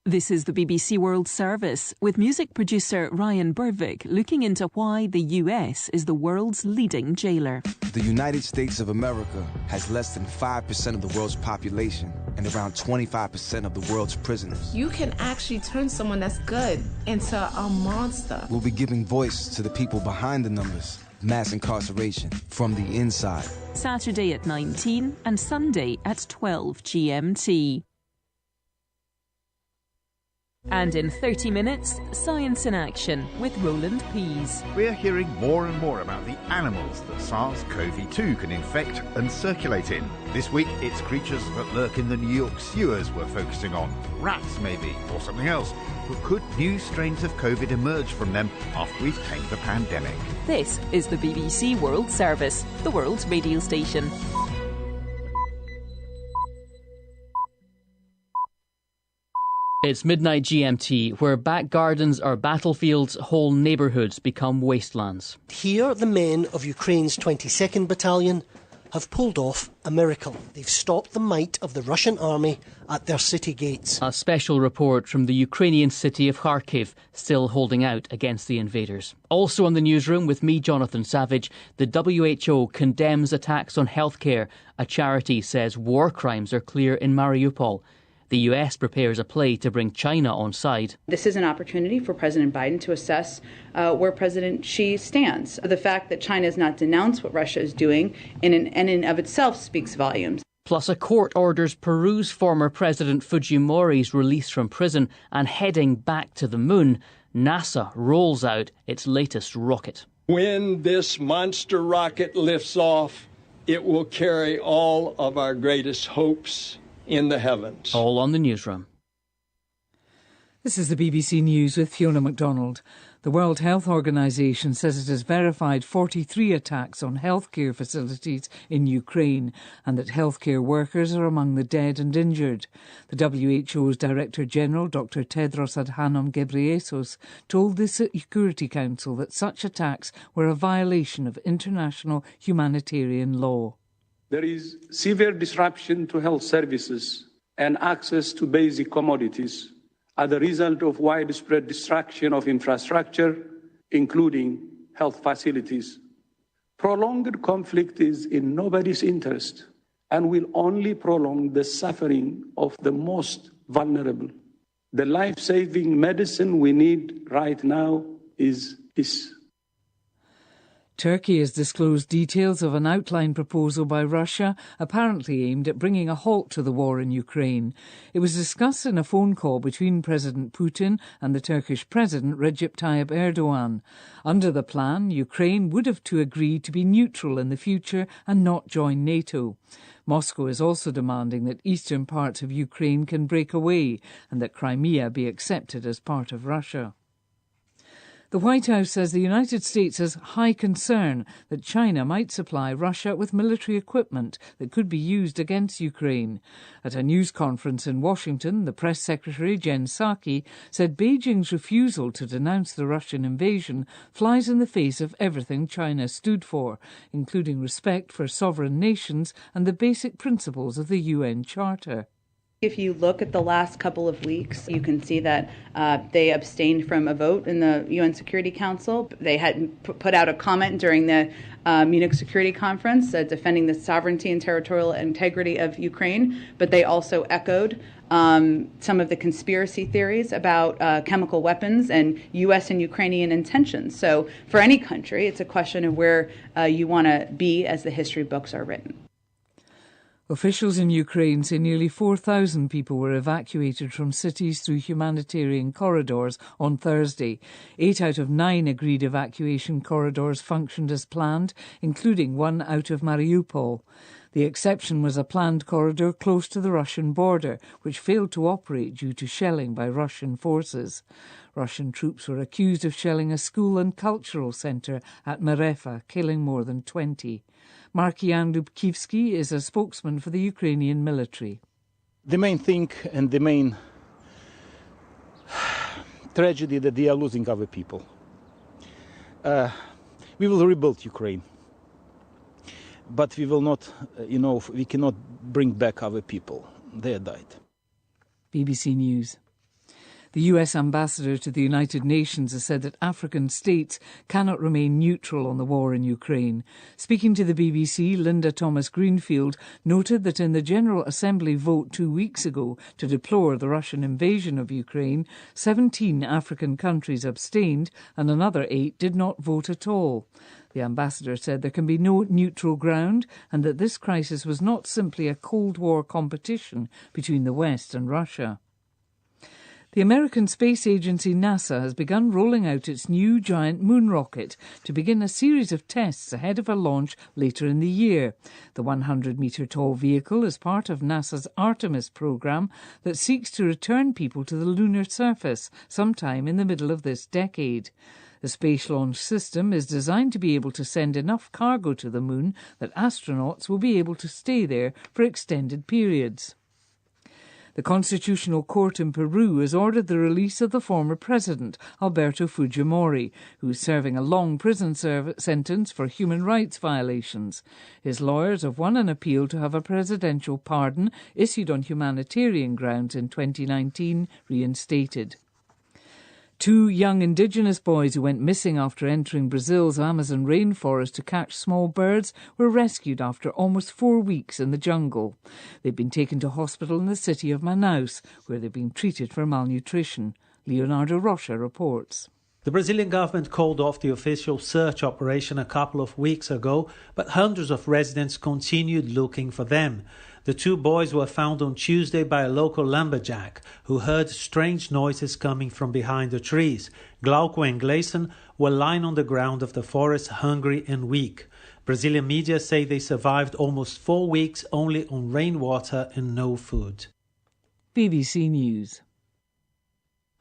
This is the BBC World Service, with music producer Ryan Berwick looking into why the US is the world's leading jailer. The United States of America has less than 5% of the world's population and around 25% of the world's prisoners. You can actually turn someone that's good into a monster. We'll be giving voice to the people behind the numbers. Mass incarceration from the inside. Saturday at 19 and Sunday at 12 GMT. And in 30 minutes, Science in Action with Roland Pease. We're hearing more and more about the animals that SARS-CoV-2 can infect and circulate in. This week, it's creatures that lurk in the New York sewers we're focusing on. Rats, maybe, or something else. But could new strains of COVID emerge from them after we've tamed the pandemic? This is the BBC World Service, the world's radio station. It's midnight GMT, where back gardens are battlefields, whole neighbourhoods become wastelands. Here, the men of Ukraine's 22nd Battalion have pulled off a miracle. They've stopped the might of the Russian army at their city gates. A special report from the Ukrainian city of Kharkiv, still holding out against the invaders. Also in the newsroom with me, Jonathan Savage, the WHO condemns attacks on healthcare. A charity says war crimes are clear in Mariupol. The US prepares a play to bring China on side. This is an opportunity for President Biden to assess where President Xi stands. The fact that China has not denounced what Russia is doing in and of itself speaks volumes. Plus, a court orders Peru's former President Fujimori's release from prison, and heading back to the moon, NASA rolls out its latest rocket. When this monster rocket lifts off, it will carry all of our greatest hopes in the heavens. All on the newsroom. This is the BBC News with Fiona MacDonald. The World Health Organization says it has verified 43 attacks on healthcare facilities in Ukraine and that healthcare workers are among the dead and injured. The WHO's Director General, Dr. Tedros Adhanom Ghebreyesus, told the Security Council that such attacks were a violation of international humanitarian law. There is severe disruption to health services and access to basic commodities as a result of widespread destruction of infrastructure, including health facilities. Prolonged conflict is in nobody's interest and will only prolong the suffering of the most vulnerable. The life-saving medicine we need right now is peace. Turkey has disclosed details of an outline proposal by Russia, apparently aimed at bringing a halt to the war in Ukraine. It was discussed in a phone call between President Putin and the Turkish President Recep Tayyip Erdogan. Under the plan, Ukraine would have to agree to be neutral in the future and not join NATO. Moscow is also demanding that eastern parts of Ukraine can break away and that Crimea be accepted as part of Russia. The White House says the United States has high concern that China might supply Russia with military equipment that could be used against Ukraine. At a news conference in Washington, the press secretary, Jen Psaki, said Beijing's refusal to denounce the Russian invasion flies in the face of everything China stood for, including respect for sovereign nations and the basic principles of the UN Charter. If you look at the last couple of weeks, you can see that they abstained from a vote in the UN Security Council. They had put out a comment during the Munich Security Conference defending the sovereignty and territorial integrity of Ukraine, but they also echoed some of the conspiracy theories about chemical weapons and U.S. and Ukrainian intentions. So for any country, it's a question of where you want to be as the history books are written. Officials in Ukraine say nearly 4,000 people were evacuated from cities through humanitarian corridors on Thursday. 8 out of 9 agreed evacuation corridors functioned as planned, including one out of Mariupol. The exception was a planned corridor close to the Russian border, which failed to operate due to shelling by Russian forces. Russian troops were accused of shelling a school and cultural centre at Marefa, killing more than 20. Markian Lubkivsky is a spokesman for the Ukrainian military. The main thing and the main tragedy that they are losing our people. We will rebuild Ukraine, but we will not, we cannot bring back our people. They died. BBC News. The US ambassador to the United Nations has said that African states cannot remain neutral on the war in Ukraine. Speaking to the BBC, Linda Thomas-Greenfield noted that in the General Assembly vote 2 weeks ago to deplore the Russian invasion of Ukraine, 17 African countries abstained and another 8 did not vote at all. The ambassador said there can be no neutral ground and that this crisis was not simply a Cold War competition between the West and Russia. The American space agency NASA has begun rolling out its new giant moon rocket to begin a series of tests ahead of a launch later in the year. The 100-metre-tall vehicle is part of NASA's Artemis program that seeks to return people to the lunar surface sometime in the middle of this decade. The Space Launch System is designed to be able to send enough cargo to the moon that astronauts will be able to stay there for extended periods. The Constitutional Court in Peru has ordered the release of the former president, Alberto Fujimori, who is serving a long prison sentence for human rights violations. His lawyers have won an appeal to have a presidential pardon issued on humanitarian grounds in 2019 reinstated. 2 young indigenous boys who went missing after entering Brazil's Amazon rainforest to catch small birds were rescued after almost 4 weeks in the jungle. They've been taken to hospital in the city of Manaus, where they've been treated for malnutrition. Leonardo Rocha reports. The Brazilian government called off the official search operation a couple of weeks ago, but hundreds of residents continued looking for them. The 2 boys were found on Tuesday by a local lumberjack who heard strange noises coming from behind the trees. Glauco and Gleison were lying on the ground of the forest, hungry and weak. Brazilian media say they survived almost 4 weeks only on rainwater and no food. BBC News.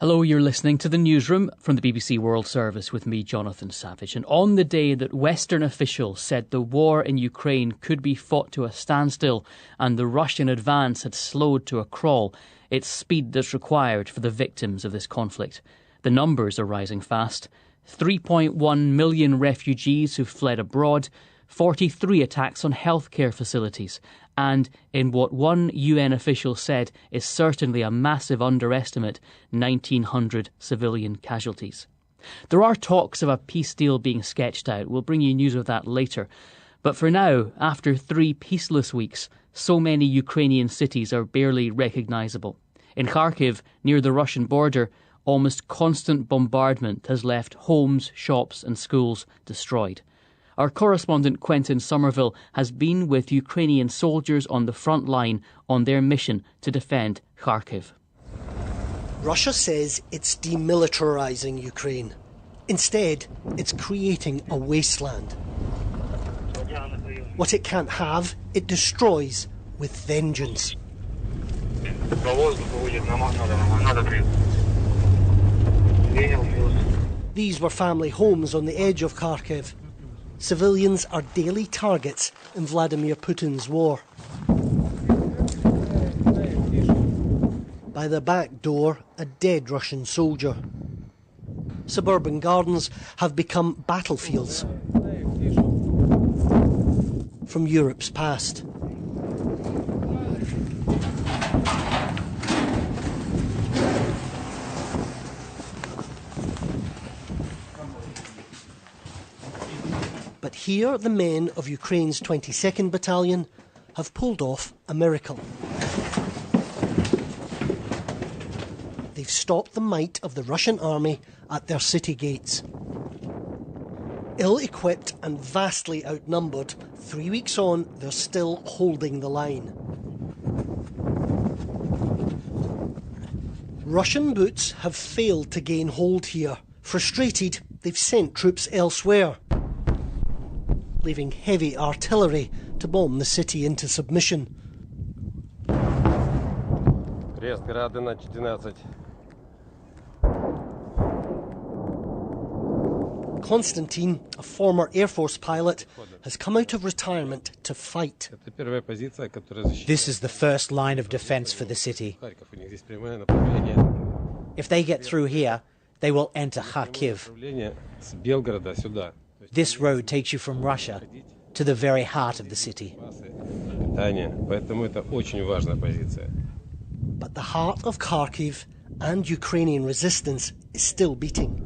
Hello, you're listening to the newsroom from the BBC World Service with me, Jonathan Savage. And on the day that Western officials said the war in Ukraine could be fought to a standstill and the Russian advance had slowed to a crawl, it's speed that's required for the victims of this conflict. The numbers are rising fast. 3.1 million refugees who've fled abroad, 43 attacks on healthcare facilities, and in what one UN official said is certainly a massive underestimate, 1,900 civilian casualties. There are talks of a peace deal being sketched out. We'll bring you news of that later. But for now, after 3 peaceless weeks, so many Ukrainian cities are barely recognisable. In Kharkiv, near the Russian border, almost constant bombardment has left homes, shops and schools destroyed. Our correspondent Quentin Somerville has been with Ukrainian soldiers on the front line on their mission to defend Kharkiv. Russia says it's demilitarising Ukraine. Instead, it's creating a wasteland. What it can't have, it destroys with vengeance. These were family homes on the edge of Kharkiv. Civilians are daily targets in Vladimir Putin's war. By the back door, a dead Russian soldier. Suburban gardens have become battlefields from Europe's past. here the men of Ukraine's 22nd Battalion have pulled off a miracle. They've stopped the might of the Russian army at their city gates. Ill-equipped and vastly outnumbered, 3 weeks on, they're still holding the line. Russian boots have failed to gain hold here. Frustrated, they've sent troops elsewhere, leaving heavy artillery to bomb the city into submission. Konstantin, a former Air Force pilot, has come out of retirement to fight. This is the first line of defence for the city. If they get through here, they will enter Kharkiv. This road takes you from Russia to the very heart of the city. But the heart of Kharkiv and Ukrainian resistance is still beating.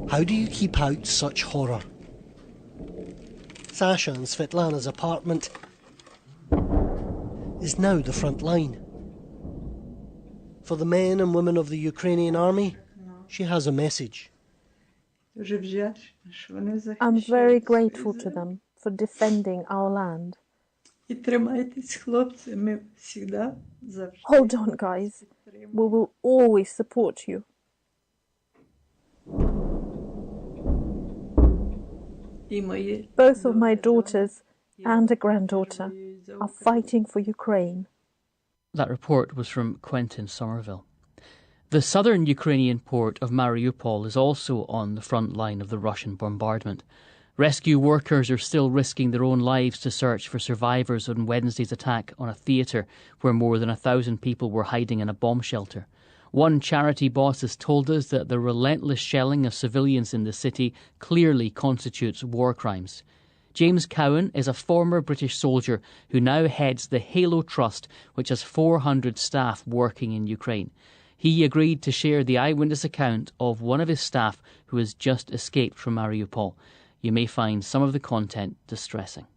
How do you keep out such horror? Sasha and Svetlana's apartment is now the front line. For the men and women of the Ukrainian army, she has a message. I'm very grateful to them for defending our land. Hold on, guys. We will always support you. Both of my daughters and a granddaughter are fighting for Ukraine. That report was from Quentin Somerville. The southern Ukrainian port of Mariupol is also on the front line of the Russian bombardment. Rescue workers are still risking their own lives to search for survivors on Wednesday's attack on a theatre where more than 1,000 people were hiding in a bomb shelter. One charity boss has told us that the relentless shelling of civilians in the city clearly constitutes war crimes. James Cowan is a former British soldier who now heads the Halo Trust, which has 400 staff working in Ukraine. He agreed to share the eyewitness account of one of his staff who has just escaped from Mariupol. You may find some of the content distressing.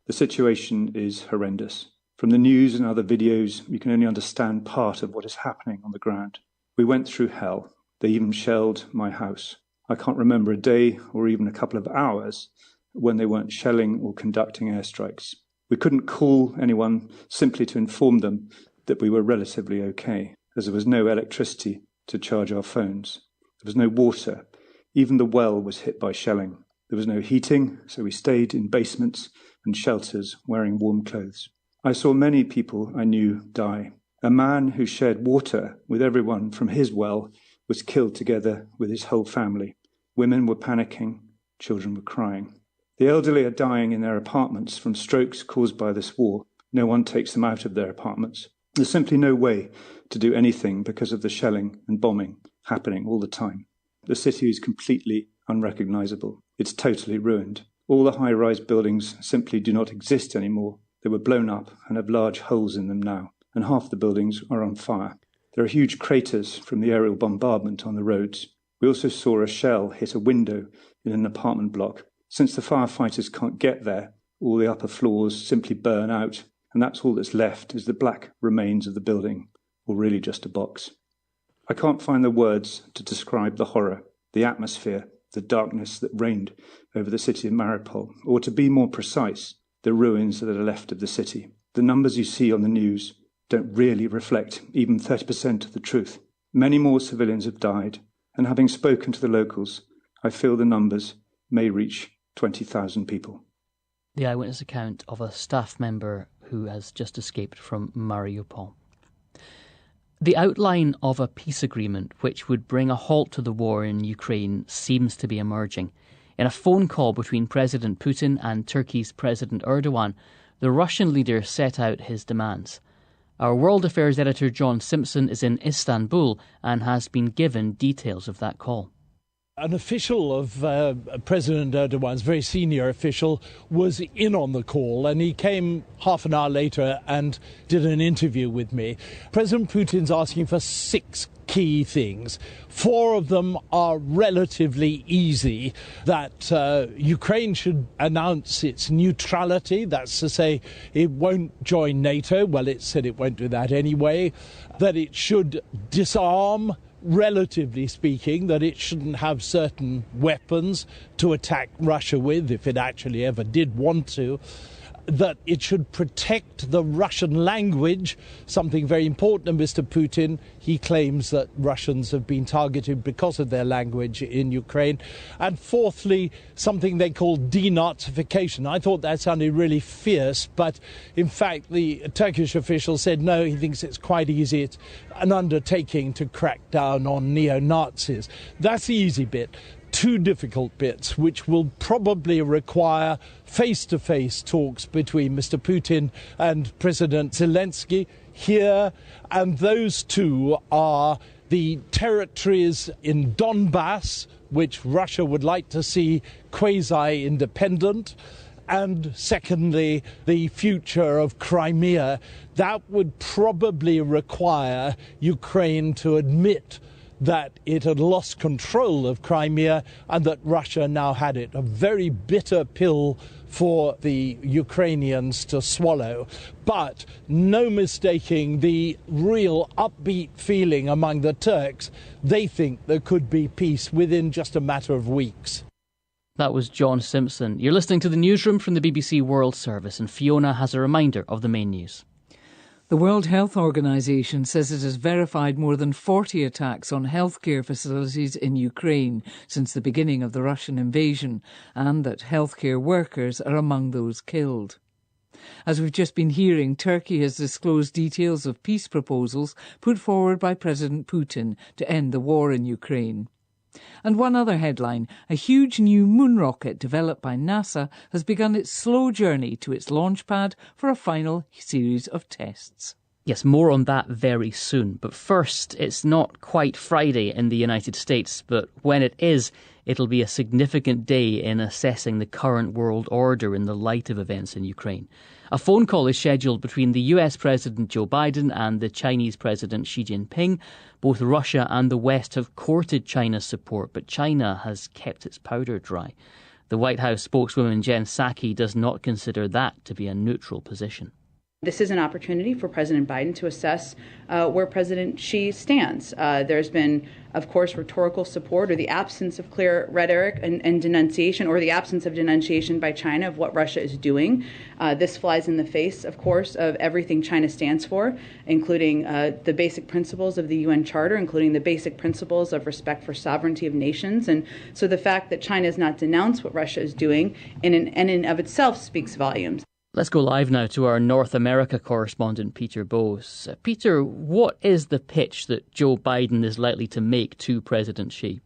The situation is horrendous. From the news and other videos, you can only understand part of what is happening on the ground. We went through hell. They even shelled my house. I can't remember a day or even a couple of hours when they weren't shelling or conducting airstrikes. We couldn't call anyone simply to inform them that we were relatively okay, as there was no electricity to charge our phones. There was no water. Even the well was hit by shelling. There was no heating, so we stayed in basements and shelters wearing warm clothes. I saw many people I knew die. A man who shared water with everyone from his well was killed together with his whole family. Women were panicking, children were crying. The elderly are dying in their apartments from strokes caused by this war. No one takes them out of their apartments. There's simply no way to do anything because of the shelling and bombing happening all the time. The city is completely unrecognisable. It's totally ruined. All the high-rise buildings simply do not exist anymore. They were blown up and have large holes in them now, and half the buildings are on fire. There are huge craters from the aerial bombardment on the roads. We also saw a shell hit a window in an apartment block. Since the firefighters can't get there, all the upper floors simply burn out, and that's all that's left is the black remains of the building, or really just a box. I can't find the words to describe the horror, the atmosphere, the darkness that reigned over the city of Mariupol, or to be more precise, the ruins that are left of the city. The numbers you see on the news don't really reflect even 30% of the truth. Many more civilians have died, and having spoken to the locals, I feel the numbers may reach 20,000 people. The eyewitness account of a staff member who has just escaped from Mariupol. The outline of a peace agreement which would bring a halt to the war in Ukraine seems to be emerging. In a phone call between President Putin and Turkey's President Erdogan, the Russian leader set out his demands. Our World Affairs editor John Simpson is in Istanbul and has been given details of that call. An official of President Erdogan's, very senior official, was in on the call, and he came half an hour later and did an interview with me. President Putin's asking for 6 key things. 4 of them are relatively easy. That Ukraine should announce its neutrality, that's to say it won't join NATO. Well, it said it won't do that anyway. That it should disarm, relatively speaking, that it shouldn't have certain weapons to attack Russia with if it actually ever did want to. That it should protect the Russian language, something very important to Mr. Putin. He claims that Russians have been targeted because of their language in Ukraine. And fourthly, something they call denazification. I thought that sounded really fierce, but in fact the Turkish official said no, he thinks it's quite easy. It's an undertaking to crack down on neo-Nazis. That's the easy bit. 2 difficult bits, which will probably require face-to-face talks between Mr. Putin and President Zelensky here, and those 2 are the territories in Donbass, which Russia would like to see quasi-independent, and secondly, the future of Crimea. That would probably require Ukraine to admit that it had lost control of Crimea and that Russia now had it. A very bitter pill for the Ukrainians to swallow. But no mistaking the real upbeat feeling among the Turks. They think there could be peace within just a matter of weeks. That was John Simpson. You're listening to the newsroom from the BBC World Service, and Fiona has a reminder of the main news. The World Health Organization says it has verified more than 40 attacks on healthcare facilities in Ukraine since the beginning of the Russian invasion, and that healthcare workers are among those killed. As we've just been hearing, Turkey has disclosed details of peace proposals put forward by President Putin to end the war in Ukraine. And one other headline, a huge new moon rocket developed by NASA has begun its slow journey to its launch pad for a final series of tests. Yes, more on that very soon. But first, it's not quite Friday in the United States, but when it is, it'll be a significant day in assessing the current world order in the light of events in Ukraine. A phone call is scheduled between the US President Joe Biden and the Chinese President Xi Jinping. Both Russia and the West have courted China's support, but China has kept its powder dry. The White House spokeswoman Jen Psaki does not consider that to be a neutral position. This is an opportunity for President Biden to assess where President Xi stands. There's been, of course, rhetorical support or the absence of clear rhetoric and denunciation, or the absence of denunciation by China of what Russia is doing. This flies in the face, of course, of everything China stands for, including the basic principles of the UN Charter, including the basic principles of respect for sovereignty of nations. And so the fact that China has not denounced what Russia is doing in and of itself speaks volumes. Let's go live now to our North America correspondent, Peter Bose. Peter, what is the pitch that Joe Biden is likely to make to President Xi?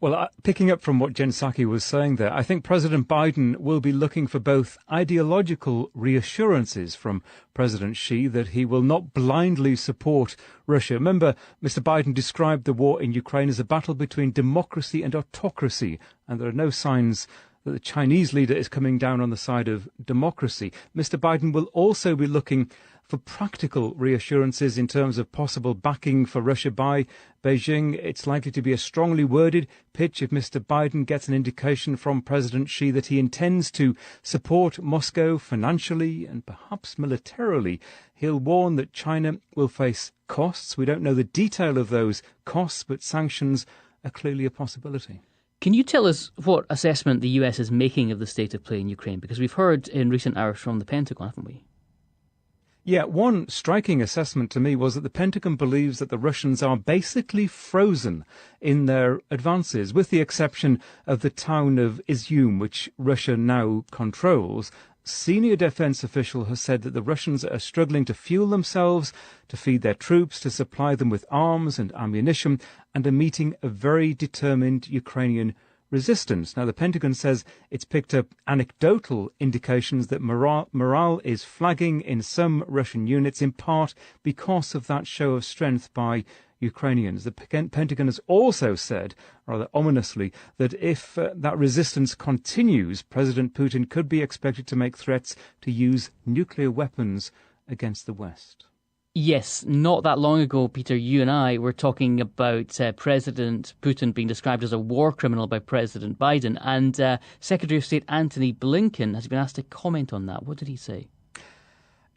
Well, picking up from what Jen Psaki was saying there, I think President Biden will be looking for both ideological reassurances from President Xi that he will not blindly support Russia. Remember, Mr. Biden described the war in Ukraine as a battle between democracy and autocracy, and there are no signs that the Chinese leader is coming down on the side of democracy. Mr. Biden will also be looking for practical reassurances in terms of possible backing for Russia by Beijing. It's likely to be a strongly worded pitch if Mr. Biden gets an indication from President Xi that he intends to support Moscow financially and perhaps militarily. He'll warn that China will face costs. We don't know the detail of those costs, but sanctions are clearly a possibility. Can you tell us what assessment the US is making of the state of play in Ukraine? Because we've heard in recent hours from the Pentagon, haven't we? Yeah, one striking assessment to me was that the Pentagon believes that the Russians are basically frozen in their advances, with the exception of the town of Izium, which Russia now controls. Senior defense official has said that the Russians are struggling to fuel themselves, to feed their troops, to supply them with arms and ammunition, and are meeting a very determined Ukrainian resistance. Now, the Pentagon says it's picked up anecdotal indications that morale is flagging in some Russian units, in part because of that show of strength by Ukrainians. The Pentagon has also said, rather ominously, that if that resistance continues, President Putin could be expected to make threats to use nuclear weapons against the West. Yes, not that long ago, Peter, you and I were talking about President Putin being described as a war criminal by President Biden, and Secretary of State Antony Blinken has been asked to comment on that. What did he say?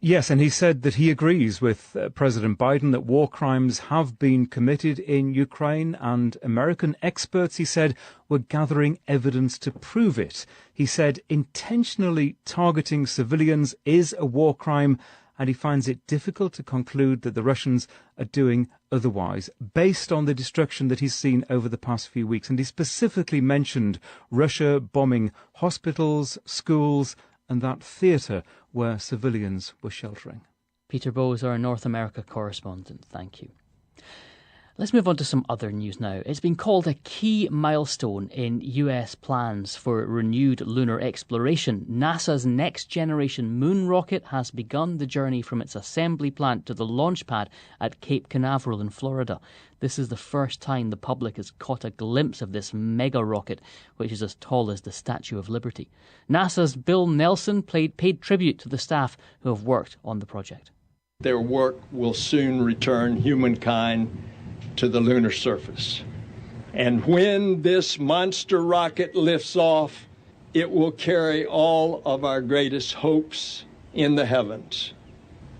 Yes, and he said that he agrees with President Biden that war crimes have been committed in Ukraine, and American experts, he said, were gathering evidence to prove it. He said intentionally targeting civilians is a war crime, and he finds it difficult to conclude that the Russians are doing otherwise, based on the destruction that he's seen over the past few weeks. And he specifically mentioned Russia bombing hospitals, schools, and that theatre where civilians were sheltering. Peter Bowes, our North America correspondent, thank you. Let's move on to some other news now. It's been called a key milestone in US plans for renewed lunar exploration. NASA's next-generation moon rocket has begun the journey from its assembly plant to the launch pad at Cape Canaveral in Florida. This is the first time the public has caught a glimpse of this mega rocket, which is as tall as the Statue of Liberty. NASA's Bill Nelson paid tribute to the staff who have worked on the project. Their work will soon return humankind to the lunar surface. And when this monster rocket lifts off, it will carry all of our greatest hopes in the heavens.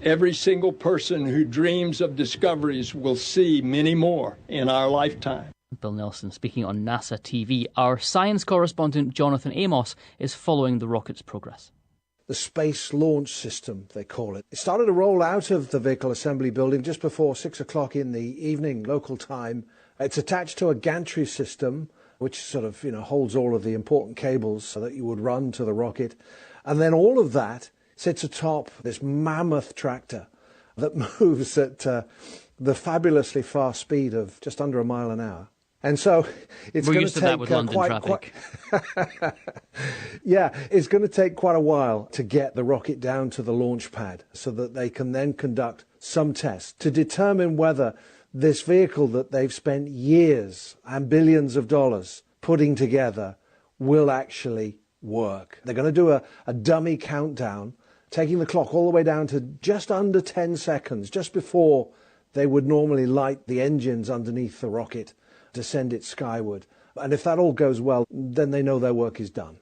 Every single person who dreams of discoveries will see many more in our lifetime. Bill Nelson speaking on NASA TV. Our science correspondent Jonathan Amos is following the rocket's progress. The Space Launch System, they call it. It started to roll out of the vehicle assembly building just before 6 o'clock in the evening, local time. It's attached to a gantry system, which sort of, holds all of the important cables so that you would run to the rocket. And then all of that sits atop this mammoth tractor that moves at the fabulously fast speed of just under a mile an hour. And so it's going to take that with London traffic. Yeah, it's going to take quite a while to get the rocket down to the launch pad so that they can then conduct some tests to determine whether this vehicle that they've spent years and billions of dollars putting together will actually work. They're going to do a dummy countdown, taking the clock all the way down to just under 10 seconds, just before they would normally light the engines underneath the rocket to send it skyward. And if that all goes well, then they know their work is done.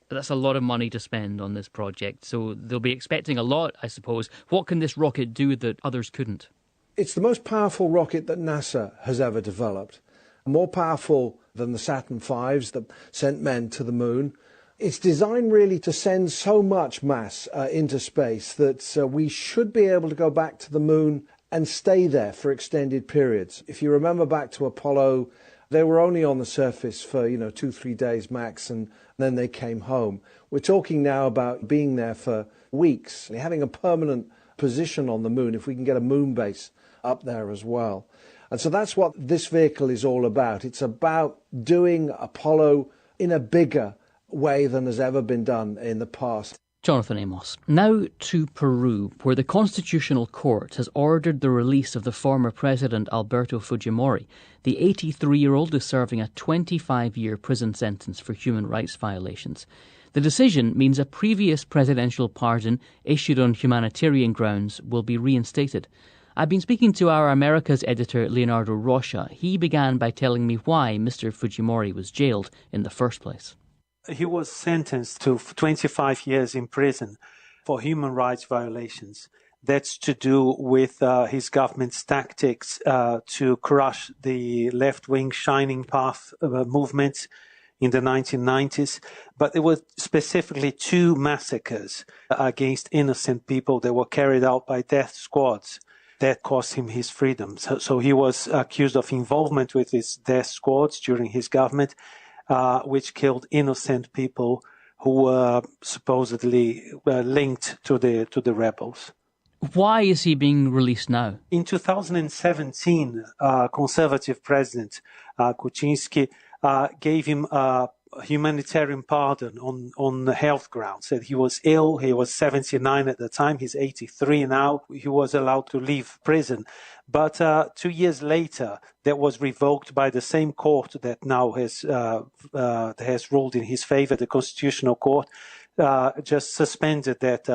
That's a lot of money to spend on this project, so they'll be expecting a lot, I suppose. What can this rocket do that others couldn't? It's the most powerful rocket that NASA has ever developed, more powerful than the Saturn V's that sent men to the moon. It's designed really to send so much mass into space that we should be able to go back to the moon and stay there for extended periods. If you remember back to Apollo, they were only on the surface for, 2-3 days max, and then they came home. We're talking now about being there for weeks, having a permanent position on the moon, if we can get a moon base up there as well. And so that's what this vehicle is all about. It's about doing Apollo in a bigger way than has ever been done in the past. Jonathan Amos. Now to Peru, where the Constitutional Court has ordered the release of the former president Alberto Fujimori. The 83-year-old is serving a 25-year prison sentence for human rights violations. The decision means a previous presidential pardon issued on humanitarian grounds will be reinstated. I've been speaking to our Americas editor, Leonardo Rocha. He began by telling me why Mr. Fujimori was jailed in the first place. He was sentenced to 25 years in prison for human rights violations. That's to do with his government's tactics to crush the left-wing Shining Path movement in the 1990s. But there were specifically 2 massacres against innocent people that were carried out by death squads that cost him his freedom. So he was accused of involvement with these death squads during his government, which killed innocent people who were supposedly linked to the rebels. Why is he being released now? In 2017, Conservative President Kuczynski gave him a humanitarian pardon on health grounds. Said he was ill, he was 79 at the time, he's 83 now. He was allowed to leave prison. But 2 years later, that was revoked by the same court that now has ruled in his favor. The Constitutional Court just suspended that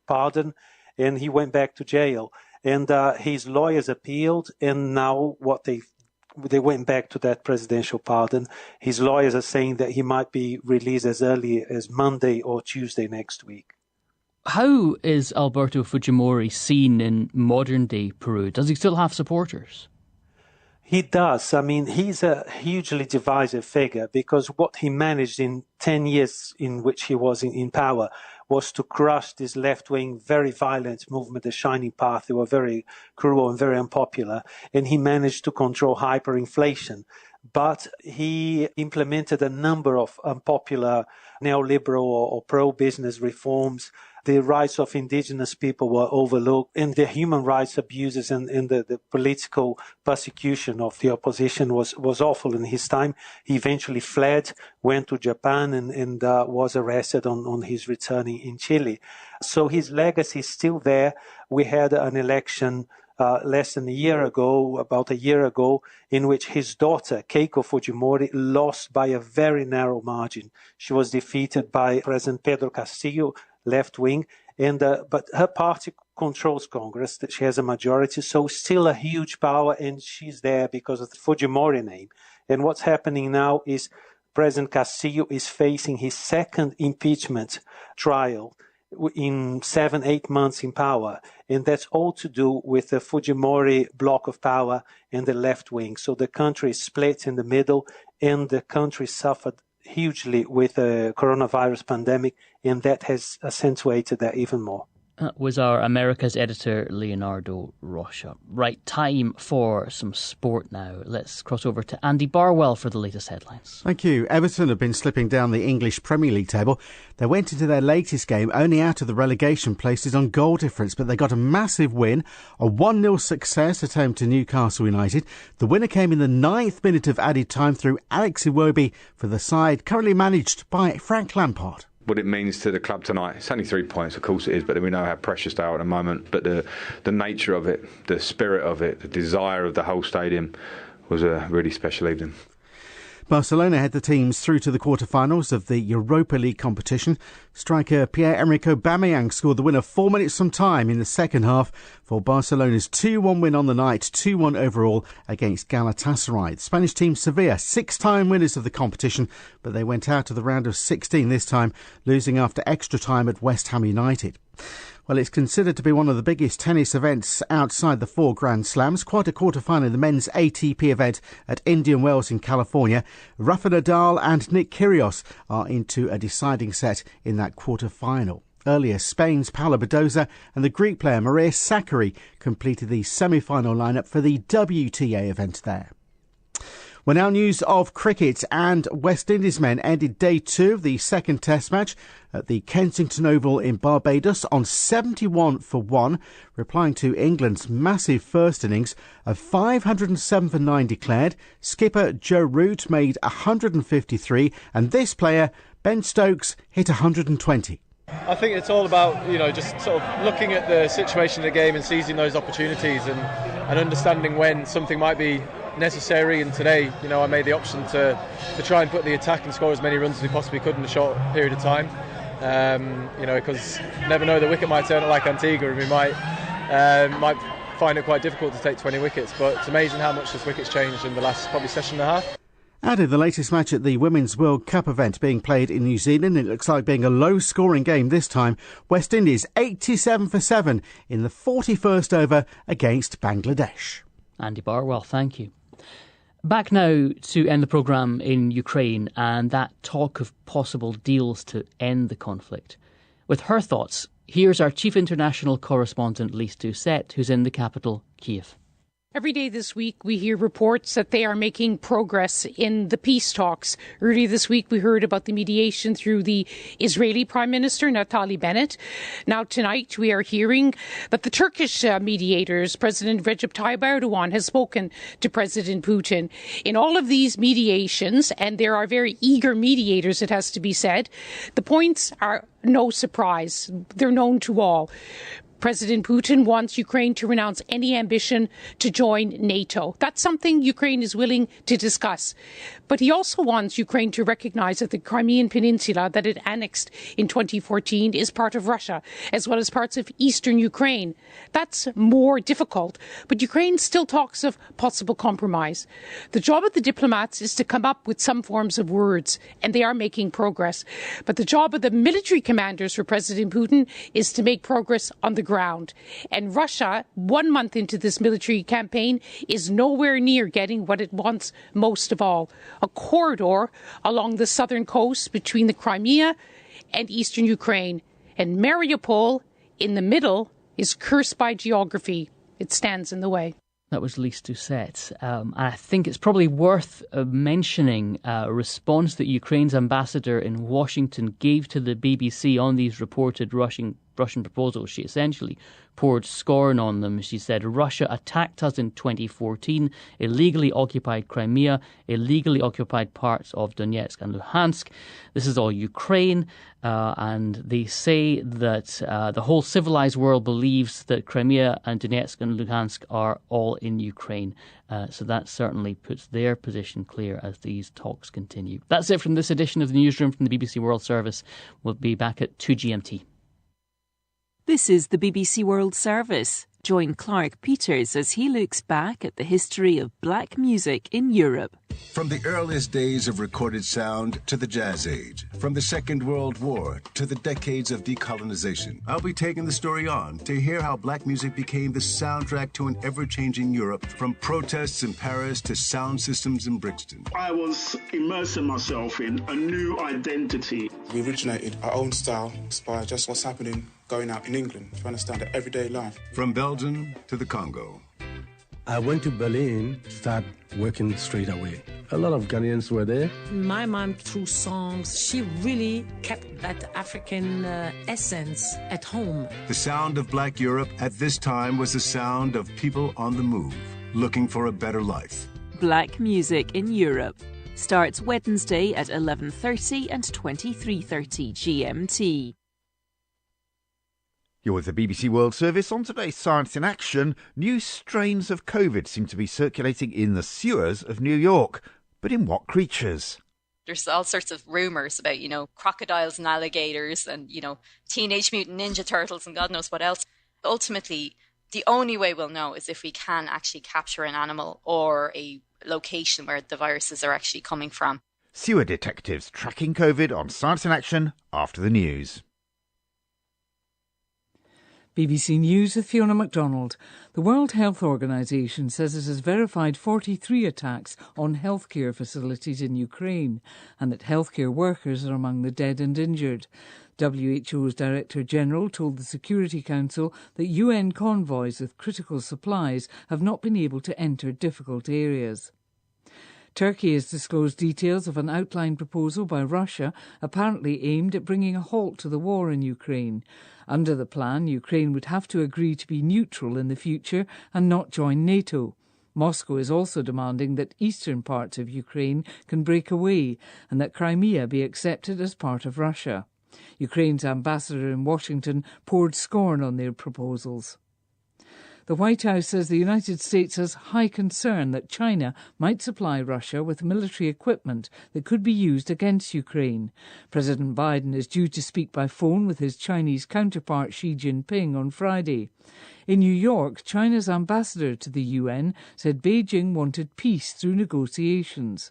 pardon, and he went back to jail. And his lawyers appealed, and now they went back to that presidential pardon. His lawyers are saying that he might be released as early as Monday or Tuesday next week. How is Alberto Fujimori seen in modern-day Peru? Does he still have supporters? He does. I mean, he's a hugely divisive figure because what he managed in 10 years in which he was in power was to crush this left-wing, very violent movement, the Shining Path. They were very cruel and very unpopular, and he managed to control hyperinflation. But he implemented a number of unpopular neoliberal or pro-business reforms. The rights of indigenous people were overlooked, and the human rights abuses and the political persecution of the opposition was awful in his time. He eventually fled, went to Japan, and was arrested on his return in Chile. So his legacy is still there. We had an election less than about a year ago, in which his daughter, Keiko Fujimori, lost by a very narrow margin. She was defeated by President Pedro Castillo, left wing, but her party controls Congress. She has a majority, so still a huge power, and she's there because of the Fujimori name. And what's happening now is President Castillo is facing his second impeachment trial in 7-8 months in power, and that's all to do with the Fujimori block of power and the left wing. So the country is split in the middle, and the country suffered hugely with the coronavirus pandemic, and that has accentuated that even more. That was our Americas editor, Leonardo Rocha. Right, time for some sport now. Let's cross over to Andy Barwell for the latest headlines. Thank you. Everton have been slipping down the English Premier League table. They went into their latest game only out of the relegation places on goal difference, but they got a massive win, a 1-0 success at home to Newcastle United. The winner came in the 9th minute of added time through Alex Iwobi for the side currently managed by Frank Lampard. What it means to the club tonight. It's only 3 points, of course it is, but we know how precious they are at the moment. But the nature of it, the spirit of it, the desire of the whole stadium was a really special evening. Barcelona had the teams through to the quarter-finals of the Europa League competition. Striker Pierre-Emerick Aubameyang scored the winner 4 minutes from time in the second half for Barcelona's 2-1 win on the night, 2-1 overall against Galatasaray. The Spanish team Sevilla, 6-time winners of the competition, but they went out of the round of 16 this time, losing after extra time at West Ham United. Well, it's considered to be one of the biggest tennis events outside the 4 Grand Slams. Quite a quarter-final in the men's ATP event at Indian Wells in California. Rafa Nadal and Nick Kyrgios are into a deciding set in that quarter-final. Earlier, Spain's Paula Badoza and the Greek player Maria Sakkari completed the semi-final lineup for the WTA event there. Well, now news of cricket, and West Indies men ended day 2 of the second test match at the Kensington Oval in Barbados on 71 for 1, replying to England's massive first innings of 507 for 9 declared. Skipper Joe Root made 153, and this player, Ben Stokes, hit 120. I think it's all about, just sort of looking at the situation of the game and seizing those opportunities and understanding when something might be necessary. And today, I made the option to try and put the attack and score as many runs as we possibly could in a short period of time. Because you never know, the wicket might turn out like Antigua, and we might find it quite difficult to take 20 wickets. But it's amazing how much this wicket's changed in the last probably session and a half. And in the latest match at the Women's World Cup event being played in New Zealand, it looks like being a low-scoring game this time. West Indies 87 for 7 in the 41st over against Bangladesh. Andy Barwell, thank you. Back now to end the programme in Ukraine and that talk of possible deals to end the conflict. With her thoughts, here's our chief international correspondent, Lise Doucette, who's in the capital, Kiev. Every day this week, we hear reports that they are making progress in the peace talks. Earlier this week, we heard about the mediation through the Israeli Prime Minister, Naftali Bennett. Now, tonight, we are hearing that the Turkish mediators, President Recep Tayyip Erdogan, has spoken to President Putin. In all of these mediations, and there are very eager mediators, it has to be said, the points are no surprise. They're known to all. President Putin wants Ukraine to renounce any ambition to join NATO. That's something Ukraine is willing to discuss. But he also wants Ukraine to recognise that the Crimean Peninsula that it annexed in 2014 is part of Russia, as well as parts of eastern Ukraine. That's more difficult, but Ukraine still talks of possible compromise. The job of the diplomats is to come up with some forms of words, and they are making progress. But the job of the military commanders for President Putin is to make progress on the ground. And Russia, 1 month into this military campaign, is nowhere near getting what it wants most of all: a corridor along the southern coast between the Crimea and eastern Ukraine. And Mariupol, in the middle, is cursed by geography. It stands in the way. That was Lise Doucette. I think it's probably worth mentioning a response that Ukraine's ambassador in Washington gave to the BBC on these reported Russian proposals. She essentially poured scorn on them. She said, Russia attacked us in 2014, illegally occupied Crimea, illegally occupied parts of Donetsk and Luhansk. This is all Ukraine. And they say that the whole civilized world believes that Crimea and Donetsk and Luhansk are all in Ukraine. So that certainly puts their position clear as these talks continue. That's it from this edition of the Newsroom from the BBC World Service. We'll be back at 2 GMT. This is the BBC World Service. Join Clark Peters as he looks back at the history of black music in Europe. From the earliest days of recorded sound to the Jazz Age, from the Second World War to the decades of decolonization, I'll be taking the story on to hear how black music became the soundtrack to an ever-changing Europe, from protests in Paris to sound systems in Brixton. I was immersing myself in a new identity. We originated our own style by just what's happening going out in England, to understand the everyday life. From Belgium to the Congo. I went to Berlin to start working straight away. A lot of Ghanaians were there. My mom, through songs, she really kept that African essence at home. The sound of Black Europe at this time was the sound of people on the move, looking for a better life. Black music in Europe starts Wednesday at 11:30 and 23:30 GMT. You're with the BBC World Service. On today's Science in Action, new strains of COVID seem to be circulating in the sewers of New York. But in what creatures? There's all sorts of rumours about, crocodiles and alligators and, Teenage Mutant Ninja Turtles and God knows what else. Ultimately, the only way we'll know is if we can actually capture an animal or a location where the viruses are actually coming from. Sewer detectives tracking COVID on Science in Action after the news. BBC News with Fiona MacDonald. The World Health Organization says it has verified 43 attacks on healthcare facilities in Ukraine and that healthcare workers are among the dead and injured. WHO's Director General told the Security Council that UN convoys with critical supplies have not been able to enter difficult areas. Turkey has disclosed details of an outline proposal by Russia apparently aimed at bringing a halt to the war in Ukraine. Under the plan, Ukraine would have to agree to be neutral in the future and not join NATO. Moscow is also demanding that eastern parts of Ukraine can break away and that Crimea be accepted as part of Russia. Ukraine's ambassador in Washington poured scorn on their proposals. The White House says the United States has high concern that China might supply Russia with military equipment that could be used against Ukraine. President Biden is due to speak by phone with his Chinese counterpart Xi Jinping on Friday. In New York, China's ambassador to the UN said Beijing wanted peace through negotiations.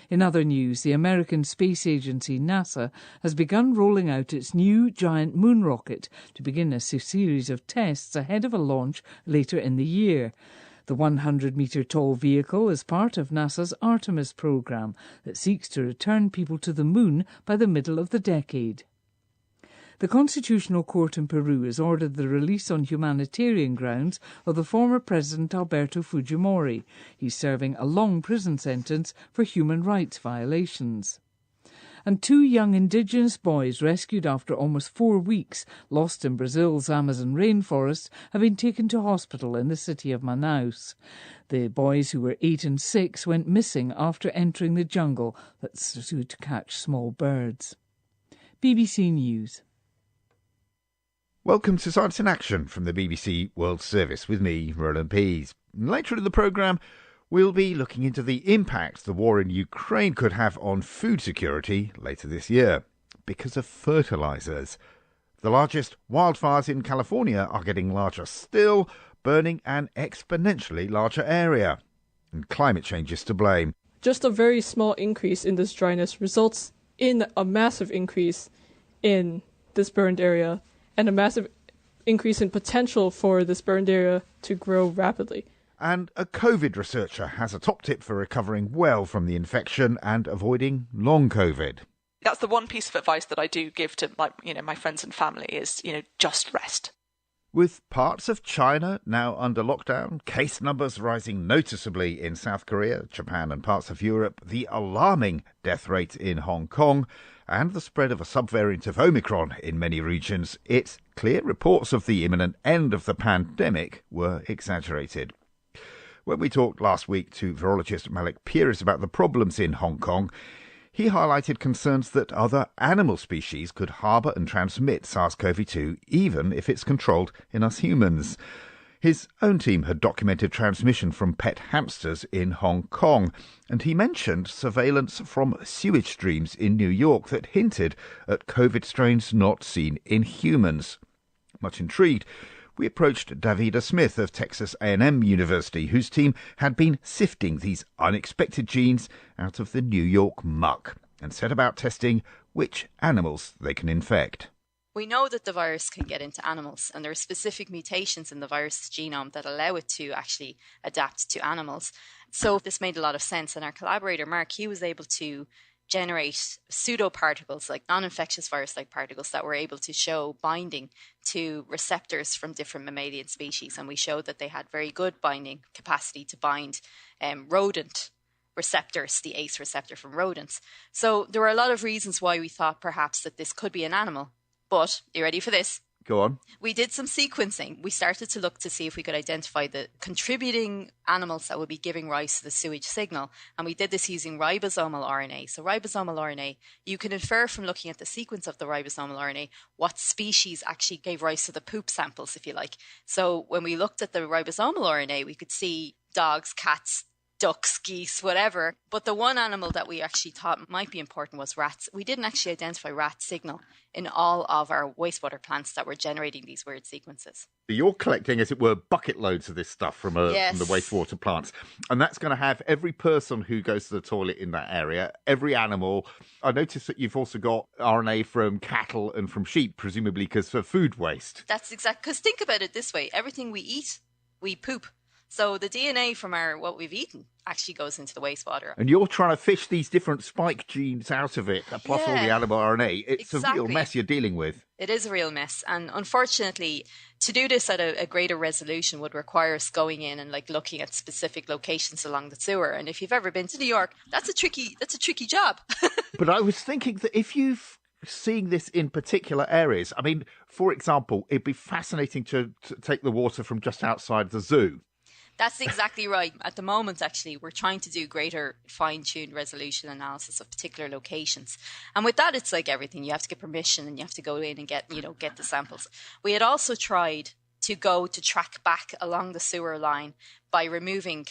In other news, the American space agency NASA has begun rolling out its new giant moon rocket to begin a series of tests ahead of a launch later in the year. The 100-metre tall vehicle is part of NASA's Artemis program that seeks to return people to the moon by the middle of the decade. The Constitutional Court in Peru has ordered the release on humanitarian grounds of the former President Alberto Fujimori. He's serving a long prison sentence for human rights violations. And 2 young indigenous boys rescued after almost 4 weeks lost in Brazil's Amazon rainforest have been taken to hospital in the city of Manaus. The boys, who were 8 and 6, went missing after entering the jungle that's to catch small birds. BBC News. Welcome to Science in Action from the BBC World Service with me, Roland Pease. Later in the programme, we'll be looking into the impact the war in Ukraine could have on food security later this year because of fertilisers. The largest wildfires in California are getting larger still, burning an exponentially larger area. And climate change is to blame. Just a very small increase in this dryness results in a massive increase in this burned area and a massive increase in potential for this burned area to grow rapidly. And a COVID researcher has a top tip for recovering well from the infection and avoiding long COVID. That's the one piece of advice that I do give to my friends and family is, just rest. With parts of China now under lockdown, case numbers rising noticeably in South Korea, Japan and parts of Europe, the alarming death rate in Hong Kong, and the spread of a subvariant of Omicron in many regions, it's clear reports of the imminent end of the pandemic were exaggerated. When we talked last week to virologist Malik Pires about the problems in Hong Kong, he highlighted concerns that other animal species could harbour and transmit SARS-CoV-2 even if it's controlled in us humans. His own team had documented transmission from pet hamsters in Hong Kong, and he mentioned surveillance from sewage streams in New York that hinted at COVID strains not seen in humans. Much intrigued, we approached Davida Smith of Texas A&M University, whose team had been sifting these unexpected genes out of the New York muck and set about testing which animals they can infect. We know that the virus can get into animals, and there are specific mutations in the virus genome that allow it to actually adapt to animals. So this made a lot of sense, and our collaborator Mark, he was able to generate pseudoparticles, like non-infectious virus-like particles that were able to show binding to receptors from different mammalian species. And we showed that they had very good binding capacity to bind rodent receptors, the ACE receptor from rodents. So there were a lot of reasons why we thought perhaps that this could be an animal. But, are you ready for this? Go on. We did some sequencing. We started to look to see if we could identify the contributing animals that would be giving rise to the sewage signal. And we did this using ribosomal RNA. So ribosomal RNA, you can infer from looking at the sequence of the ribosomal RNA what species actually gave rise to the poop samples, if you like. So when we looked at the ribosomal RNA, we could see dogs, cats, ducks, geese, whatever. But the one animal that we actually thought might be important was rats. We didn't actually identify rat signal in all of our wastewater plants that were generating these weird sequences. You're collecting, as it were, bucket loads of this stuff from the wastewater plants. And that's going to have every person who goes to the toilet in that area, every animal. I noticed that you've also got RNA from cattle and from sheep, presumably because of food waste. That's exact. Because think about it this way. Everything we eat, we poop. So the DNA from what we've eaten actually goes into the wastewater. And you're trying to fish these different spike genes out of it, plus all the animal RNA. It's a real mess you're dealing with. It is a real mess. And unfortunately, to do this at a greater resolution would require us going in and looking at specific locations along the sewer. And if you've ever been to New York, that's a tricky job. But I was thinking that if you've seeing this in particular areas, I mean, for example, it'd be fascinating to take the water from just outside the zoo. That's exactly right. At the moment, actually, we're trying to do greater fine-tuned resolution analysis of particular locations. And with that, it's like everything. You have to get permission and you have to go in and get the samples. We had also tried to go to track back along the sewer line by removing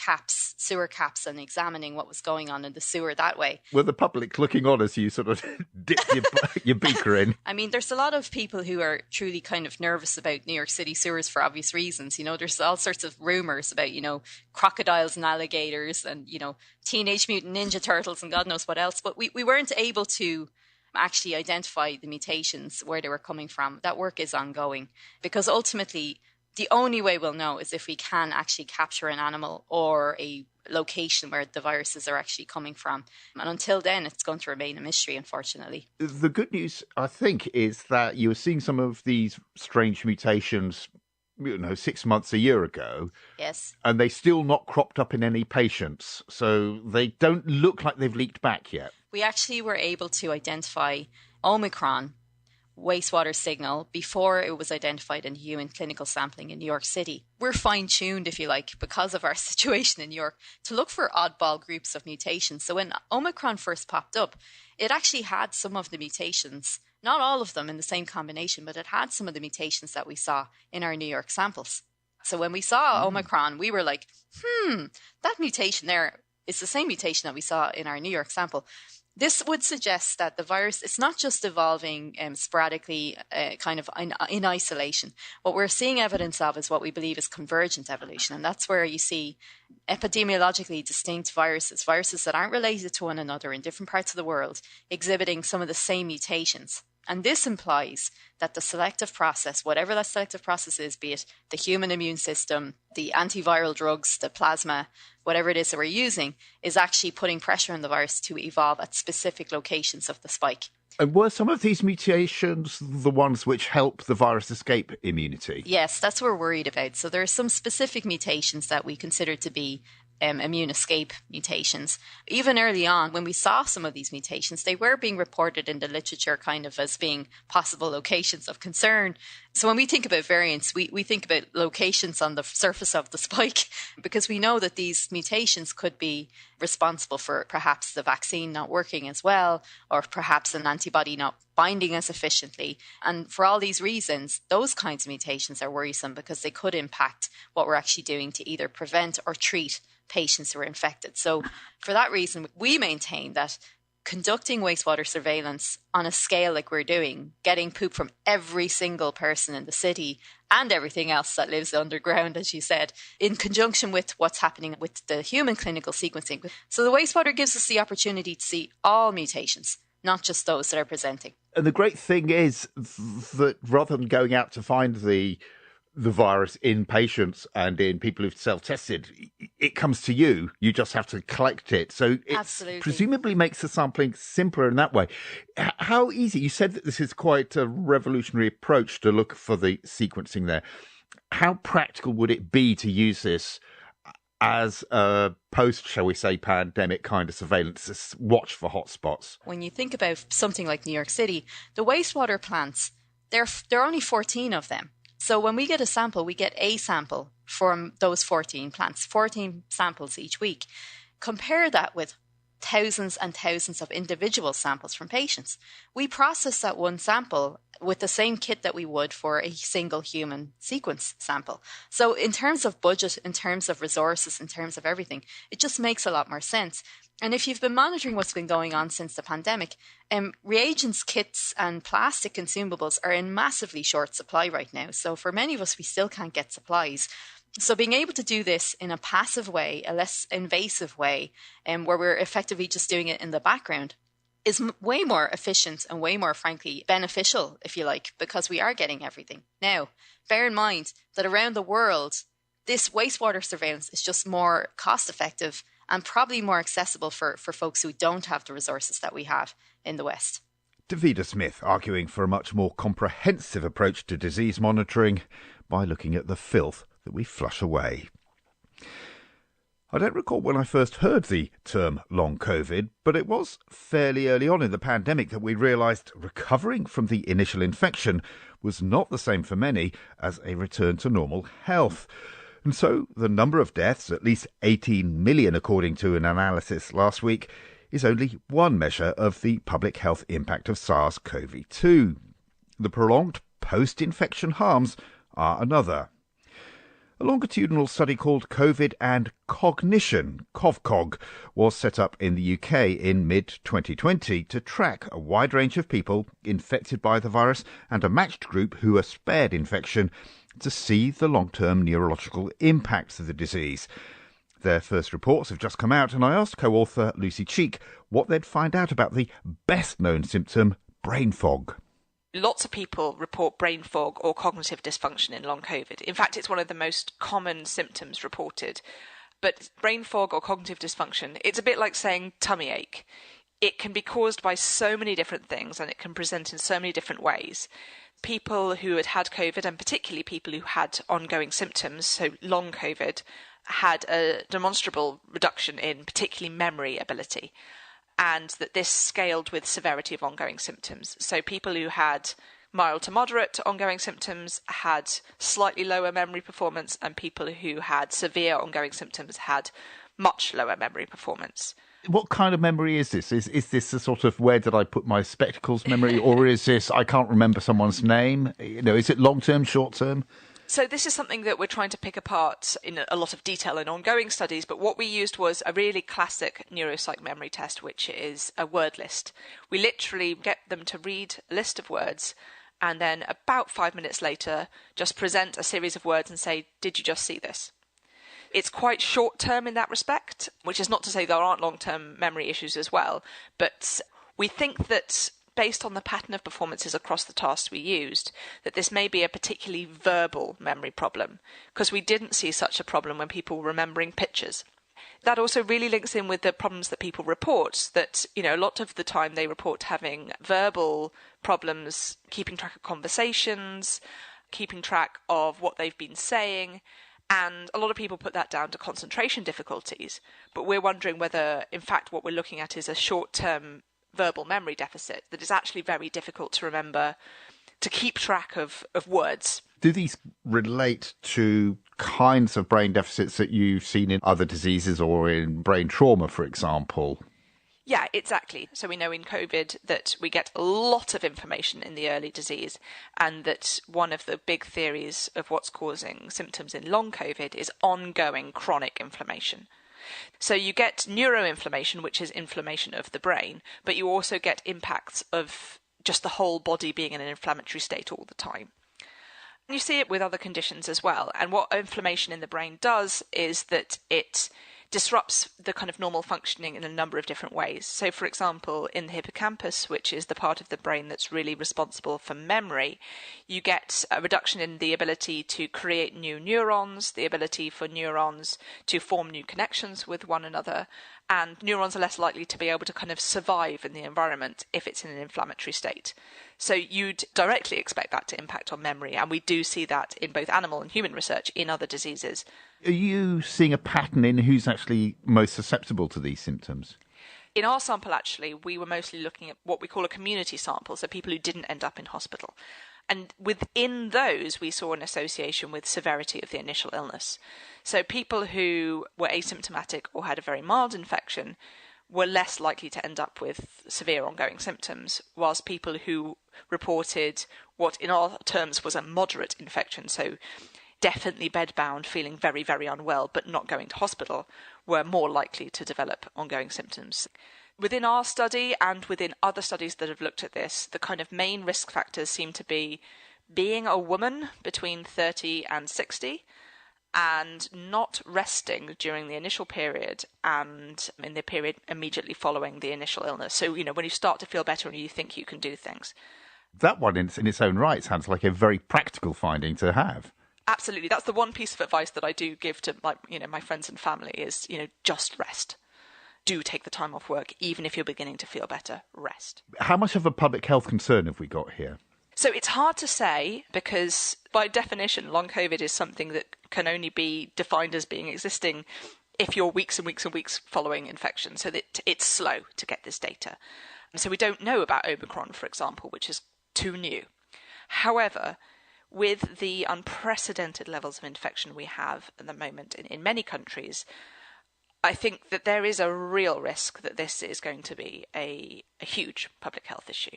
sewer caps, and examining what was going on in the sewer that way. Were the public looking on as you sort of dipped your beaker in? I mean, there's a lot of people who are truly kind of nervous about New York City sewers for obvious reasons. There's all sorts of rumours about, crocodiles and alligators and, Teenage Mutant Ninja Turtles and God knows what else. But we weren't able to actually identify the mutations, where they were coming from. That work is ongoing, because ultimately the only way we'll know is if we can actually capture an animal or a location where the viruses are actually coming from. And until then, it's going to remain a mystery, unfortunately. The good news, I think, is that you were seeing some of these strange mutations 6 months, a year ago. Yes. And they still not cropped up in any patients. So they don't look like they've leaked back yet. We actually were able to identify Omicron wastewater signal before it was identified in human clinical sampling in New York City. We're fine-tuned, if you like, because of our situation in New York, to look for oddball groups of mutations. So when Omicron first popped up, it actually had some of the mutations Not all of them in the same combination, but it had some of the mutations that we saw in our New York samples. So when we saw Omicron, we were like, that mutation there is the same mutation that we saw in our New York sample. This would suggest that the virus, it's not just evolving sporadically, kind of in isolation. What we're seeing evidence of is what we believe is convergent evolution. And that's where you see epidemiologically distinct viruses that aren't related to one another in different parts of the world, exhibiting some of the same mutations. And this implies that the selective process, whatever that selective process is, be it the human immune system, the antiviral drugs, the plasma, whatever it is that we're using, is actually putting pressure on the virus to evolve at specific locations of the spike. And were some of these mutations the ones which help the virus escape immunity? Yes, that's what we're worried about. So there are some specific mutations that we consider to be immune escape mutations. Even early on, when we saw some of these mutations, they were being reported in the literature kind of as being possible locations of concern. So when we think about variants, we think about locations on the surface of the spike, because we know that these mutations could be responsible for perhaps the vaccine not working as well, or perhaps an antibody not binding as efficiently. And for all these reasons, those kinds of mutations are worrisome because they could impact what we're actually doing to either prevent or treat patients who are infected. So for that reason, we maintain that conducting wastewater surveillance on a scale like we're doing, getting poop from every single person in the city and everything else that lives underground, as you said, in conjunction with what's happening with the human clinical sequencing. So the wastewater gives us the opportunity to see all mutations, not just those that are presenting. And the great thing is that rather than going out to find the virus in patients and in people who've self-tested, it comes to you. You just have to collect it. So it presumably makes the sampling simpler in that way. How easy? You said that this is quite a revolutionary approach to look for the sequencing there. How practical would it be to use this as a post, shall we say, pandemic kind of surveillance, watch for hotspots? When you think about something like New York City, the wastewater plants, there are only 14 of them. So when we get a sample, we get a sample from those 14 plants, 14 samples each week. Compare that with thousands and thousands of individual samples from patients. We process that one sample with the same kit that we would for a single human sequence sample. So in terms of budget, in terms of resources, in terms of everything, it just makes a lot more sense. And if you've been monitoring what's been going on since the pandemic, reagents, kits and plastic consumables are in massively short supply right now. So for many of us, we still can't get supplies. So being able to do this in a passive way, a less invasive way, where we're effectively just doing it in the background, is way more efficient and way more, frankly, beneficial, if you like, because we are getting everything. Now, bear in mind that around the world, this wastewater surveillance is just more cost effective and probably more accessible for folks who don't have the resources that we have in the West. Davida Smith arguing for a much more comprehensive approach to disease monitoring by looking at the filth that we flush away. I don't recall when I first heard the term long COVID, but it was fairly early on in the pandemic that we realised recovering from the initial infection was not the same for many as a return to normal health. And so the number of deaths, at least 18 million according to an analysis last week, is only one measure of the public health impact of SARS-CoV-2. The prolonged post-infection harms are another. A longitudinal study called COVID and Cognition, CovCog, was set up in the UK in mid-2020 to track a wide range of people infected by the virus and a matched group who are spared infection to see the long-term neurological impacts of the disease. Their first reports have just come out, and I asked co-author Lucy Cheek what they'd find out about the best-known symptom, brain fog. Lots of people report brain fog or cognitive dysfunction in long COVID. In fact, it's one of the most common symptoms reported. But brain fog or cognitive dysfunction, it's a bit like saying tummy ache. It can be caused by so many different things, and it can present in so many different ways. People who had COVID, and particularly people who had ongoing symptoms, so long COVID, had a demonstrable reduction in particularly memory ability, and that this scaled with severity of ongoing symptoms. So people who had mild to moderate ongoing symptoms had slightly lower memory performance, and people who had severe ongoing symptoms had much lower memory performance. What kind of memory is this? Is this a sort of where did I put my spectacles memory, or is this I can't remember someone's name? Is it long-term, short-term? So this is something that we're trying to pick apart in a lot of detail in ongoing studies, but what we used was a really classic neuropsych memory test, which is a word list. We literally get them to read a list of words and then about 5 minutes later just present a series of words and say, did you just see this? It's quite short-term in that respect, which is not to say there aren't long-term memory issues as well, but we think that based on the pattern of performances across the tasks we used, that this may be a particularly verbal memory problem, because we didn't see such a problem when people were remembering pictures. That also really links in with the problems that people report, that, a lot of the time they report having verbal problems, keeping track of conversations, keeping track of what they've been saying, and a lot of people put that down to concentration difficulties. But we're wondering whether, in fact, what we're looking at is a short-term verbal memory deficit that is actually very difficult to remember, to keep track of words. Do these relate to kinds of brain deficits that you've seen in other diseases or in brain trauma, for example? Yeah, exactly. So we know in COVID that we get a lot of information in the early disease, and that one of the big theories of what's causing symptoms in long COVID is ongoing chronic inflammation. So you get neuroinflammation, which is inflammation of the brain, but you also get impacts of just the whole body being in an inflammatory state all the time. And you see it with other conditions as well. And what inflammation in the brain does is that it disrupts the kind of normal functioning in a number of different ways. So, for example, in the hippocampus, which is the part of the brain that's really responsible for memory, you get a reduction in the ability to create new neurons, the ability for neurons to form new connections with one another, and neurons are less likely to be able to kind of survive in the environment if it's in an inflammatory state. So you'd directly expect that to impact on memory, and we do see that in both animal and human research in other diseases. Are you seeing a pattern in who's actually most susceptible to these symptoms? In our sample, actually, we were mostly looking at what we call a community sample, so people who didn't end up in hospital. And within those, we saw an association with severity of the initial illness. So people who were asymptomatic or had a very mild infection were less likely to end up with severe ongoing symptoms, whilst people who reported what in our terms was a moderate infection, so definitely bedbound, feeling very, very unwell, but not going to hospital, were more likely to develop ongoing symptoms. Within our study and within other studies that have looked at this, the kind of main risk factors seem to be being a woman between 30 and 60, and not resting during the initial period and in the period immediately following the initial illness. So, when you start to feel better and you think you can do things. That one in its own right sounds like a very practical finding to have. Absolutely. That's the one piece of advice that I do give to my friends and family is, just rest. Do take the time off work, even if you're beginning to feel better, rest. How much of a public health concern have we got here? So it's hard to say because by definition, long COVID is something that can only be defined as being existing if you're weeks and weeks and weeks following infection, so that it's slow to get this data. And so we don't know about Omicron, for example, which is too new. However, with the unprecedented levels of infection we have at the moment in many countries, I think that there is a real risk that this is going to be a huge public health issue.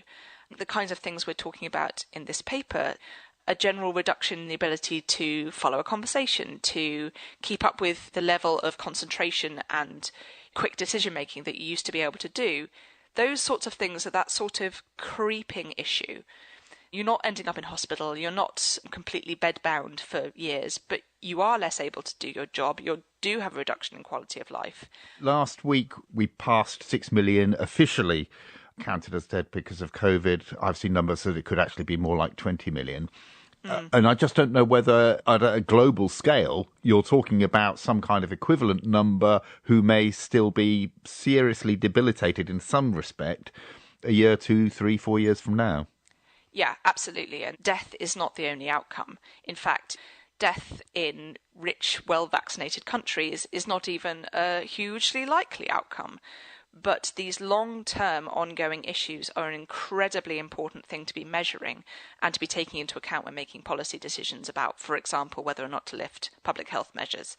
The kinds of things we're talking about in this paper, a general reduction in the ability to follow a conversation, to keep up with the level of concentration and quick decision-making that you used to be able to do, those sorts of things are that sort of creeping issue. You're not ending up in hospital, you're not completely bedbound for years, but you are less able to do your job, you do have a reduction in quality of life. Last week we passed 6 million officially counted as dead because of COVID. I've seen numbers that it could actually be more like 20 million. And I just don't know whether at a global scale you're talking about some kind of equivalent number who may still be seriously debilitated in some respect a year, 2, 3, 4 years from now. Yeah, absolutely. And death is not the only outcome. In fact, death in rich, well-vaccinated countries is not even a hugely likely outcome. But these long-term ongoing issues are an incredibly important thing to be measuring and to be taking into account when making policy decisions about, for example, whether or not to lift public health measures.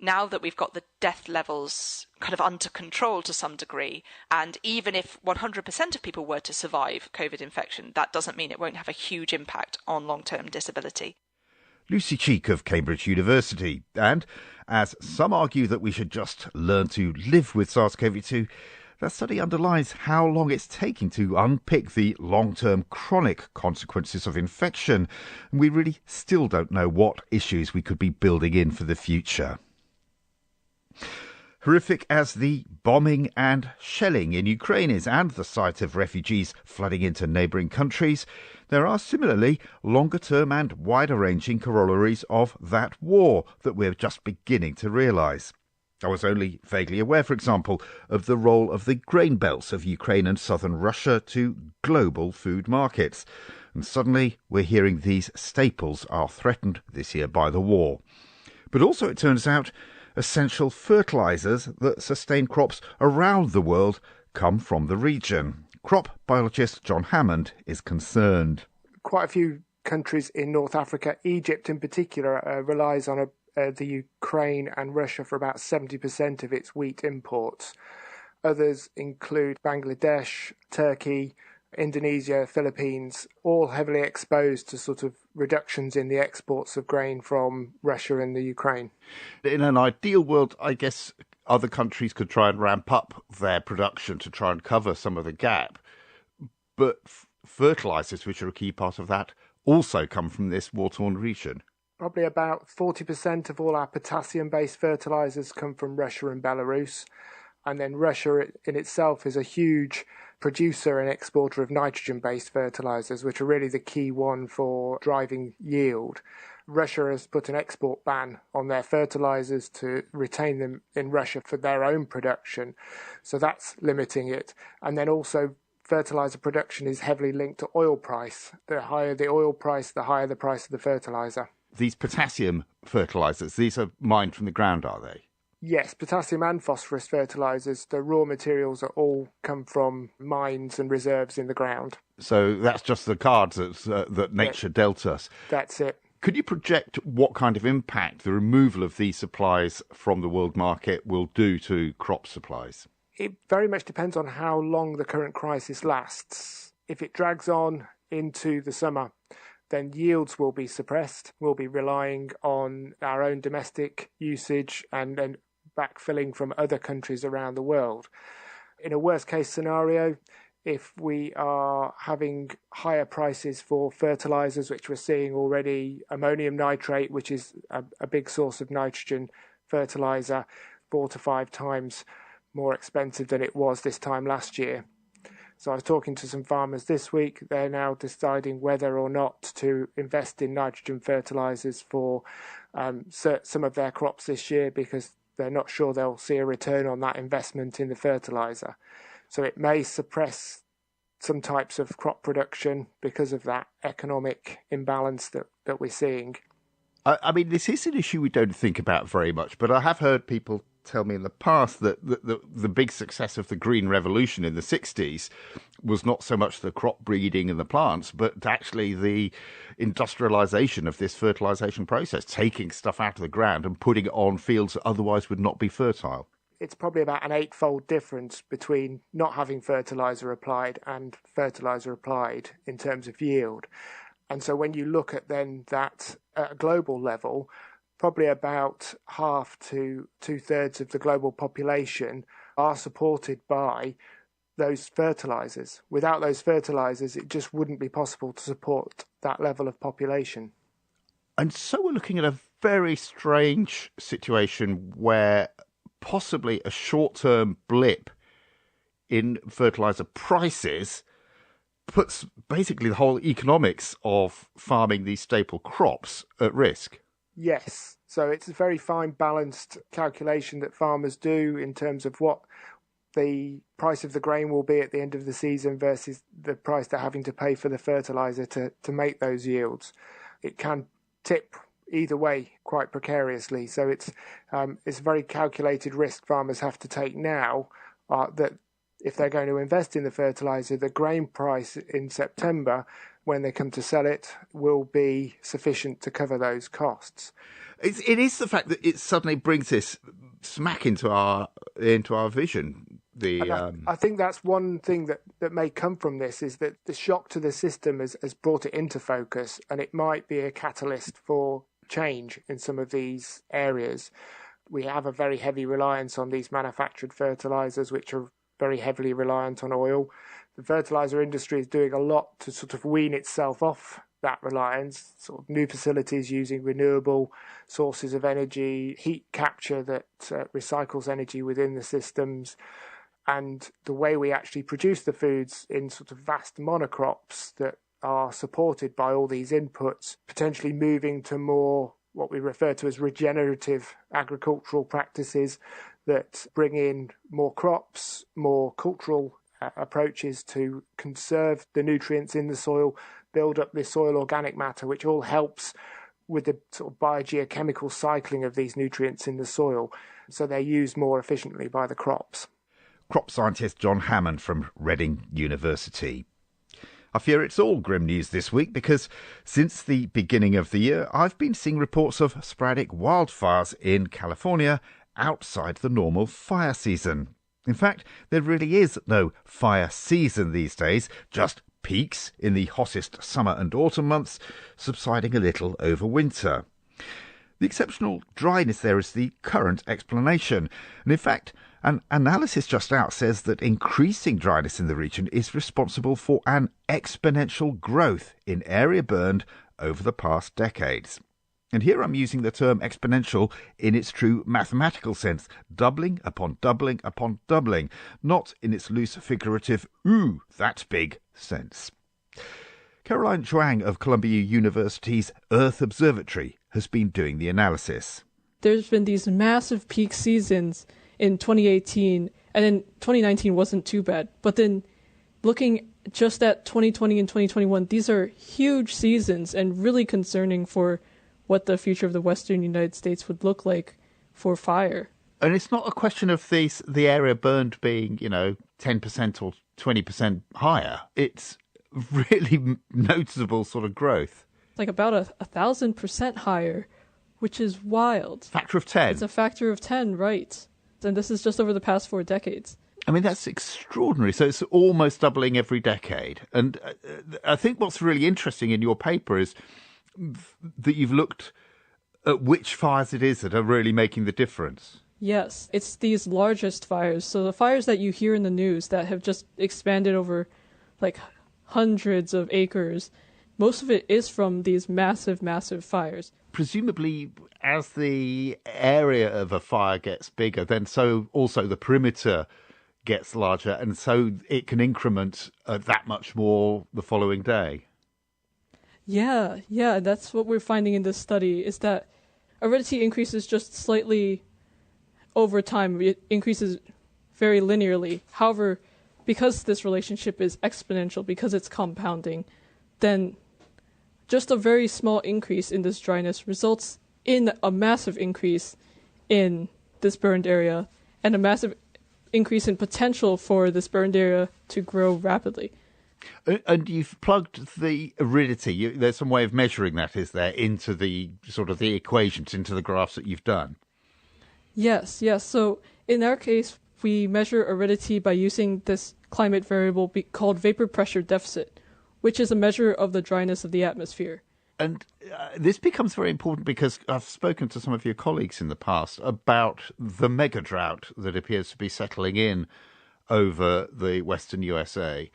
now that we've got the death levels kind of under control to some degree, and even if 100% of people were to survive COVID infection, that doesn't mean it won't have a huge impact on long-term disability. Lucy Cheek of Cambridge University. And as some argue that we should just learn to live with SARS-CoV-2, that study underlines how long it's taking to unpick the long-term chronic consequences of infection. And we really still don't know what issues we could be building in for the future. Horrific as the bombing and shelling in Ukraine is, and the sight of refugees flooding into neighbouring countries, there are similarly longer-term and wider-ranging corollaries of that war that we're just beginning to realise. I was only vaguely aware, for example, of the role of the grain belts of Ukraine and southern Russia to global food markets. And suddenly we're hearing these staples are threatened this year by the war. But also, it turns out, essential fertilisers that sustain crops around the world come from the region. Crop biologist John Hammond is concerned. Quite a few countries in North Africa, Egypt in particular, relies on the Ukraine and Russia for about 70% of its wheat imports. Others include Bangladesh, Turkey, Indonesia, Philippines, all heavily exposed to sort of reductions in the exports of grain from Russia and the Ukraine. In an ideal world, I guess other countries could try and ramp up their production to try and cover some of the gap. But fertilisers, which are a key part of that, also come from this war-torn region. Probably about 40% of all our potassium-based fertilisers come from Russia and Belarus. And then Russia in itself is a huge producer and exporter of nitrogen-based fertilisers, which are really the key one for driving yield. Russia has put an export ban on their fertilisers to retain them in Russia for their own production. So that's limiting it. And then also fertiliser production is heavily linked to oil price. The higher the oil price, the higher the price of the fertiliser. These potassium fertilisers, these are mined from the ground, are they? Yes, potassium and phosphorus fertilisers, the raw materials are all come from mines and reserves in the ground. So that's just the cards that nature dealt us. That's it. Could you project what kind of impact the removal of these supplies from the world market will do to crop supplies? It very much depends on how long the current crisis lasts. If it drags on into the summer, then yields will be suppressed. We'll be relying on our own domestic usage and then backfilling from other countries around the world. In a worst case scenario, if we are having higher prices for fertilisers, which we're seeing already, ammonium nitrate, which is a big source of nitrogen fertiliser, 4 to 5 times more expensive than it was this time last year. So I was talking to some farmers this week. They're now deciding whether or not to invest in nitrogen fertilisers for some of their crops this year because they're not sure they'll see a return on that investment in the fertiliser. So it may suppress some types of crop production because of that economic imbalance that we're seeing. I mean, this is an issue we don't think about very much, but I have heard people tell me in the past that the big success of the Green Revolution in the 60s was not so much the crop breeding and the plants, but actually the industrialisation of this fertilisation process, taking stuff out of the ground and putting it on fields that otherwise would not be fertile. It's probably about an 8-fold difference between not having fertiliser applied and fertiliser applied in terms of yield. And so when you look at then that at a global level, probably about half to 2/3 of the global population are supported by those fertilisers. Without those fertilisers, it just wouldn't be possible to support that level of population. And so we're looking at a very strange situation where possibly a short-term blip in fertiliser prices puts basically the whole economics of farming these staple crops at risk. Yes, so it's a very fine balanced calculation that farmers do in terms of what the price of the grain will be at the end of the season versus the price they're having to pay for the fertiliser to make those yields. It can tip either way quite precariously, so it's a very calculated risk farmers have to take now that if they're going to invest in the fertiliser, the grain price in September, when they come to sell it, will be sufficient to cover those costs. It is the fact that it suddenly brings this smack into our vision. I think that's one thing that may come from this, is that the shock to the system has brought it into focus, and it might be a catalyst for change in some of these areas. We have a very heavy reliance on these manufactured fertilizers, which are very heavily reliant on oil. The fertilizer industry is doing a lot to sort of wean itself off that reliance, sort of new facilities using renewable sources of energy, heat capture that recycles energy within the systems, and the way we actually produce the foods in sort of vast monocrops that are supported by all these inputs, potentially moving to more what we refer to as regenerative agricultural practices that bring in more crops, more cultural approaches to conserve the nutrients in the soil, build up this soil organic matter, which all helps with the sort of biogeochemical cycling of these nutrients in the soil, so they're used more efficiently by the crops. Crop scientist John Hammond from Reading University. I fear it's all grim news this week because since the beginning of the year, I've been seeing reports of sporadic wildfires in California outside the normal fire season. In fact, there really is no fire season these days, just peaks in the hottest summer and autumn months, subsiding a little over winter. The exceptional dryness there is the current explanation, and in fact, an analysis just out says that increasing dryness in the region is responsible for an exponential growth in area burned over the past decades. And here I'm using the term exponential in its true mathematical sense, doubling upon doubling upon doubling, not in its loose figurative, ooh, that's big sense. Caroline Zhuang of Columbia University's Earth Observatory has been doing the analysis. There's been these massive peak seasons in 2018, and then 2019 wasn't too bad. But then looking just at 2020 and 2021, these are huge seasons and really concerning for what the future of the Western United States would look like for fire. And it's not a question of the area burned being, 10% or 20% higher. It's really noticeable sort of growth. Like about 1,000% higher, which is wild. Factor of 10. It's a factor of 10, right. And this is just over the past 4 decades. I mean, that's extraordinary. So it's almost doubling every decade. And I think what's really interesting in your paper is that you've looked at which fires it is that are really making the difference. Yes, it's these largest fires. So the fires that you hear in the news that have just expanded over like hundreds of acres, most of it is from these massive, massive fires. Presumably, as the area of a fire gets bigger, then so also the perimeter gets larger, and so it can increment that much more the following day. Yeah, that's what we're finding in this study, is that aridity increases just slightly over time. It increases very linearly. However, because this relationship is exponential, because it's compounding, then just a very small increase in this dryness results in a massive increase in this burned area and a massive increase in potential for this burned area to grow rapidly. And you've plugged the aridity. There's some way of measuring that, is there, into the sort of the equations, into the graphs that you've done? Yes. So in our case, we measure aridity by using this climate variable called vapor pressure deficit, which is a measure of the dryness of the atmosphere. And this becomes very important because I've spoken to some of your colleagues in the past about the mega drought that appears to be settling in over the western USA,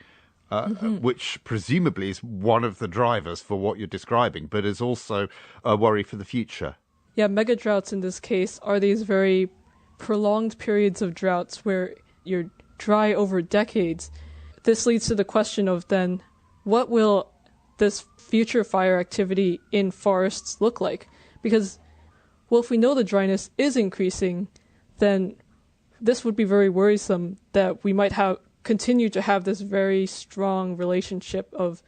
which presumably is one of the drivers for what you're describing, but is also a worry for the future. Yeah, mega droughts in this case are these very prolonged periods of droughts where you're dry over decades. This leads to the question of then, what will this future fire activity in forests look like? Because, well, if we know the dryness is increasing, then this would be very worrisome that we might continue to have this very strong relationship of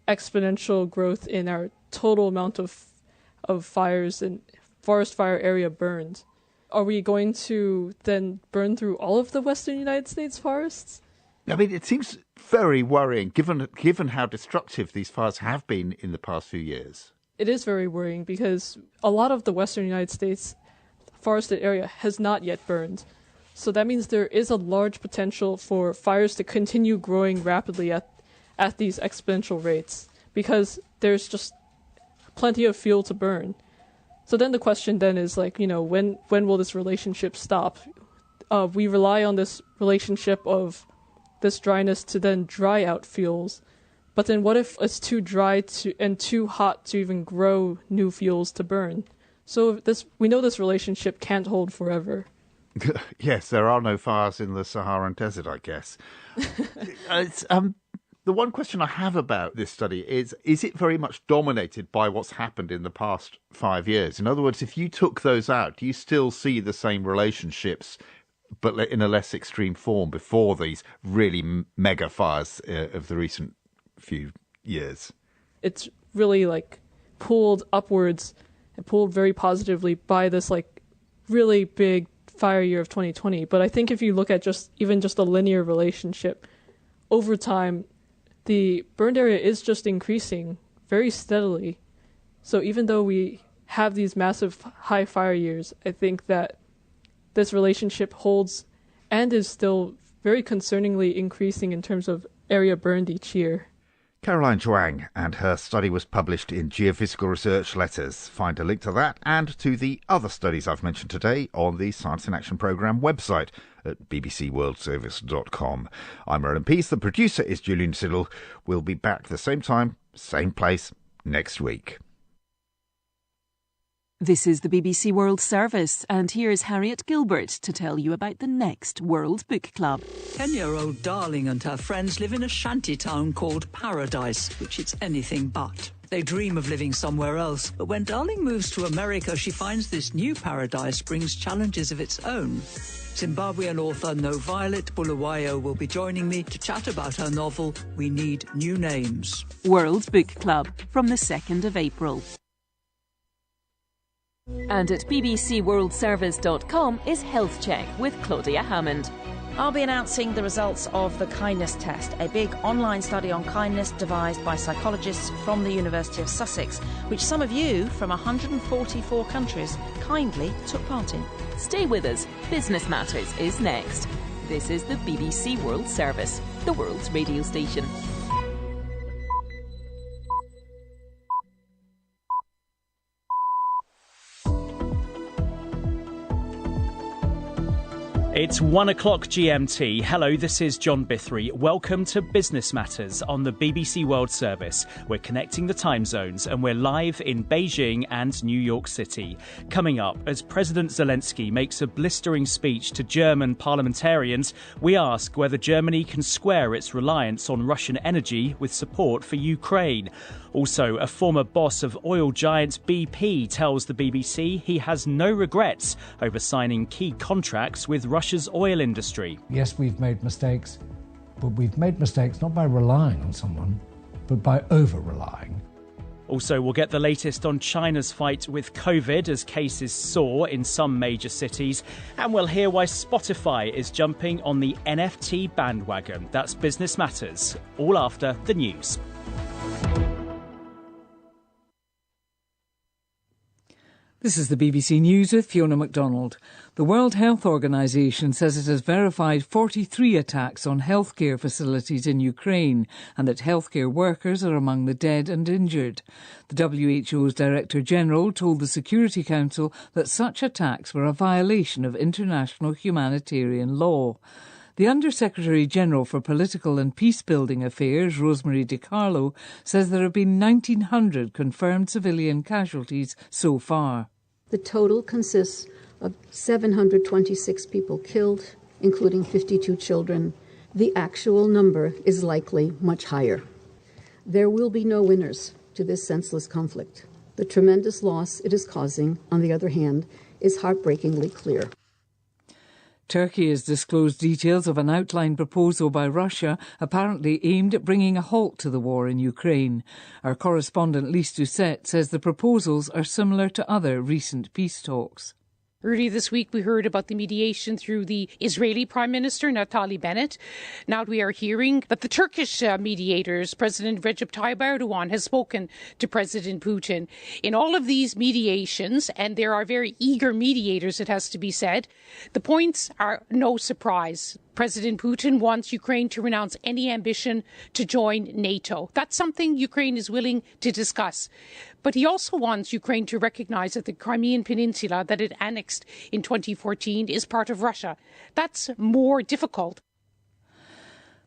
exponential growth in our total amount of fires and forest fire area burned. Are we going to then burn through all of the western United States forests? I mean, it seems very worrying, given how destructive these fires have been in the past few years. It is very worrying because a lot of the western United States forested area has not yet burned. So that means there is a large potential for fires to continue growing rapidly at these exponential rates because there's just plenty of fuel to burn. So then the question then is like, when will this relationship stop? We rely on this relationship of this dryness to then dry out fuels. But then what if it's too dry and too hot to even grow new fuels to burn? So we know this relationship can't hold forever. Yes, there are no fires in the Saharan desert, I guess. The one question I have about this study is it very much dominated by what's happened in the past 5 years? In other words, if you took those out, do you still see the same relationships, but in a less extreme form before these really mega fires of the recent few years? It's really pulled upwards and pulled very positively by this really big fire year of 2020. But I think if you look at just a linear relationship, over time, the burned area is just increasing very steadily. So even though we have these massive high fire years, I think that this relationship holds and is still very concerningly increasing in terms of area burned each year. Caroline Zhuang, and her study was published in Geophysical Research Letters. Find a link to that and to the other studies I've mentioned today on the Science in Action programme website at bbcworldservice.com. I'm Roland Peace. The producer is Julian Siddle. We'll be back the same time, same place next week. This is the BBC World Service, and here's Harriet Gilbert to tell you about the next World Book Club. 10-year-old Darling and her friends live in a shanty town called Paradise, which it's anything but. They dream of living somewhere else, but when Darling moves to America, she finds this new paradise brings challenges of its own. Zimbabwean author No Violet Bulawayo will be joining me to chat about her novel, We Need New Names. World Book Club, from the 2nd of April. And at bbcworldservice.com is Health Check with Claudia Hammond. I'll be announcing the results of the kindness test, a big online study on kindness devised by psychologists from the University of Sussex, which some of you from 144 countries kindly took part in. Stay with us. Business Matters is next. This is the BBC World Service, the world's radio station. It's 1 o'clock GMT. Hello, this is John Bithry. Welcome to Business Matters on the BBC World Service. We're connecting the time zones and we're live in Beijing and New York City. Coming up, as President Zelensky makes a blistering speech to German parliamentarians, we ask whether Germany can square its reliance on Russian energy with support for Ukraine. Also, a former boss of oil giant BP tells the BBC he has no regrets over signing key contracts with Russia's oil industry. Yes, we've made mistakes, but we've made mistakes not by relying on someone, but by over-relying. Also, we'll get the latest on China's fight with COVID as cases soar in some major cities. And we'll hear why Spotify is jumping on the NFT bandwagon. That's Business Matters, all after the news. This is the BBC News with Fiona MacDonald. The World Health Organization says it has verified 43 attacks on healthcare facilities in Ukraine and that healthcare workers are among the dead and injured. The WHO's Director General told the Security Council that such attacks were a violation of international humanitarian law. The Under-Secretary-General for Political and Peace-Building Affairs, Rosemary DiCarlo, says there have been 1,900 confirmed civilian casualties so far. The total consists of 726 people killed, including 52 children. The actual number is likely much higher. There will be no winners to this senseless conflict. The tremendous loss it is causing, on the other hand, is heartbreakingly clear. Turkey has disclosed details of an outline proposal by Russia apparently aimed at bringing a halt to the war in Ukraine. Our correspondent Lise Doucette says the proposals are similar to other recent peace talks. Earlier this week, we heard about the mediation through the Israeli Prime Minister, Naftali Bennett. Now we are hearing that the Turkish mediators, President Recep Tayyip Erdogan, has spoken to President Putin. In all of these mediations, and there are very eager mediators, it has to be said, the points are no surprise. President Putin wants Ukraine to renounce any ambition to join NATO. That's something Ukraine is willing to discuss. But he also wants Ukraine to recognise that the Crimean Peninsula that it annexed in 2014 is part of Russia. That's more difficult.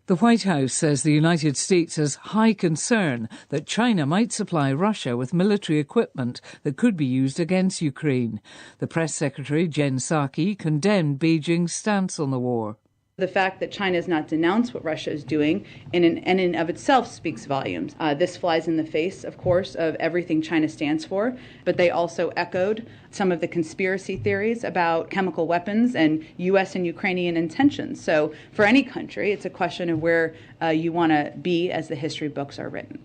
The White House says the United States has high concern that China might supply Russia with military equipment that could be used against Ukraine. The press secretary, Jen Psaki, condemned Beijing's stance on the war. The fact that China has not denounced what Russia is doing in and of itself speaks volumes. This flies in the face, of course, of everything China stands for, but they also echoed some of the conspiracy theories about chemical weapons and U.S. and Ukrainian intentions. So for any country, it's a question of where you want to be as the history books are written.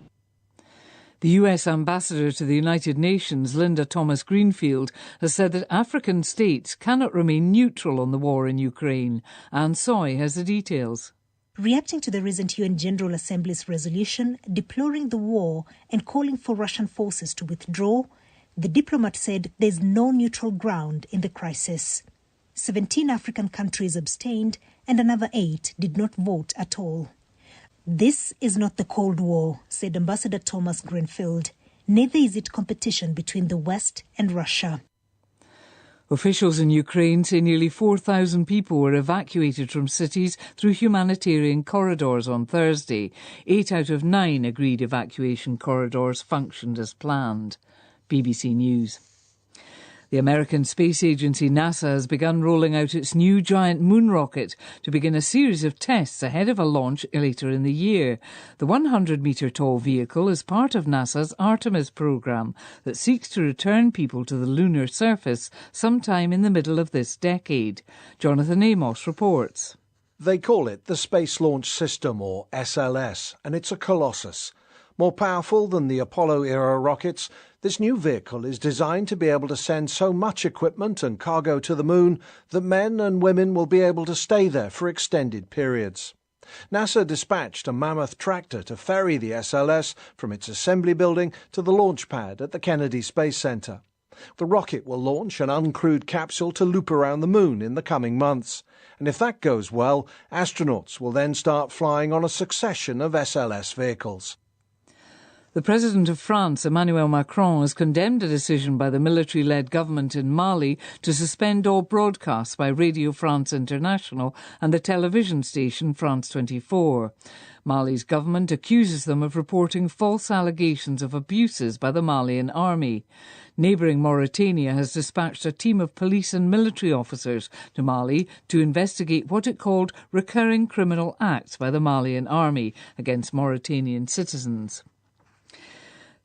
The US ambassador to the United Nations, Linda Thomas-Greenfield, has said that African states cannot remain neutral on the war in Ukraine. Anne Soy has the details. Reacting to the recent UN General Assembly's resolution deploring the war and calling for Russian forces to withdraw, the diplomat said there's no neutral ground in the crisis. 17 African countries abstained and another 8 did not vote at all. This is not the Cold War, said Ambassador Thomas Greenfield. Neither is it competition between the West and Russia. Officials in Ukraine say nearly 4,000 people were evacuated from cities through humanitarian corridors on Thursday. 8 out of 9 agreed evacuation corridors functioned as planned. BBC News. The American Space Agency NASA has begun rolling out its new giant moon rocket to begin a series of tests ahead of a launch later in the year. The 100-metre-tall vehicle is part of NASA's Artemis program that seeks to return people to the lunar surface sometime in the middle of this decade. Jonathan Amos reports. They call it the Space Launch System, or SLS, and it's a colossus. More powerful than the Apollo-era rockets, this new vehicle is designed to be able to send so much equipment and cargo to the moon that men and women will be able to stay there for extended periods. NASA dispatched a mammoth tractor to ferry the SLS from its assembly building to the launch pad at the Kennedy Space Center. The rocket will launch an uncrewed capsule to loop around the moon in the coming months. And if that goes well, astronauts will then start flying on a succession of SLS vehicles. The President of France, Emmanuel Macron, has condemned a decision by the military-led government in Mali to suspend all broadcasts by Radio France International and the television station France 24. Mali's government accuses them of reporting false allegations of abuses by the Malian army. Neighbouring Mauritania has dispatched a team of police and military officers to Mali to investigate what it called recurring criminal acts by the Malian army against Mauritanian citizens.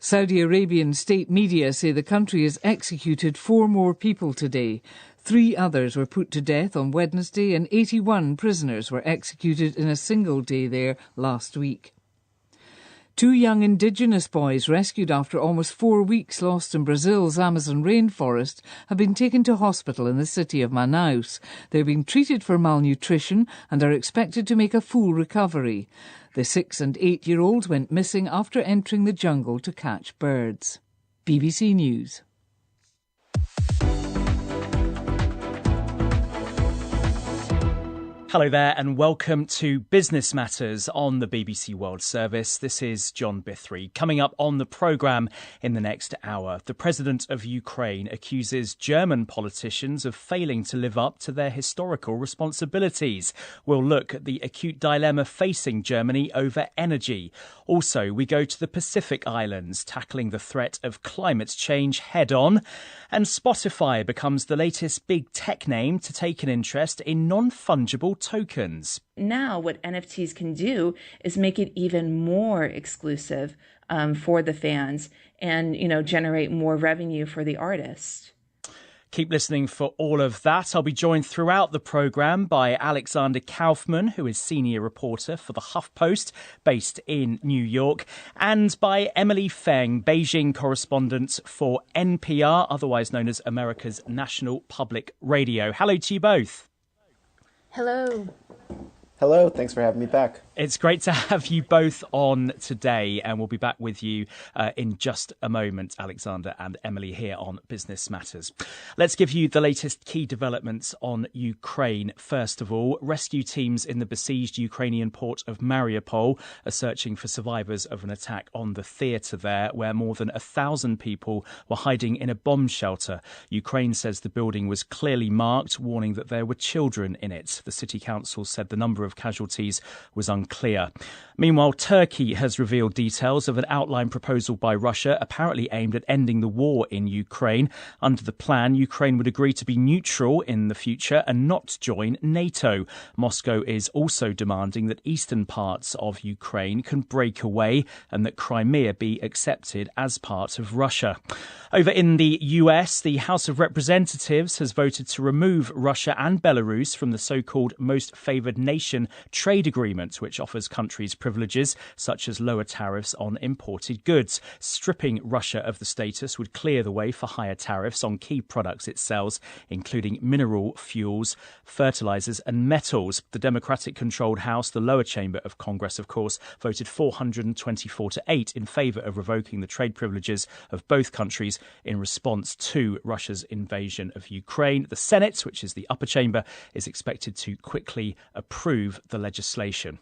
Saudi Arabian state media say the country has executed 4 more people today. 3 others were put to death on Wednesday and 81 prisoners were executed in a single day there last week. 2 young indigenous boys rescued after almost 4 weeks lost in Brazil's Amazon rainforest have been taken to hospital in the city of Manaus. They're being treated for malnutrition and are expected to make a full recovery. The 6- and 8-year-olds went missing after entering the jungle to catch birds. BBC News. Hello there and welcome to Business Matters on the BBC World Service. This is John Bithry. Coming up on the programme in the next hour, the President of Ukraine accuses German politicians of failing to live up to their historical responsibilities. We'll look at the acute dilemma facing Germany over energy. Also, we go to the Pacific Islands, tackling the threat of climate change head on. And Spotify becomes the latest big tech name to take an interest in non-fungible tokens. Now what NFTs can do is make it even more exclusive for the fans and, generate more revenue for the artist. Keep listening for all of that. I'll be joined throughout the programme by Alexander Kaufman, who is senior reporter for the HuffPost, based in New York, and by Emily Feng, Beijing correspondent for NPR, otherwise known as America's National Public Radio. Hello to you both. Hello. Hello, thanks for having me back. It's great to have you both on today, and we'll be back with you in just a moment, Alexander and Emily, here on Business Matters. Let's give you the latest key developments on Ukraine. First of all, rescue teams in the besieged Ukrainian port of Mariupol are searching for survivors of an attack on the theatre there, where more than 1,000 people were hiding in a bomb shelter. Ukraine says the building was clearly marked, warning that there were children in it. The city council said the number of casualties was unclear. Meanwhile, Turkey has revealed details of an outline proposal by Russia, apparently aimed at ending the war in Ukraine. Under the plan, Ukraine would agree to be neutral in the future and not join NATO. Moscow is also demanding that eastern parts of Ukraine can break away and that Crimea be accepted as part of Russia. Over in the US, the House of Representatives has voted to remove Russia and Belarus from the so-called Most Favoured Nation trade agreement, which offers countries privileges such as lower tariffs on imported goods. Stripping Russia of the status would clear the way for higher tariffs on key products it sells, including mineral fuels, fertilizers and metals. The Democratic-controlled House, the lower chamber of Congress, of course, voted 424 to 8 in favour of revoking the trade privileges of both countries in response to Russia's invasion of Ukraine. The Senate, which is the upper chamber, is expected to quickly approve the legislation.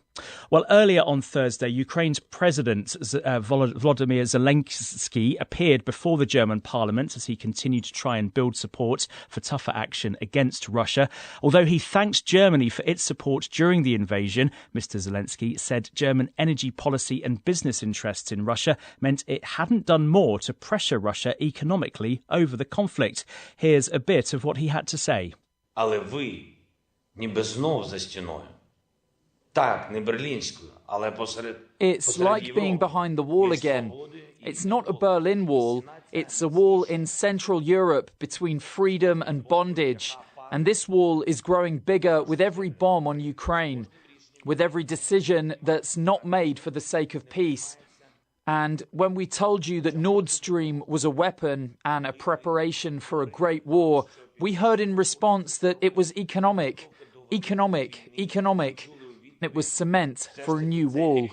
Well, earlier on Thursday, Ukraine's President Volodymyr Zelensky appeared before the German parliament as he continued to try and build support for tougher action against Russia. Although he thanked Germany for its support during the invasion, Mr. Zelensky said German energy policy and business interests in Russia meant it hadn't done more to pressure Russia economically over the conflict. Here's a bit of what he had to say. Але ви ніби знов за стіною. It's like being behind the wall again. It's not a Berlin Wall, it's a wall in Central Europe between freedom and bondage. And this wall is growing bigger with every bomb on Ukraine, with every decision that's not made for the sake of peace. And when we told you that Nord Stream was a weapon and a preparation for a great war, we heard in response that it was economic. It was cement for a new wall.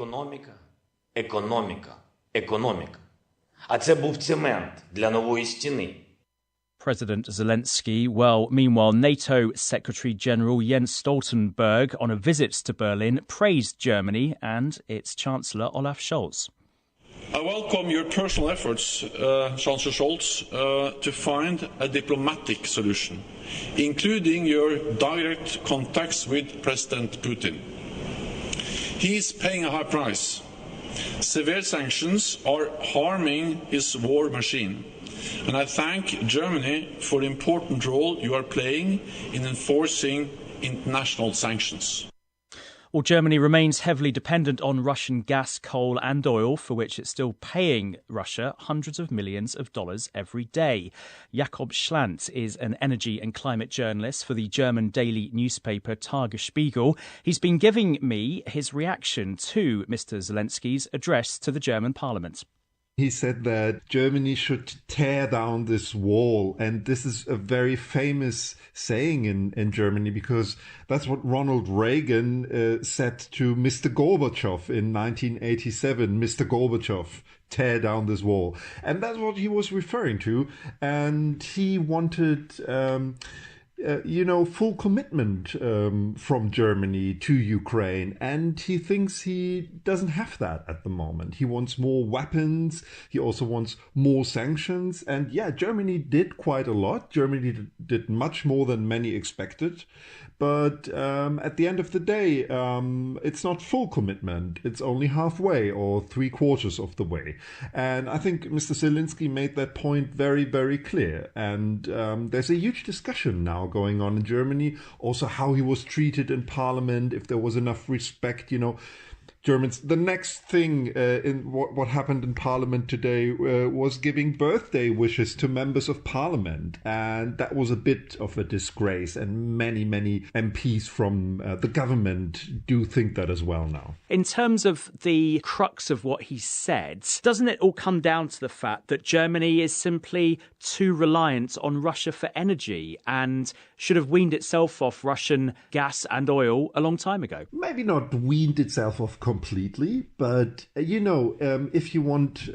Економіка. А це був цемент для нової стіни. President Zelensky. Well, meanwhile, NATO Secretary General Jens Stoltenberg, on a visit to Berlin, praised Germany and its Chancellor Olaf Scholz. I welcome your personal efforts, Chancellor Scholz, to find a diplomatic solution, including your direct contacts with President Putin. He is paying a high price. Severe sanctions are harming his war machine. And I thank Germany for the important role you are playing in enforcing international sanctions. Well, Germany remains heavily dependent on Russian gas, coal and oil, for which it's still paying Russia hundreds of millions of dollars every day. Jakob Schlant is an energy and climate journalist for the German daily newspaper Tagesspiegel. He's been giving me his reaction to Mr. Zelensky's address to the German parliament. He said that Germany should tear down this wall. And this is a very famous saying in Germany, because that's what Ronald Reagan said to Mr. Gorbachev in 1987. Mr. Gorbachev, tear down this wall. And that's what he was referring to. And he wanted full commitment from Germany to Ukraine. And he thinks he doesn't have that at the moment. He wants more weapons. He also wants more sanctions. And yeah, Germany did quite a lot. Germany did much more than many expected. But at the end of the day, it's not full commitment. It's only halfway or 3/4 of the way. And I think Mr. Zelensky made that point very, very clear. And there's a huge discussion now going on in Germany. Also how he was treated in parliament, if there was enough respect, Germans. The next thing in what happened in Parliament today was giving birthday wishes to members of Parliament, and that was a bit of a disgrace. And many MPs from the government do think that as well now. In terms of the crux of what he said, doesn't it all come down to the fact that Germany is simply too reliant on Russia for energy and should have weaned itself off Russian gas and oil a long time ago? Maybe not weaned itself off completely, but if you want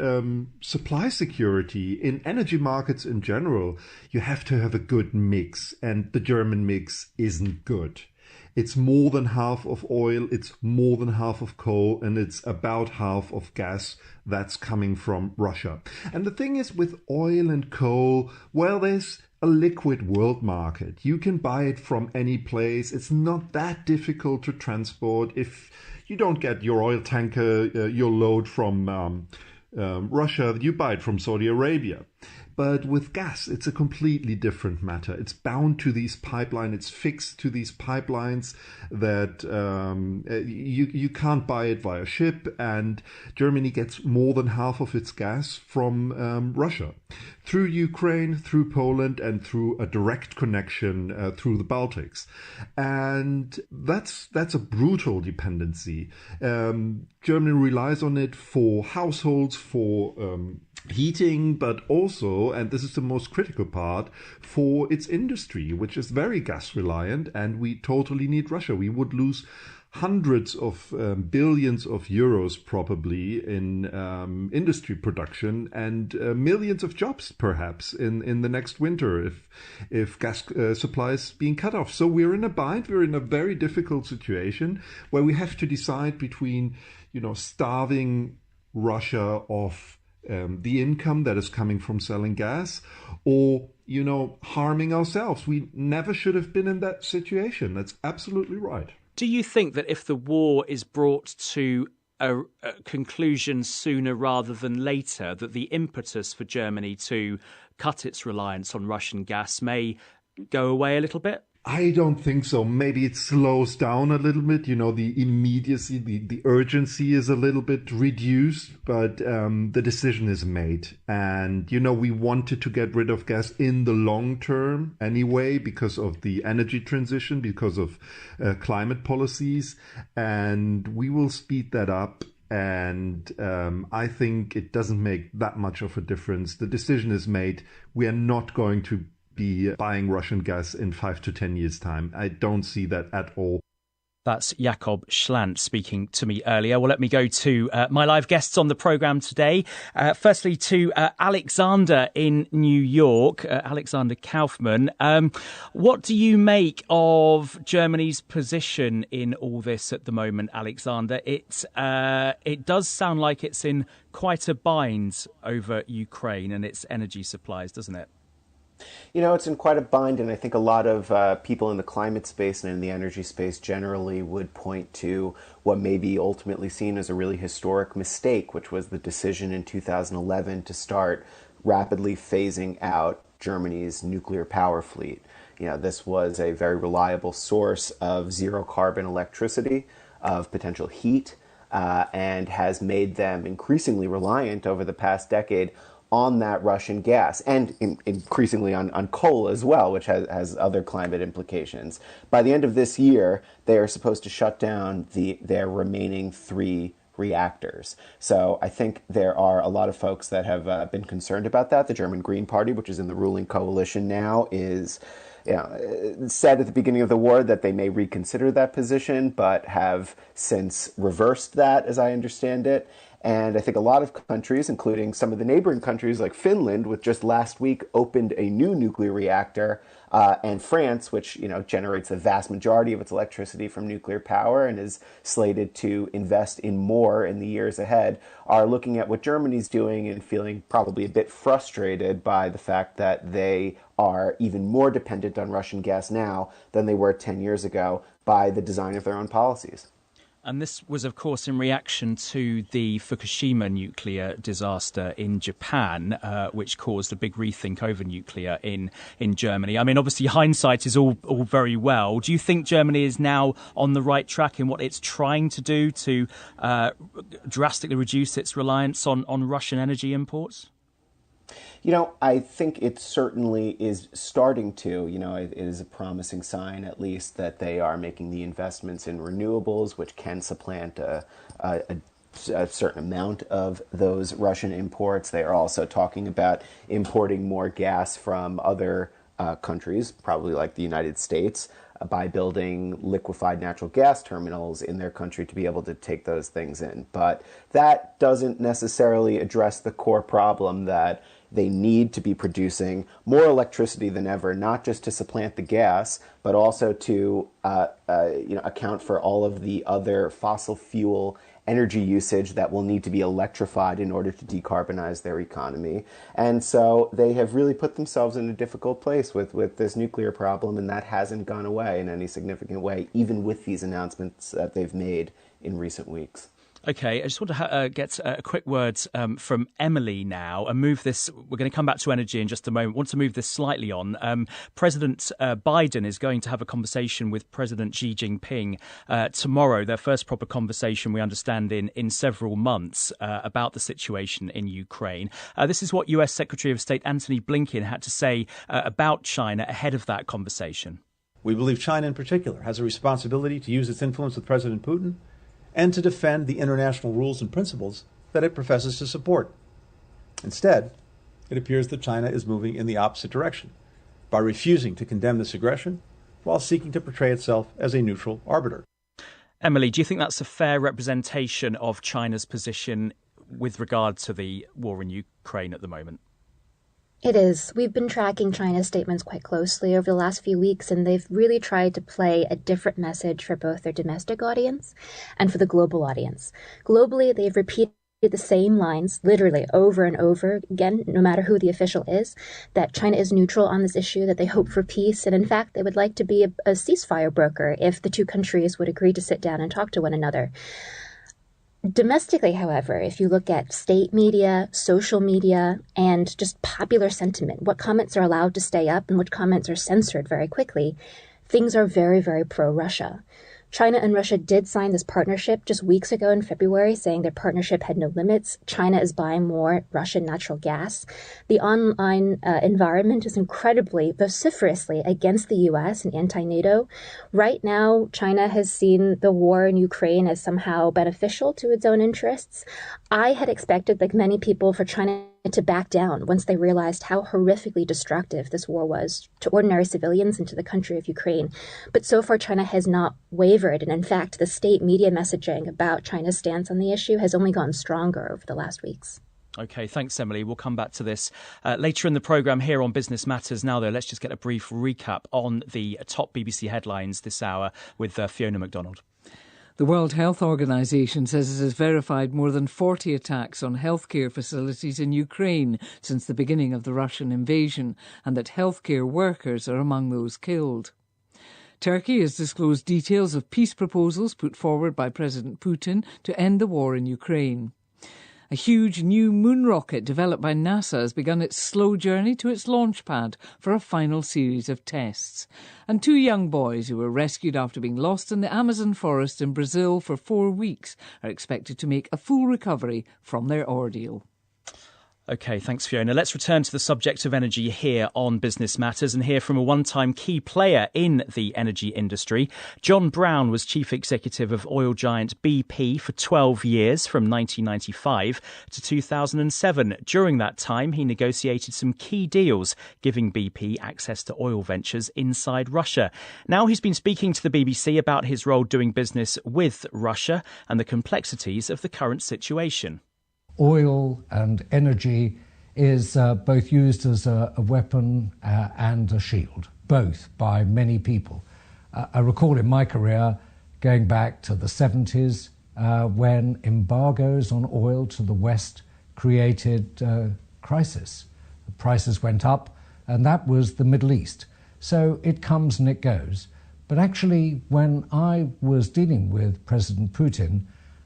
supply security in energy markets in general, you have to have a good mix, and the German mix isn't good. It's more than half of oil, it's more than half of coal, and it's about half of gas that's coming from Russia. And the thing is, with oil and coal, well, there's a liquid world market. You can buy it from any place. It's not that difficult to transport. If you don't get your oil tanker, your load from Russia, you buy it from Saudi Arabia. But with gas, it's a completely different matter. It's bound to these pipelines. It's fixed to these pipelines that you can't buy it via ship. And Germany gets more than half of its gas from Russia through Ukraine, through Poland, and through a direct connection through the Baltics. And that's a brutal dependency. Germany relies on it for households, for heating, but also, and this is the most critical part, for its industry, which is very gas reliant, and we totally need Russia. We would lose hundreds of billions of euros probably in industry production and millions of jobs perhaps in the next winter if gas supply is being cut off. So we're in a bind. We're in a very difficult situation where we have to decide between, starving Russia of the income that is coming from selling gas, or, harming ourselves. We never should have been in that situation. That's absolutely right. Do you think that if the war is brought to a conclusion sooner rather than later, that the impetus for Germany to cut its reliance on Russian gas may go away a little bit? I don't think so. Maybe it slows down a little bit. The immediacy, the urgency is a little bit reduced, but the decision is made. And, we wanted to get rid of gas in the long term anyway, because of the energy transition, because of climate policies. And we will speed that up. And I think it doesn't make that much of a difference. The decision is made. We are not going to be buying Russian gas in 5 to 10 years' time. I don't see that at all. That's Jakob Schlant speaking to me earlier. Well, let me go to my live guests on the programme today. Firstly, to Alexander in New York, Alexander Kaufman. What do you make of Germany's position in all this at the moment, Alexander? It does sound like it's in quite a bind over Ukraine and its energy supplies, doesn't it? It's in quite a bind, and I think a lot of people in the climate space and in the energy space generally would point to what may be ultimately seen as a really historic mistake, which was the decision in 2011 to start rapidly phasing out Germany's nuclear power fleet. This was a very reliable source of zero-carbon electricity, of potential heat, and has made them increasingly reliant over the past decade on that Russian gas, and increasingly on coal as well, which has other climate implications. By the end of this year, they are supposed to shut down their remaining 3 reactors. So I think there are a lot of folks that have been concerned about that. The German Green Party, which is in the ruling coalition now, is said at the beginning of the war that they may reconsider that position, but have since reversed that, as I understand it. And I think a lot of countries, including some of the neighboring countries like Finland, which just last week opened a new nuclear reactor, and France, which generates the vast majority of its electricity from nuclear power and is slated to invest in more in the years ahead, are looking at what Germany's doing and feeling probably a bit frustrated by the fact that they are even more dependent on Russian gas now than they were 10 years ago by the design of their own policies. And this was, of course, in reaction to the Fukushima nuclear disaster in Japan, which caused a big rethink over nuclear in Germany. I mean, obviously, hindsight is all very well. Do you think Germany is now on the right track in what it's trying to do to drastically reduce its reliance on Russian energy imports? I think it certainly is starting to. It is a promising sign, at least, that they are making the investments in renewables, which can supplant a certain amount of those Russian imports. They are also talking about importing more gas from other countries, probably like the United States, by building liquefied natural gas terminals in their country to be able to take those things in. But that doesn't necessarily address the core problem that they need to be producing more electricity than ever, not just to supplant the gas, but also to account for all of the other fossil fuel energy usage that will need to be electrified in order to decarbonize their economy. And so they have really put themselves in a difficult place with this nuclear problem, and that hasn't gone away in any significant way, even with these announcements that they've made in recent weeks. Okay, I just want to get a quick word from Emily now and move this. We're going to come back to energy in just a moment. I want to move this slightly on. President Biden is going to have a conversation with President Xi Jinping tomorrow, their first proper conversation, we understand, in several months about the situation in Ukraine. This is what US Secretary of State Antony Blinken had to say about China ahead of that conversation. We believe China in particular has a responsibility to use its influence with President Putin and to defend the international rules and principles that it professes to support. Instead, it appears that China is moving in the opposite direction by refusing to condemn this aggression while seeking to portray itself as a neutral arbiter. Emily, do you think that's a fair representation of China's position with regard to the war in Ukraine at the moment? It is. We've been tracking China's statements quite closely over the last few weeks, and they've really tried to play a different message for both their domestic audience and for the global audience. Globally, they've repeated the same lines, literally over and over again, no matter who the official is, that China is neutral on this issue, that they hope for peace, and in fact, they would like to be a ceasefire broker if the two countries would agree to sit down and talk to one another. Domestically, however, if you look at state media, social media, and just popular sentiment, what comments are allowed to stay up and which comments are censored very quickly, things are very, very pro-Russia. China and Russia did sign this partnership just weeks ago in February, saying their partnership had no limits. China is buying more Russian natural gas. The online environment is incredibly vociferously against the U.S. and anti-NATO. Right now, China has seen the war in Ukraine as somehow beneficial to its own interests. I had expected, like many people, for China to back down once they realized how horrifically destructive this war was to ordinary civilians and to the country of Ukraine. But so far, China has not wavered. And in fact, the state media messaging about China's stance on the issue has only gotten stronger over the last weeks. OK, thanks, Emily. We'll come back to this later in the programme here on Business Matters. Now, though, let's just get a brief recap on the top BBC headlines this hour with Fiona MacDonald. The World Health Organization says it has verified more than 40 attacks on healthcare facilities in Ukraine since the beginning of the Russian invasion, and that healthcare workers are among those killed. Turkey has disclosed details of peace proposals put forward by President Putin to end the war in Ukraine. A huge new moon rocket developed by NASA has begun its slow journey to its launch pad for a final series of tests. And two young boys who were rescued after being lost in the Amazon forest in Brazil for 4 weeks are expected to make a full recovery from their ordeal. OK, thanks, Fiona. Let's return to the subject of energy here on Business Matters and hear from a one-time key player in the energy industry. John Brown was chief executive of oil giant BP for 12 years, from 1995 to 2007. During that time, he negotiated some key deals, giving BP access to oil ventures inside Russia. Now he's been speaking to the BBC about his role doing business with Russia and the complexities of the current situation. Oil and energy is both used as a weapon and a shield, both by many people. I recall in my career going back to the 70s when embargoes on oil to the West created crisis. The prices went up, and that was the Middle East. So it comes and it goes. But actually, when I was dealing with President Putin,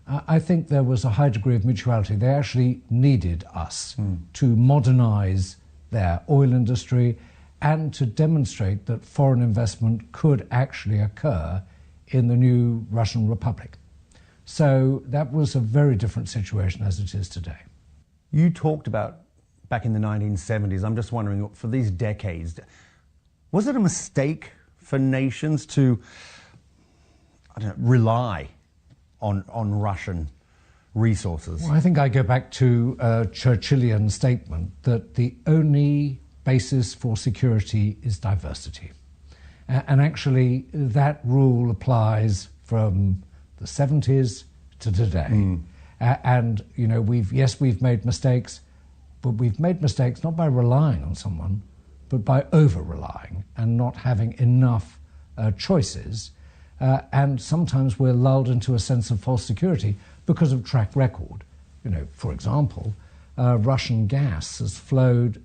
I think there was a high degree of mutuality. They actually needed us to modernize their oil industry and to demonstrate that foreign investment could actually occur in the new Russian Republic. So that was a very different situation as it is today. You talked about back in the 1970s. I'm just wondering, for these decades, was it a mistake for nations to, rely on Russian resources? Well, I think I go back to a Churchillian statement that the only basis for security is diversity. And actually, that rule applies from the 70s to today. And, we've made mistakes, but we've made mistakes not by relying on someone, but by over-relying and not having enough choices. And sometimes we're lulled into a sense of false security because of track record. For example, Russian gas has flowed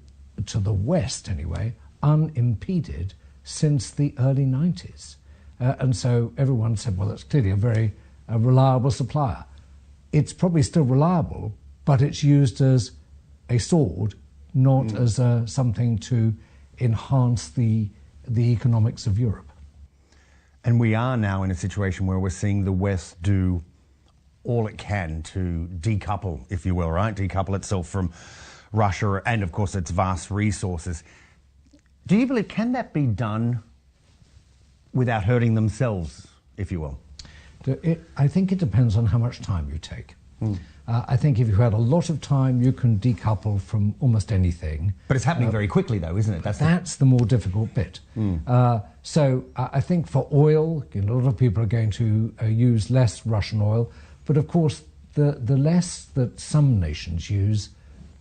to the West, anyway, unimpeded since the early 90s. And so everyone said, well, it's clearly a very reliable supplier. It's probably still reliable, but it's used as a sword, not as something to enhance the economics of Europe. And we are now in a situation where we're seeing the West do all it can to decouple, if you will, right? Decouple itself from Russia and, of course, its vast resources. Do you believe, can that be done without hurting themselves, if you will? I think it depends on how much time you take. I think if you had a lot of time, you can decouple from almost anything. But it's happening very quickly, though, isn't it? That's the more difficult bit. So I think for oil, a lot of people are going to use less Russian oil. But of course, the less that some nations use,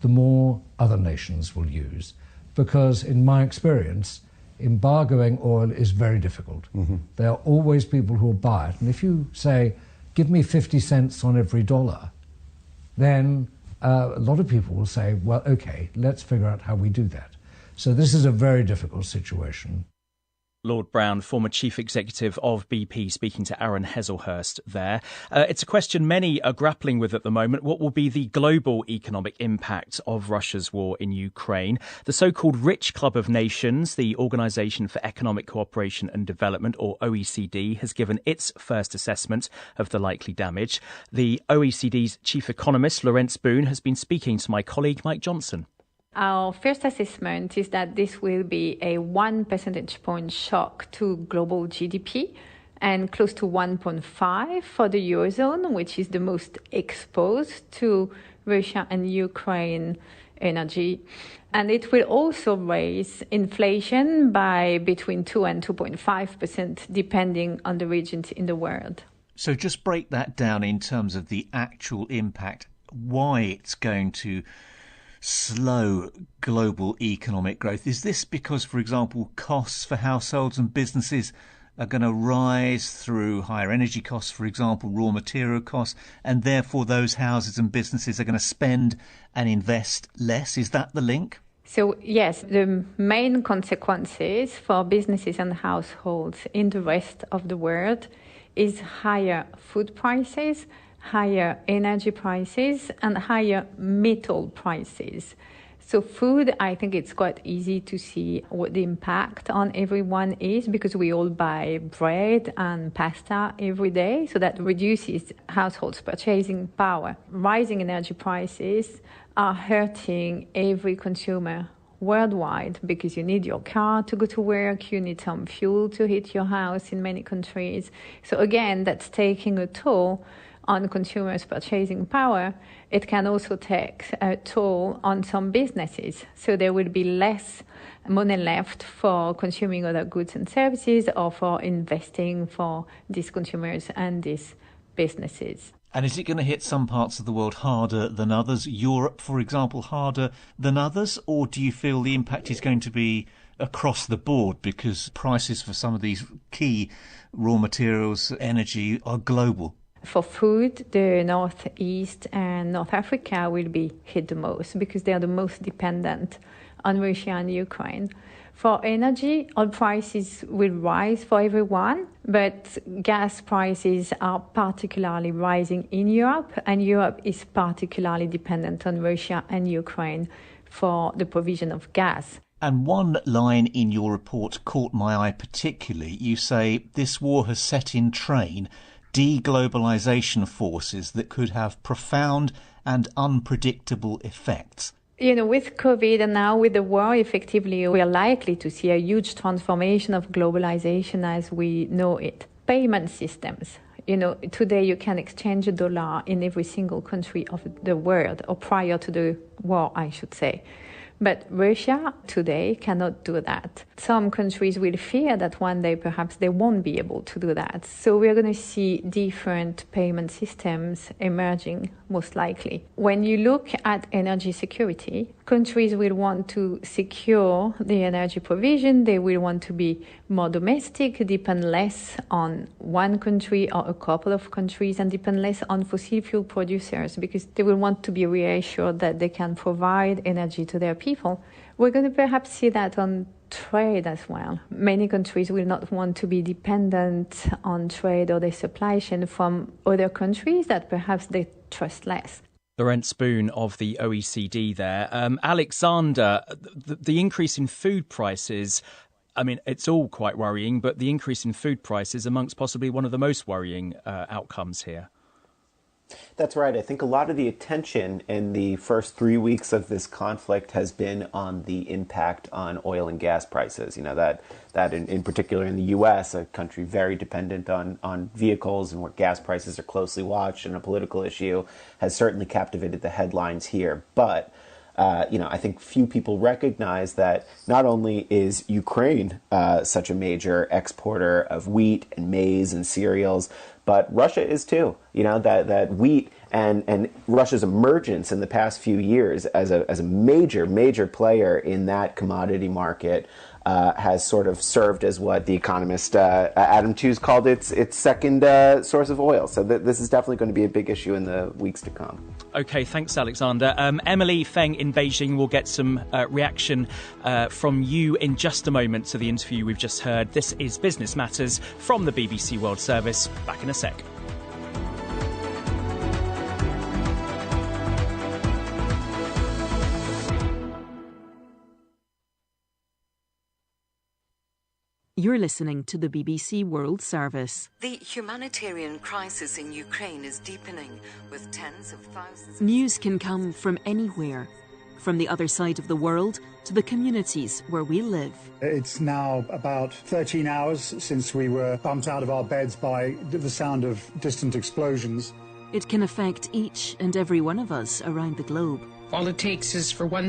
the more other nations will use. Because in my experience, embargoing oil is very difficult. There are always people who will buy it. And if you say, give me 50 cents on every dollar, then a lot of people will say, well, OK, let's figure out how we do that. So this is a very difficult situation. Lord Brown, former chief executive of BP, speaking to Aaron Heselhurst there. It's a question many are grappling with at the moment. What will be the global economic impact of Russia's war in Ukraine? The so-called Rich Club of Nations, the Organisation for Economic Cooperation and Development, or OECD, has given its first assessment of the likely damage. The OECD's chief economist, Laurence Boone, has been speaking to my colleague, Mike Johnson. Our first assessment is that this will be a 1 percentage point shock to global GDP and close to 1.5 for the Eurozone, which is the most exposed to Russia and Ukraine energy. And it will also raise inflation by between 2 and 2.5%, depending on the regions in the world. So just break that down in terms of the actual impact, why it's going to slow global economic growth. Is this because, for example, costs for households and businesses are going to rise through higher energy costs, for example, raw material costs, and therefore those houses and businesses are going to spend and invest less? Is that the link? So, yes, the main consequences for businesses and households in the rest of the world is higher food prices, higher energy prices, and higher metal prices. So food, I think it's quite easy to see what the impact on everyone is, because we all buy bread and pasta every day. So that reduces households' purchasing power. Rising energy prices are hurting every consumer worldwide, because you need your car to go to work, you need some fuel to heat your house in many countries. So again, that's taking a toll on consumers' purchasing power. It can also take a toll on some businesses. So there will be less money left for consuming other goods and services, or for investing for these consumers and these businesses. And is it going to hit some parts of the world harder than others? Europe, for example, harder than others? Or do you feel the impact is going to be across the board, because prices for some of these key raw materials, energy, are global? For food, the Northeast and North Africa will be hit the most, because they are the most dependent on Russia and Ukraine. For energy, oil prices will rise for everyone, but gas prices are particularly rising in Europe, and Europe is particularly dependent on Russia and Ukraine for the provision of gas. And one line in your report caught my eye particularly. You say this war has set in train deglobalization forces that could have profound and unpredictable effects. With COVID and now with the war, effectively, we are likely to see a huge transformation of globalization as we know it. Payment systems. Today you can exchange a dollar in every single country of the world, or prior to the war, I should say. But Russia today cannot do that. Some countries will fear that one day perhaps they won't be able to do that. So we're going to see different payment systems emerging, most likely. When you look at energy security, countries will want to secure the energy provision. They will want to be more domestic, depend less on one country or a couple of countries, and depend less on fossil fuel producers, because they will want to be reassured that they can provide energy to their people. We're going to perhaps see that on trade as well. Many countries will not want to be dependent on trade or their supply chain from other countries that perhaps they trust less. Laurent Spoon of the OECD there. Alexander, the increase in food prices, I mean, it's all quite worrying, but the increase in food prices amongst possibly one of the most worrying outcomes here. That's right. I think a lot of the attention in the first 3 weeks of this conflict has been on the impact on oil and gas prices. That in particular in the U.S., a country very dependent on vehicles and where gas prices are closely watched, and a political issue, has certainly captivated the headlines here. But I think few people recognize that not only is Ukraine such a major exporter of wheat and maize and cereals, but Russia is too. That wheat and Russia's emergence in the past few years as a major player in that commodity market has sort of served as what the economist Adam Tooze called its second source of oil. So this is definitely going to be a big issue in the weeks to come. OK, thanks, Alexander. Emily Feng in Beijing will get some reaction from you in just a moment to the interview we've just heard. This is Business Matters from the BBC World Service. Back in a sec. You're listening to the BBC World Service. The humanitarian crisis in Ukraine is deepening, with tens of thousands... News can come from anywhere, from the other side of the world to the communities where we live. It's now about 13 hours since we were bumped out of our beds by the sound of distant explosions. It can affect each and every one of us around the globe. All it takes is for one